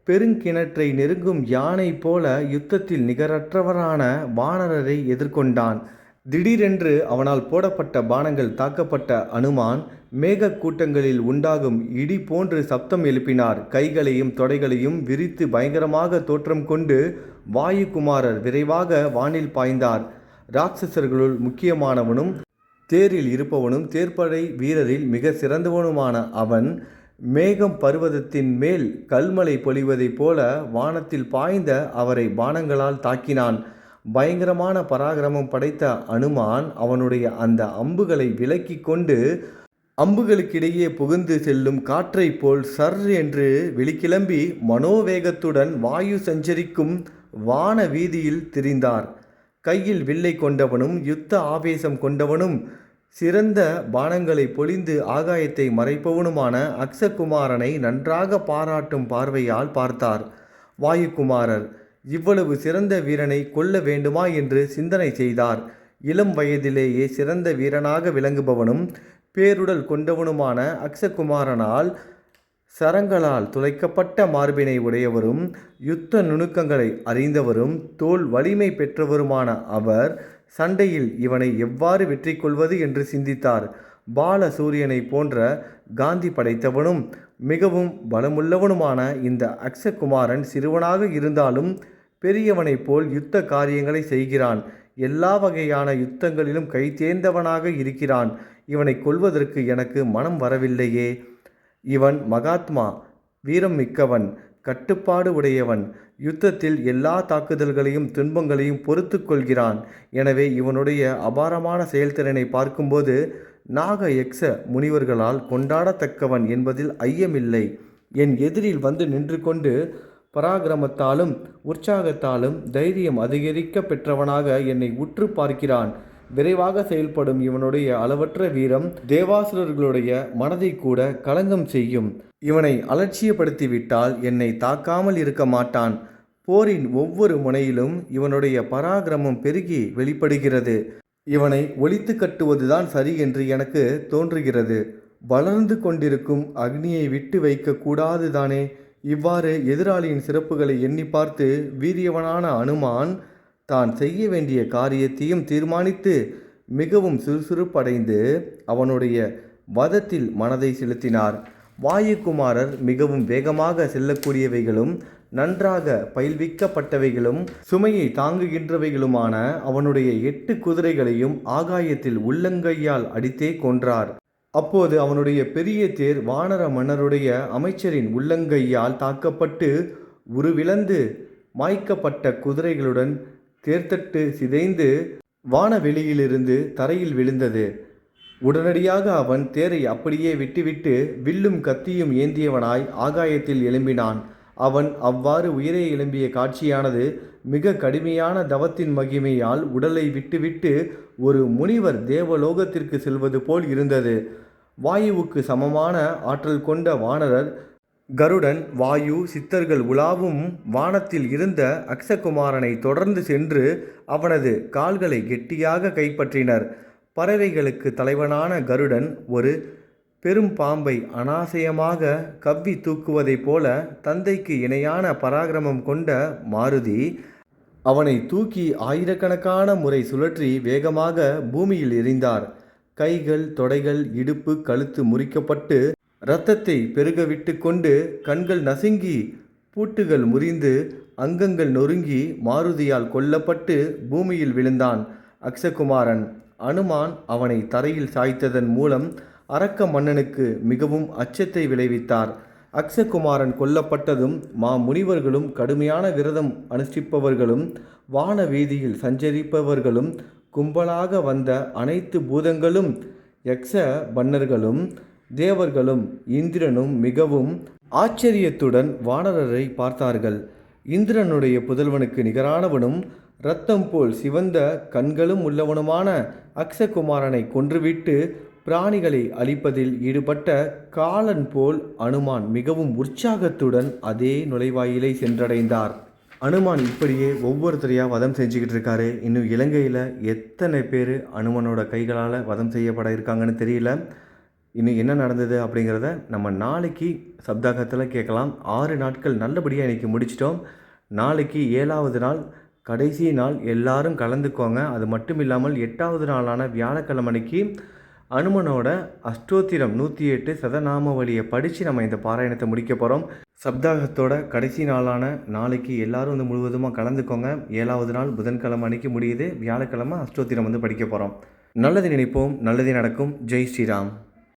பெருங்கிணற்றை நெருங்கும் யானை போல யுத்தத்தில் நிகரற்றவரான வானரரை எதிர்கொண்டான். திடீரென்று அவனால் போடப்பட்ட பானங்கள் தாக்கப்பட்ட அனுமான் மேக கூட்டங்களில் உண்டாகும் இடி போன்று சப்தம் எழுப்பினார். கைகளையும் தொடைகளையும் விரித்து பயங்கரமாக தோற்றம் கொண்டு வாயுகுமாரர் விரைவாக வானில் பாய்ந்தார். ராட்சசர்களுள் முக்கியமானவனும் தேரில் இருப்பவனும் தேர்ப்படை வீரரில் மிக சிறந்தவனுமான அவன் மேகம் பர்வதத்தின் மேல் கல்மலை பொழிவதைப் போல வானத்தில் பாய்ந்த அவரை பானங்களால் தாக்கினான். பயங்கரமான பராக்கிரமம் படைத்த அனுமான் அவனுடைய அந்த அம்புகளை விலக்கி கொண்டு அம்புகளுக்கிடையே புகுந்து செல்லும் காற்றைப் போல் சர் என்று வெளிக்கிளம்பி மனோவேகத்துடன் வாயு சஞ்சரிக்கும் வான வீதியில் திரிந்தார். கையில் வில்லை கொண்டவனும் யுத்த ஆவேசம் கொண்டவனும் சிறந்த பானங்களை பொழிந்து ஆகாயத்தை மறைப்பவனுமான அக்ஷகுமாரனை நன்றாக பாராட்டும் பார்வையால் பார்த்தார். வாயுகுமாரர் இவ்வளவு சிறந்த வீரனை கொல்ல வேண்டுமா என்று சிந்தனை செய்தார். இளம் வயதிலேயே சிறந்த வீரனாக விளங்குபவனும் பேருடல் கொண்டவனுமான அக்ஷகுமாரனால் சரங்களால் துளைக்கப்பட்ட மார்பினை உடையவரும் யுத்த நுணுக்கங்களை அறிந்தவரும் தோல் வலிமை பெற்றவருமான அவர் சண்டையில் இவனை எவ்வாறு வெற்றி கொள்வது என்று சிந்தித்தார். பால சூரியனை போன்ற காந்தி படைத்தவனும் மிகவும் பலமுள்ளவனுமான இந்த அக்ஷகுமாரன் சிறுவனாக இருந்தாலும் பெரியவனைப் போல் யுத்த காரியங்களை செய்கிறான். எல்லா வகையான யுத்தங்களிலும் கைதேர்ந்தவனாக இருக்கிறான். இவனை கொல்வதற்கு எனக்கு மனம் வரவில்லையே. இவன் மகாத்மா, வீரம் மிக்கவன், கட்டுப்பாடு உடையவன், யுத்தத்தில் எல்லா தாக்குதல்களையும் துன்பங்களையும் பொறுத்து கொள்கிறான். எனவே இவனுடைய அபாரமான செயல்திறனை பார்க்கும்போது நாக யக்ஷ முனிவர்களால் கொண்டாடத்தக்கவன் என்பதில் ஐயமில்லை. என் எதிரில் வந்து நின்று கொண்டு பராக்கிரமத்தாலும் உற்சாகத்தாலும் தைரியம் அதிகரிக்க பெற்றவனாக என்னை உற்று பார்க்கிறான். விரைவாக செயல்படும் இவனுடைய அளவற்ற வீரம் தேவாசுரர்களுடைய மனதை கூட கலங்கம் செய்யும். இவனை அலட்சியப்படுத்திவிட்டால் என்னை தாக்காமல் இருக்க மாட்டான். போரின் ஒவ்வொரு முனையிலும் இவனுடைய பராக்கிரமம் பெருகி வெளிப்படுகிறது. இவனை ஒழித்து கட்டுவதுதான் சரி என்று எனக்கு தோன்றுகிறது. வளர்ந்து கொண்டிருக்கும் அக்னியை விட்டு வைக்க கூடாதுதானே. இவ்வாறு எதிராளியின் சிறப்புகளை எண்ணி பார்த்து வீரியவனான அனுமான் தான் செய்ய வேண்டிய காரியத்தையும் தீர்மானித்து மிகவும் சுறுசுறுப்படைந்து அவனுடைய வதத்தில் மனதை செலுத்தினார். வாயுகுமாரர் மிகவும் வேகமாக செல்லக்கூடியவைகளும் நன்றாக பயில்விக்கப்பட்டவைகளும் சுமையை தாங்குகின்றவைகளுமான அவனுடைய 8 குதிரைகளையும் ஆகாயத்தில் உள்ளங்கையால் அடித்தே கொன்றார். அப்போது அவனுடைய பெரிய தேர் வானர மன்னருடைய அமைச்சரின் உள்ளங்கையால் தாக்கப்பட்டு உருவிழந்து மாய்க்கப்பட்ட குதிரைகளுடன் தேர்தட்டு சிதைந்து வானவெளியிலிருந்து தரையில் விழுந்தது. உடனடியாக அவன் தேரை அப்படியே விட்டுவிட்டு வில்லும் கத்தியும் ஏந்தியவனாய் ஆகாயத்தில் எழும்பினான். அவன் அவ்வாறு உயிரை எழும்பிய காட்சியானது மிக கடுமையான தவத்தின் மகிமையால் உடலை விட்டுவிட்டு ஒரு முனிவர் தேவலோகத்திற்கு செல்வது போல் இருந்தது. வாயுவுக்கு சமமான ஆற்றல் கொண்ட வானரர் கருடன், வாயு, சித்தர்கள் உலாவும் வானத்தில் இருந்த அக்ஷகுமாரனை தொடர்ந்து சென்று அவனது கால்களை கெட்டியாக கைப்பற்றினர். பறவைகளுக்கு தலைவனான கருடன் ஒரு பெரும் பாம்பை அனாசயமாக கவ்வி தூக்குவதைப் போல தந்தைக்கு இணையான பராக்கிரமம் கொண்ட மாருதி அவனை தூக்கி ஆயிரக்கணக்கான முறை சுழற்றி வேகமாக பூமியில் எறிந்தார். கைகள், தொடைகள், இடுப்பு, கழுத்து முறிக்கப்பட்டு இரத்தத்தை பெருகவிட்டு கொண்டு கண்கள் நசுங்கி பூட்டுகள் முறிந்து அங்கங்கள் நொறுங்கி மாருதியால் கொல்லப்பட்டு பூமியில் விழுந்தான் அக்ஷகுமாரன். அனுமான் அவனை தரையில் சாய்த்ததன் மூலம் அரக்க மன்னனுக்கு மிகவும் அச்சத்தை விளைவித்தார். அக்ஷகுமாரன் கொல்லப்பட்டதும் முனிவர்களும் கடுமையான விரதம் அனுஷ்டிப்பவர்களும் வான வீதியில் சஞ்சரிப்பவர்களும் கும்பலாக வந்த அனைத்து பூதங்களும் யக்ஷ பன்னர்களும் தேவர்களும் இந்திரனும் மிகவும் ஆச்சரியத்துடன் வானரரை பார்த்தார்கள். இந்திரனுடைய புதல்வனுக்கு நிகரானவனும் இரத்தம் போல் சிவந்த கண்களும் உள்ளவனுமான அக்ஷகுமாரனை கொன்றுவிட்டு பிராணிகளை அழிப்பதில் ஈடுபட்ட காலன் போல் அனுமான் மிகவும் உற்சாகத்துடன் அதே நுழைவாயிலை சென்றடைந்தார். அனுமான் இப்படியே ஒவ்வொருத்தரையாக வதம் செஞ்சுக்கிட்டு இருக்காரு. இன்னும் இலங்கையில் எத்தனை பேர் அனுமனோட கைகளால் வதம் செய்யப்பட இருக்காங்கன்னு தெரியல. இன்னும் என்ன நடந்தது அப்படிங்கிறத நம்ம நாளைக்கு சப்தாகத்தில் கேட்கலாம். 6 நாட்கள் நல்லபடியாக இன்றைக்கி முடிச்சிட்டோம். நாளைக்கு 7வது நாள், கடைசி நாள். எல்லாரும் கலந்துக்கோங்க. அது மட்டும் இல்லாமல் 8வது நாளான வியாழக்கிழமைக்கு அனுமனோட அஷ்டோத்திரம் 108 சதநாமவலியை படித்து நம்ம இந்த பாராயணத்தை முடிக்க போகிறோம். சப்தாகத்தோட கடைசி நாளான நாளைக்கு எல்லாரும் முழுவதுமாக கலந்துக்கோங்க. 7வது நாள் புதன்கிழமை அன்னைக்கு முடியுது. வியாழக்கிழமை அஷ்டோத்திரம் படிக்க போகிறோம். நல்லது நினைப்போம், நல்லதே நடக்கும். ஜெய் ஸ்ரீராம்.